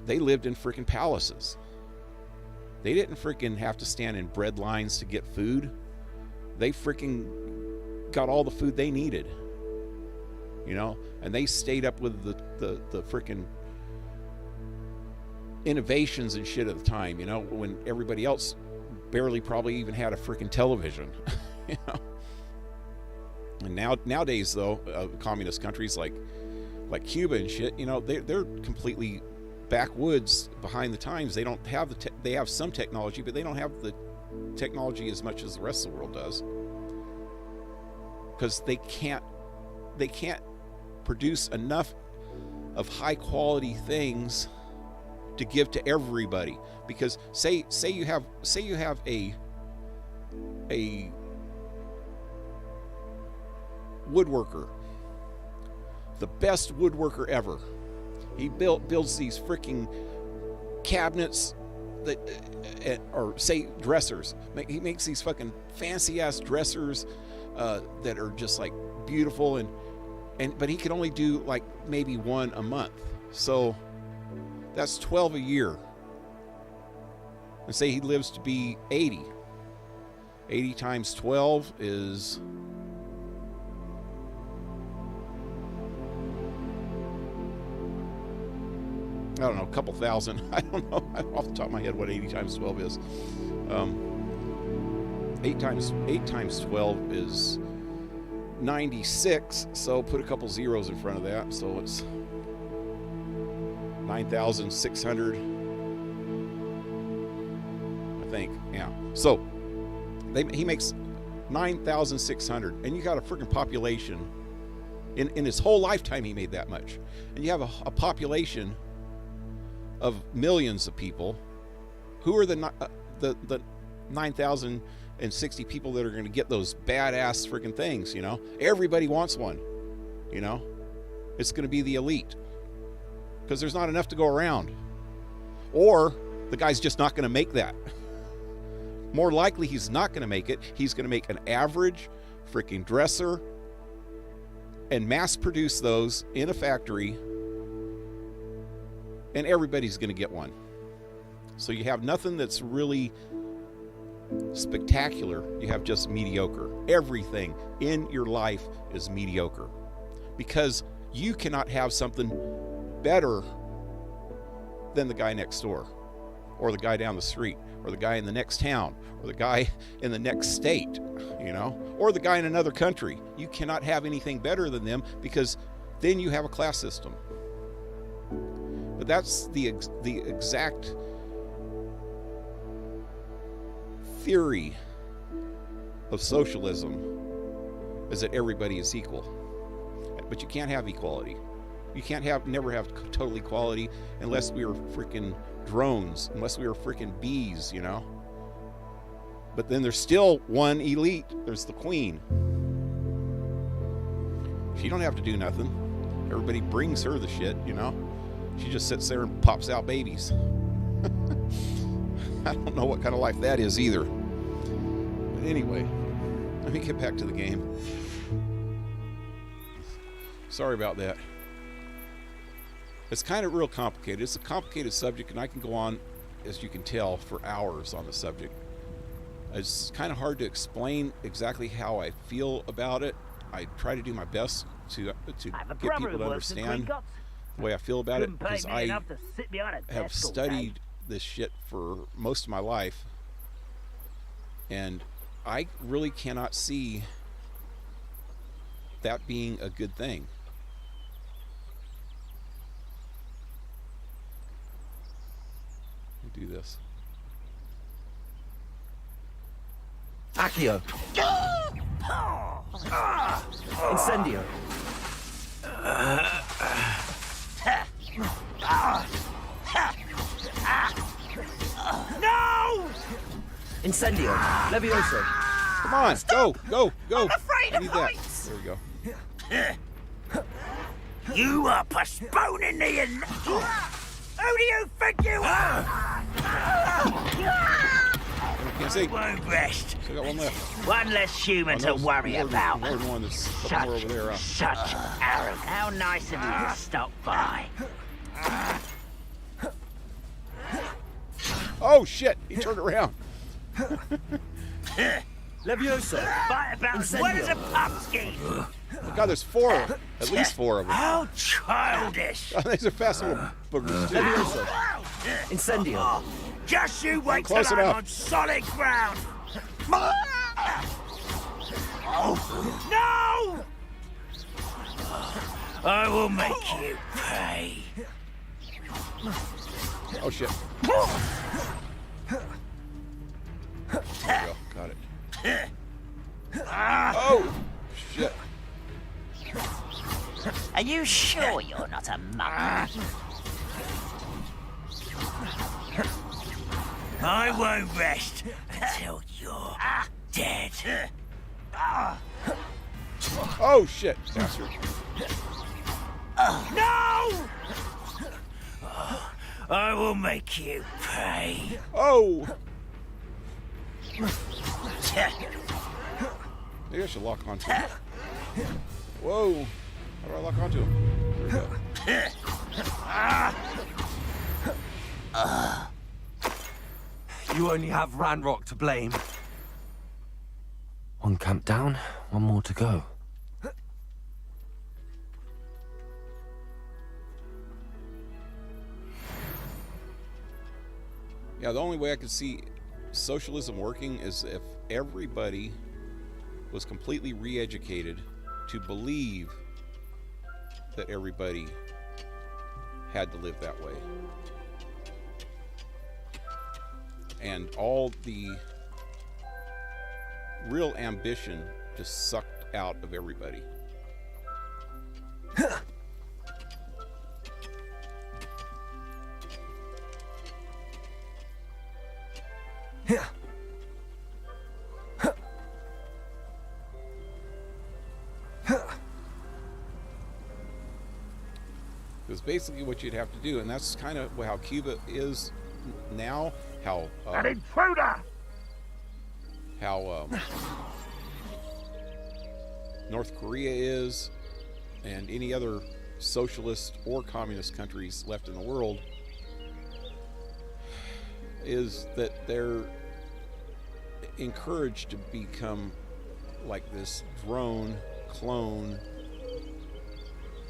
They lived in freaking palaces. They didn't freaking have to stand in bread lines to get food. They freaking got all the food they needed. You know, and they stayed up with the freaking innovations and shit at the time, you know, when everybody else barely probably even had a freaking television. You know. And nowadays though, communist countries like Cuba and shit, you know, they're completely backwoods, behind the times. They don't have they have some technology, but they don't have the technology as much as the rest of the world does, because they can't produce enough of high quality things to give to everybody. Because say you have a woodworker, the best woodworker ever. He builds these freaking cabinets that, or say dressers. He makes these fucking fancy ass dressers that are just like beautiful, but he can only do like maybe one a month. So that's 12 a year. And say he lives to be 80. 80 times 12 is... I don't know, a couple thousand. I don't know off the top of my head what 80 times 12 is. 8 times 12 is 96, so put a couple zeros in front of that, so it's 9,600, I think. Yeah, so he makes 9,600, and you got a freaking population. In his whole lifetime he made that much, and you have a population of millions of people. Who are the 9,060 people that are going to get those badass freaking things? You know, everybody wants one. You know, it's going to be the elite, because there's not enough to go around, or the guy's just not going to make that. More likely he's not going to make it. He's going to make an average freaking dresser and mass produce those in a factory, and everybody's going to get one. So you have nothing that's really spectacular. You have just mediocre. Everything in your life is mediocre, because you cannot have something better than the guy next door, or the guy down the street, or the guy in the next town, or the guy in the next state, you know, or the guy in another country. You cannot have anything better than them, because then you have a class system. But that's the exact theory of socialism, is that everybody is equal. But you can't have equality. You can't never have total equality unless we were freaking drones, unless we were freaking bees, you know. But then there's still one elite. There's the queen. She don't have to do nothing. Everybody brings her the shit, you know. She just sits there and pops out babies. I don't know what kind of life that is either. But anyway, let me get back to the game. Sorry about that. It's kind of real complicated. It's a complicated subject, and I can go on, as you can tell, for hours on the subject. It's kind of hard to explain exactly how I feel about it. I try to do my best to get people to understand the way I feel about it, because I have studied this shit for most of my life, and I really cannot see that being a good thing. Let me do this. Accio. Incendio. No! Incendio. Levioso. Come on, go, go, go. I'm afraid I of need that. heights. There we go. You are postponing the Who do you think you are? Can't see. Won't rest. Still got one left. One less human to worry about. More than one. There's a couple more over there. Such arrogance. How nice of you to stop by. Oh shit! He turned around. Levioso. Fight about what is a pumpkin? Oh God, there's four. At least four of them. How childish. Oh, these are fast little boogers too. Levioso. Incendio. Just you wait Close till I'm enough. on solid ground. No! I will make you pay. Oh shit. There we go. Got it. Oh shit. Are you sure you're not a monkey? I won't rest until you're dead. Oh shit. Bastard. No! I will make you pay. Oh. Maybe I should lock onto him. Whoa. How do I lock onto him? There we go. You only have Ranrock to blame. One camp down, one more to go. Yeah, the only way I could see socialism working is if everybody was completely re-educated to believe that everybody had to live that way. And all the real ambition just sucked out of everybody. Because basically what you'd have to do, and that's kind of how Cuba is now, how An intruder! how North Korea is, and any other socialist or communist countries left in the world, is that they're encouraged to become like this drone clone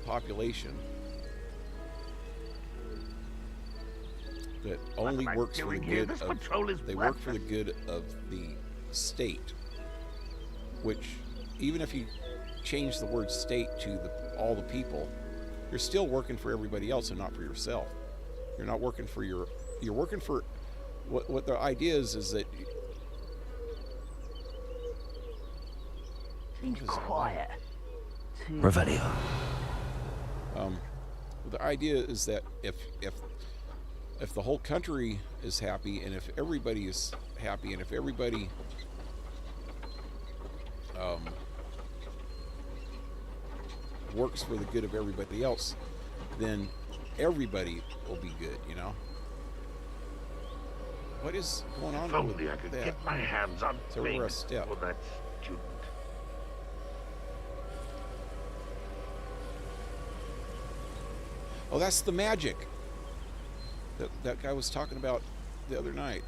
population that only works for the good of, they work for the good of the state, which even if you change the word state to all the people, you're still working for everybody else and not for yourself. You're not working for you're working for what the idea is that Seems quiet. Revelio. the idea is that if if the whole country is happy, and if everybody is happy, and if everybody works for the good of everybody else, then everybody will be good, you know? What is going on If with only I could that? get my hands on So we're a things step. for that student. Oh, that's the magic that guy was talking about the other night.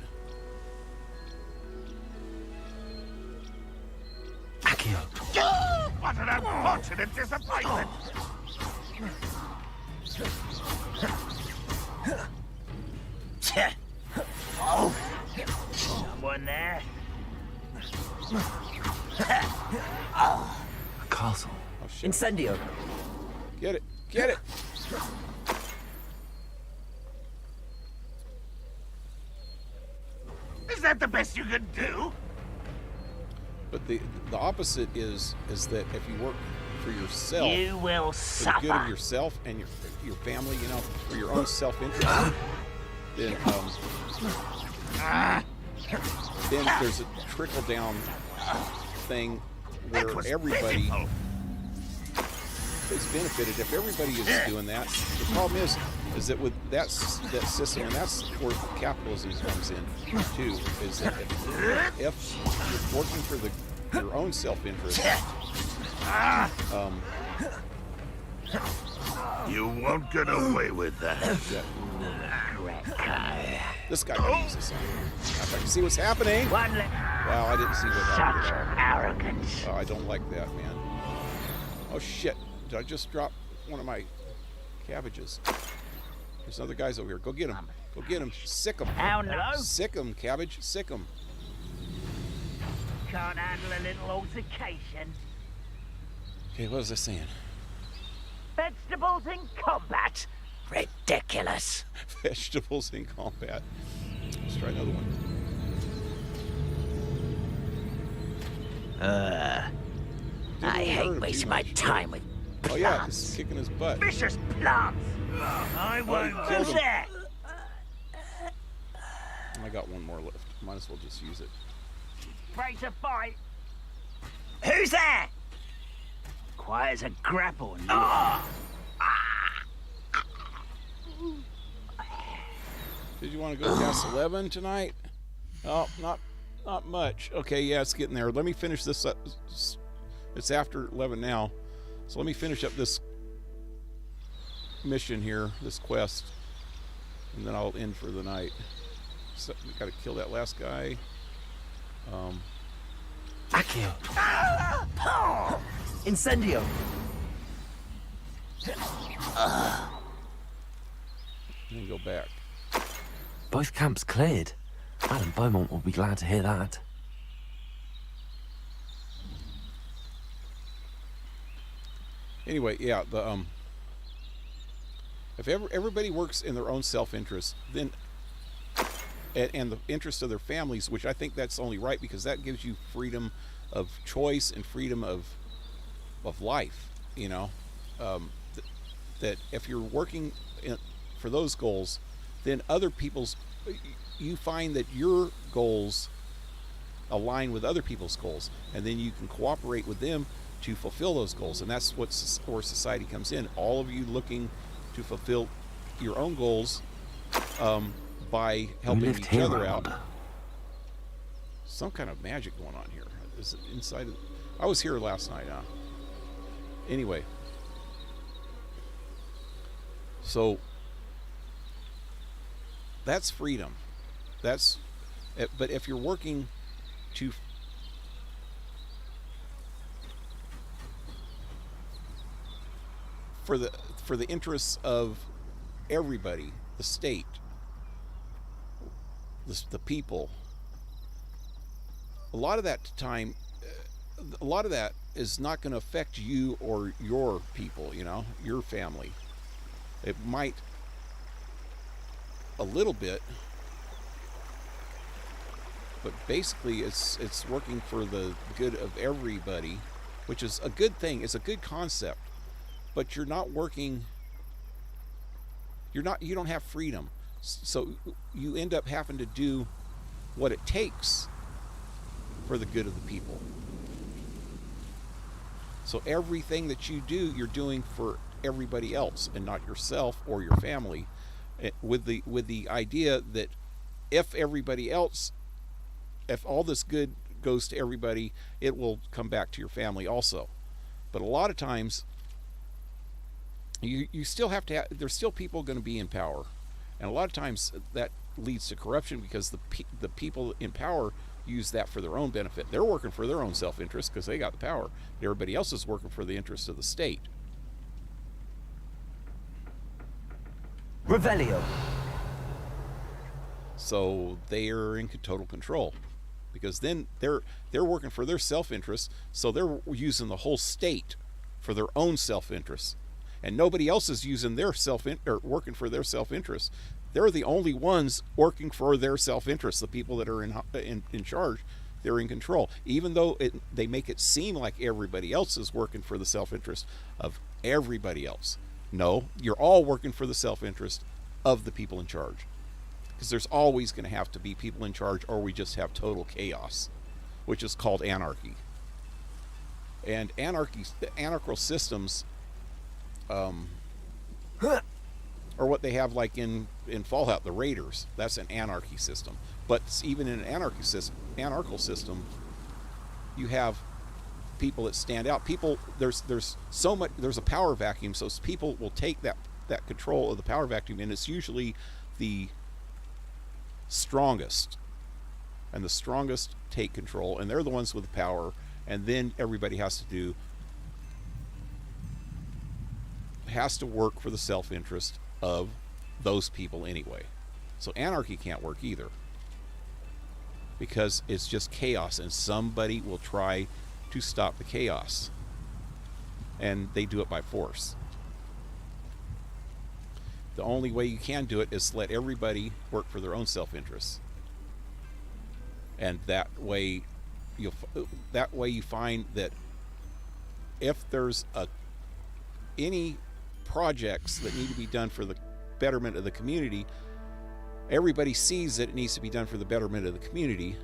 Accio. What an unfortunate disappointment! Oh, someone there? A castle. Oh shit! Incendio. Get it! Get it! Is that the best you can do? But the opposite is that if you work for yourself, You will for the good of suffer. yourself and your family, you know, for your own self-interest, then then there's a trickle down thing where That was everybody pitiful. is benefited. If everybody is doing that, the problem is that with that system, and that's where capitalism comes in too, is that if you're working for your own self-interest, You won't get away with that. this guy can use this. If I can see what's happening. One Wow, I didn't see what happened. such arrogance. Oh, I don't like that, man. Oh shit! Did I just drop one of my cabbages? There's other guys over here. Go get him. Go get him. Sick him. How no? Sick him, cabbage. Sick him. Can't handle a little altercation. Okay, what was I saying? Vegetables in combat. Ridiculous. Vegetables in combat. Let's try another one. I Didn't really hurt hate him wasting too my much. time with Oh yeah, plants. he's kicking his butt. Vicious plants. I won't killed do him. that. I got one more left. Might as well just use it. Ready to fight. Who's there? Quiet as a grapple. Did you want to go past 11 tonight? Oh, not much. Okay, yeah, it's getting there. Let me finish this up. It's after 11 now. So let me finish up this mission here, this quest, and then I'll end for the night. So we got to kill that last guy. Accio. Incendio. And then go back. Both camps cleared. Madam Beaumont will be glad to hear that. Anyway, yeah, the if everybody works in their own self-interest, then and the interest of their families, which I think that's only right because that gives you freedom of choice and freedom of life. You know, that if you're working for those goals, then other people's, you find that your goals align with other people's goals, and then you can cooperate with them to fulfill those goals. And that's where society comes in. All of you looking to fulfill your own goals by helping lived each here, other out. Armand. Some kind of magic going on here. Is it inside of, I was here last night, huh? Anyway. So that's freedom. That's, but if you're working to for the interests of everybody, the state, the people, a lot of that time, a lot of that is not going to affect you or your people, you know, your family. It might a little bit, but basically it's working for the good of everybody, which is a good thing. It's a good concept, but you're not working, you don't have freedom. So you end up having to do what it takes for the good of the people. So everything that you do, you're doing for everybody else and not yourself or your family, with the idea that if all this good goes to everybody, it will come back to your family also. But a lot of times, you still have to there's still people going to be in power, and a lot of times that leads to corruption because the people in power use that for their own benefit. They're working for their own self-interest because they got the power. Everybody else is working for the interest of the state. Revelio. So they are in total control, because then they're working for their self-interest. So they're using the whole state for their own self-interest, and nobody else is using their or working for their self-interest. They're the only ones working for their self-interest. The people that are in charge, they're in control. Even though they make it seem like everybody else is working for the self-interest of everybody else. No, you're all working for the self-interest of the people in charge. Because there's always going to have to be people in charge, or we just have total chaos, which is called anarchy. And anarchical systems, or what they have like in Fallout, the Raiders. That's an anarchy system. But even in an anarchical system, you have people that stand out. People, there's a power vacuum, so people will take that control of the power vacuum, and it's usually the strongest. And the strongest take control, and they're the ones with the power, and then everybody has to work for the self-interest of those people anyway. So anarchy can't work either, because it's just chaos, and somebody will try to stop the chaos, and they do it by force. The only way you can do it is let everybody work for their own self-interests, and that way you find that if there's any projects that need to be done for the betterment of the community, everybody sees that it needs to be done for the betterment of the community,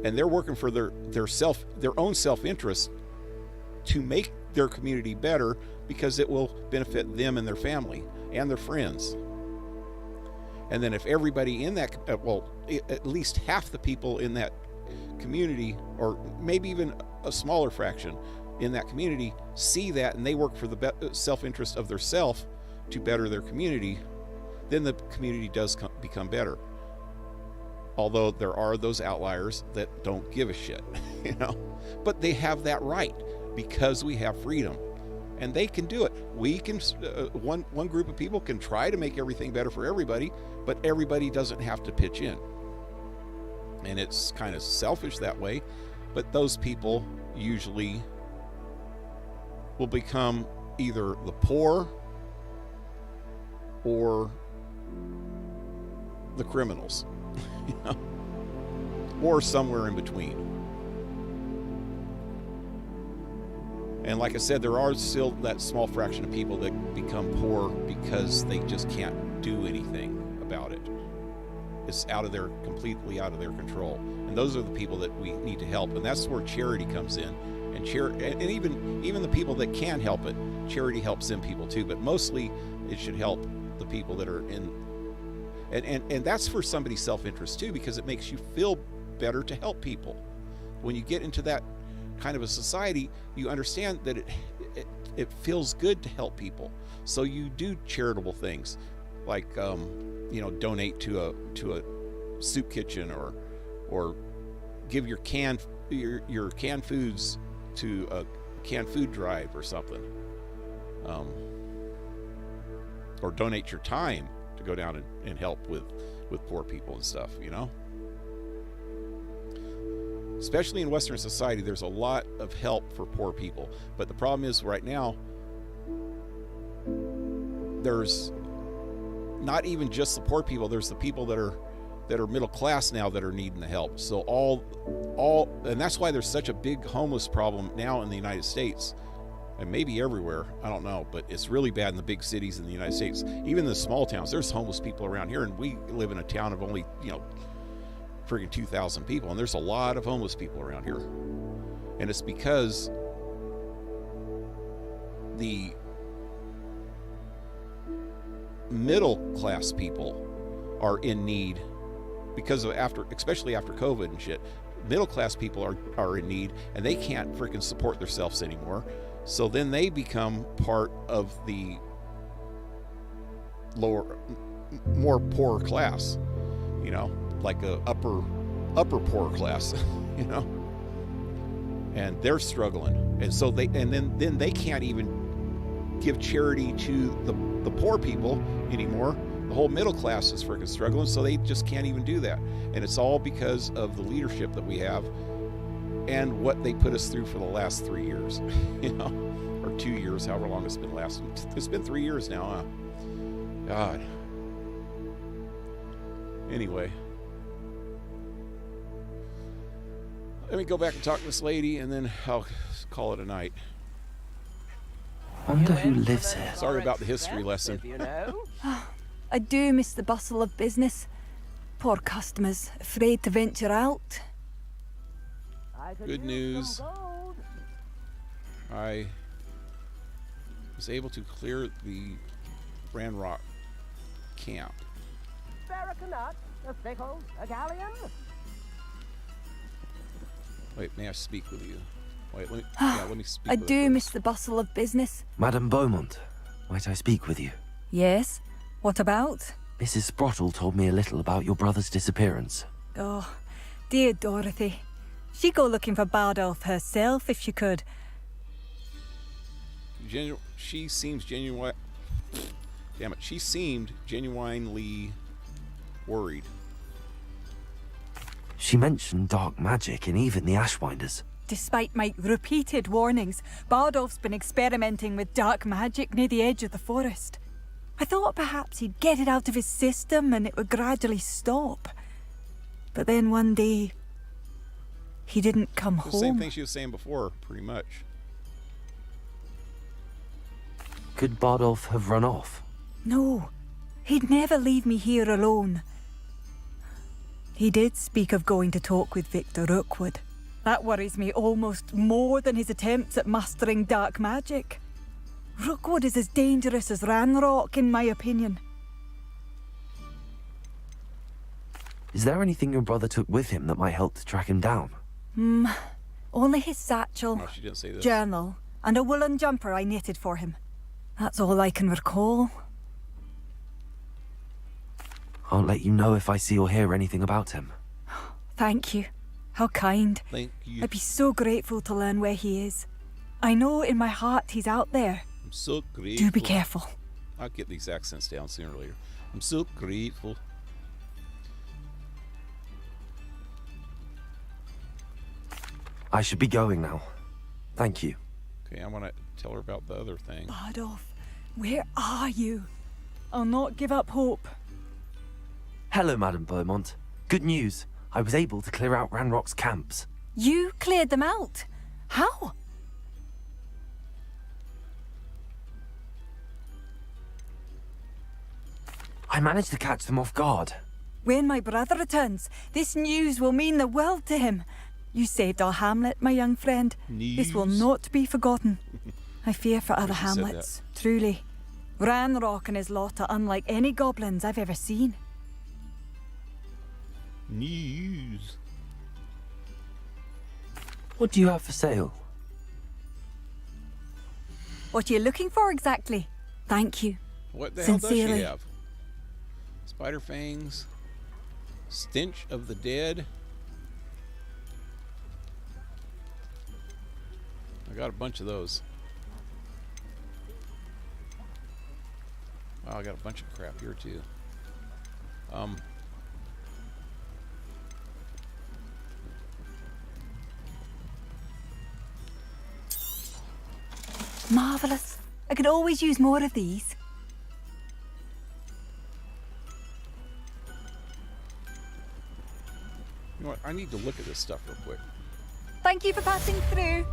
and they're working for their own self-interest to make their community better, because it will benefit them and their family and their friends. And then if everybody in that, at least half the people in that community, or maybe even a smaller fraction in that community, see that and they work for the self-interest of their self to better their community, then the community does become better. Although there are those outliers that don't give a shit, but they have that right because we have freedom, and they can do it. We can, one group of people can try to make everything better for everybody, but everybody doesn't have to pitch in. And it's kind of selfish that way, but those people usually will become either the poor or the criminals, or somewhere in between. And like I said, there are still that small fraction of people that become poor because they just can't do anything about it. It's completely out of their control. And those are the people that we need to help. And that's where charity comes in. And even the people that can help it, charity helps them people too. But mostly it should help the people that are in. And that's for somebody's self-interest too, because it makes you feel better to help people. When you get into that kind of a society, you understand that it feels good to help people. So you do charitable things, like donate to a soup kitchen, or give your canned foods to a canned food drive or something, or donate your time to go down and help with poor people and stuff. Especially in Western society, there's a lot of help for poor people. But the problem is right now, there's not even just the poor people. There's the people that are middle class now that are needing the help. So and that's why there's such a big homeless problem now in the United States, And maybe everywhere, I don't know, but it's really bad in the big cities in the United States. Even the small towns, there's homeless people around here, and we live in a town of only, friggin' 2,000 people, and there's a lot of homeless people around here. And it's because the middle class people are in need because of especially after COVID and shit. Middle class people are in need, and they can't freaking support themselves anymore. So then they become part of the more poorer class, like a upper poor class, and they're struggling, and so then they can't even give charity to the poor people anymore. The whole middle class is freaking struggling, so they just can't even do that, and it's all because of the leadership that we have and what they put us through for the last 3 years, or 2 years, however long it's been lasting. It's been 3 years now, huh? God. Anyway, let me go back and talk to this lady, and then I'll call it a night. Wonder who lives here. Sorry about the history lesson. I do miss the bustle of business. Poor customers, afraid to venture out. Good news. I was able to clear the Ranrock camp. Wait, may I speak with you? Wait, let me speak I with do her miss first. the bustle of business. Madame Beaumont, might I speak with you? Yes? What about? Mrs. Sprottle told me a little about your brother's disappearance. Oh, dear Dorothy. She'd go looking for Bardolph herself if she could. She seems genuine. Damn it! She seemed genuinely worried. She mentioned dark magic and even the Ashwinders. Despite my repeated warnings, Bardolph's been experimenting with dark magic near the edge of the forest. I thought perhaps he'd get it out of his system and it would gradually stop. But then one day, he didn't come home. The same thing she was saying before, pretty much. Could Bardolph have run off? No, he'd never leave me here alone. He did speak of going to talk with Victor Rookwood. That worries me almost more than his attempts at mastering dark magic. Rookwood is as dangerous as Ranrock, in my opinion. Is there anything your brother took with him that might help to track him down? Only his satchel, No, she didn't say this. journal, and a woolen jumper I knitted for him. That's all I can recall. I'll let you know if I see or hear anything about him. Thank you. How kind. Thank you. I'd be so grateful to learn where he is. I know in my heart he's out there. I'm so grateful. Do be careful. I'll get these accents down sooner or later. I'm so grateful. I should be going now. Thank you. Okay, I want to tell her about the other thing. Bardolph, where are you? I'll not give up hope. Hello, Madame Beaumont. Good news. I was able to clear out Ranrock's camps. You cleared them out? How? I managed to catch them off guard. When my brother returns, this news will mean the world to him. You saved our hamlet, my young friend. This will News. not be forgotten. I fear for other Wish you said hamlets, truly. Ranrock and his lot are unlike any goblins I've ever seen. News. What do you have for sale? What are you looking for exactly? Thank you. What the hell does she Sincerely. have? Spider fangs. Stench of the dead. I got a bunch of those. Wow, I got a bunch of crap here too. Marvellous. I could always use more of these. You know what? I need to look at this stuff real quick. Thank you for passing through.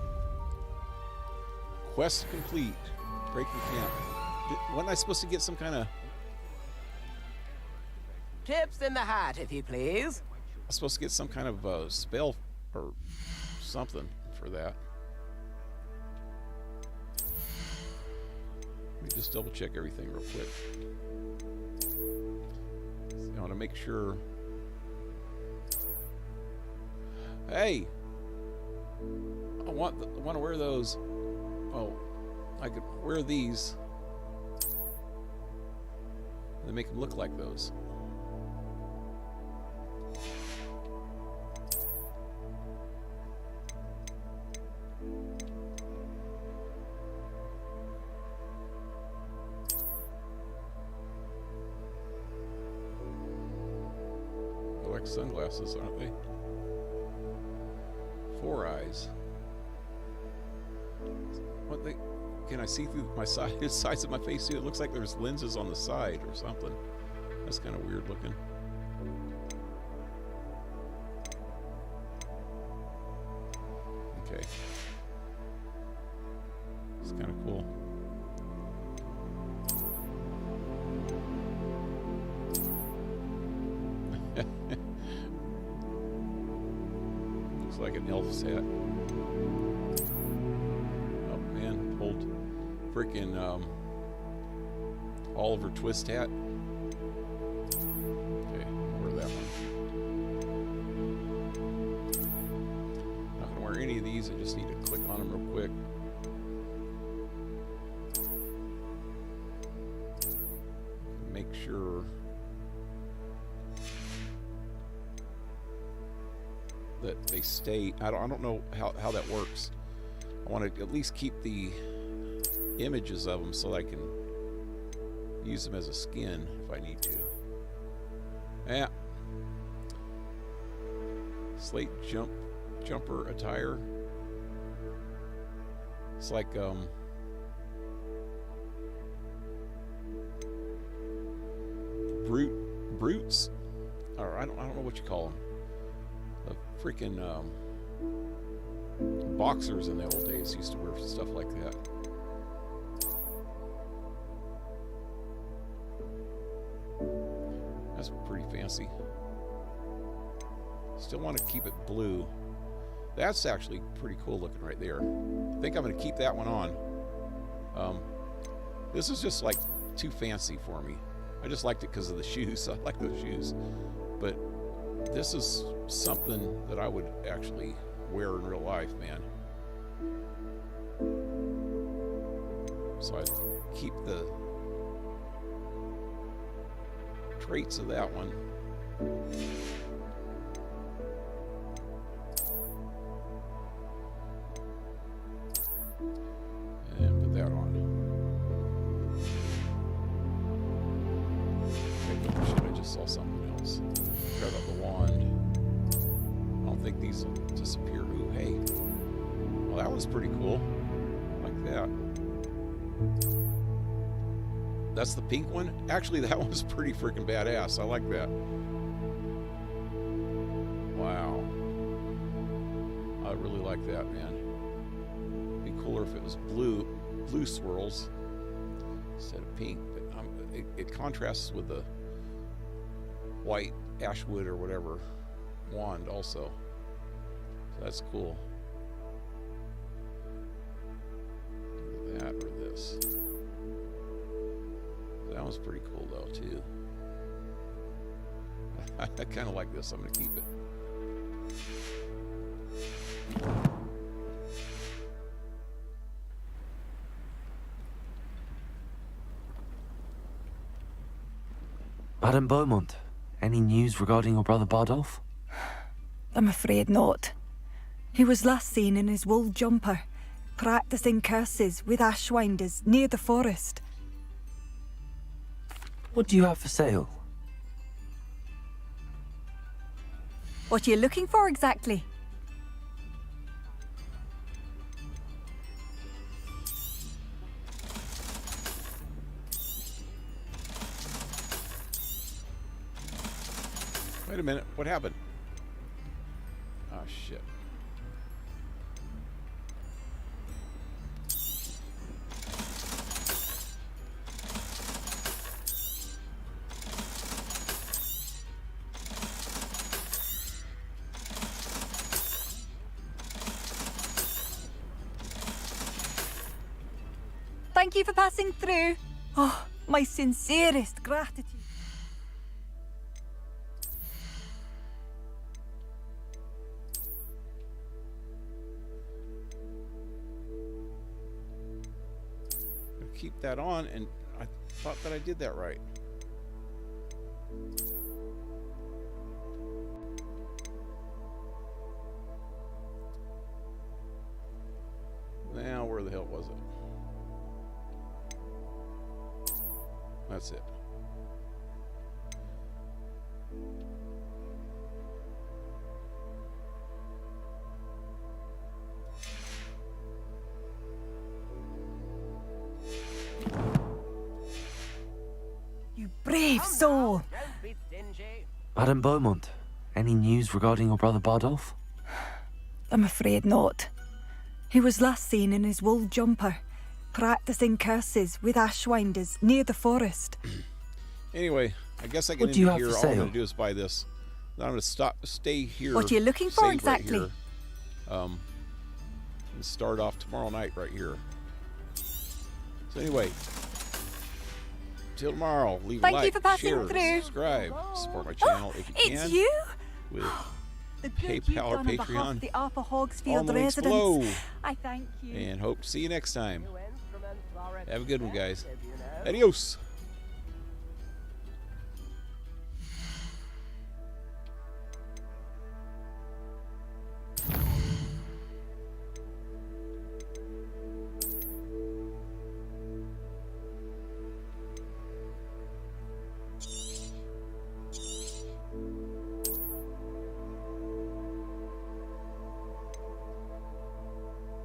Quest complete. Breaking camp. Wasn't I supposed to get some kind of... Tips in the hat, if you please. I was supposed to get some kind of spell or something for that. Let me just double check everything real quick. I want to make sure. Hey, I want to wear those. Oh, I could wear these. And then make them look like those. They're like sunglasses, aren't they? 4 eyes. What they? Can I see through my sides of my face too? It looks like there's lenses on the side or something. That's kind of weird looking. Okay. It's kind of cool. Looks like an elf's hat. Oh man, old freaking Oliver Twist hat. Okay, I'll wear that one. Not gonna wear any of these. I just need to click on them real quick. Make sure that they stay. I don't know how that works. I want to at least keep the images of them so that I can use them as a skin if I need to. Yeah. Slate jumper attire. It's like brutes, or I don't know what you call them. The freaking boxers in the old days used to wear stuff like that. That's pretty fancy. Still want to keep it blue. That's actually pretty cool looking right there. I think I'm going to keep that one on. This is just like too fancy for me. I just liked it because of the shoes. I like those shoes. But this is something that I would actually wear in real life, man. So I'd keep the traits of that one. And put that on. Okay, shit, I just saw something else. Forgot about the wand. I don't think these will disappear. Ooh, hey. Well, that was pretty cool. Like that. That's the pink one? Actually, that was pretty freaking badass. I like that. Wow. I really like that, man. It'd be cooler if it was blue swirls instead of pink. But it contrasts with the white ashwood or whatever wand also. So that's cool. That or this. That one's pretty cool though too. I kind of like this. I'm going to keep it. Madame Beaumont, any news regarding your brother Bardolph? I'm afraid not. He was last seen in his wool jumper, practicing curses with ashwinders near the forest. What do you have for sale? What are you looking for exactly? Wait a minute. What happened? Oh, shit. Thank you for passing through. Oh, my sincerest gratitude. Keep that on, and I thought that I did that right. Now, where the hell was it? That's it. You brave soul. Madame Beaumont, any news regarding your brother Bardolph? I'm afraid not. He was last seen in his wool jumper, practicing curses with ashwinders near the forest. Anyway, I guess I get What do you into have here. for All I'm sale? going to do is buy this. Then I'm going to stay here. What are you looking for save exactly? Right here, and start off tomorrow night right here. So anyway, till tomorrow. Leave a Thank like, you for passing share, through. subscribe, support my channel if you can. It's you? With The good you've PayPal or done on behalf Patreon. of the Upper All Hogsfield the links residents. below. I thank you. And hope to see you next time. Have a good one, guys. Adios.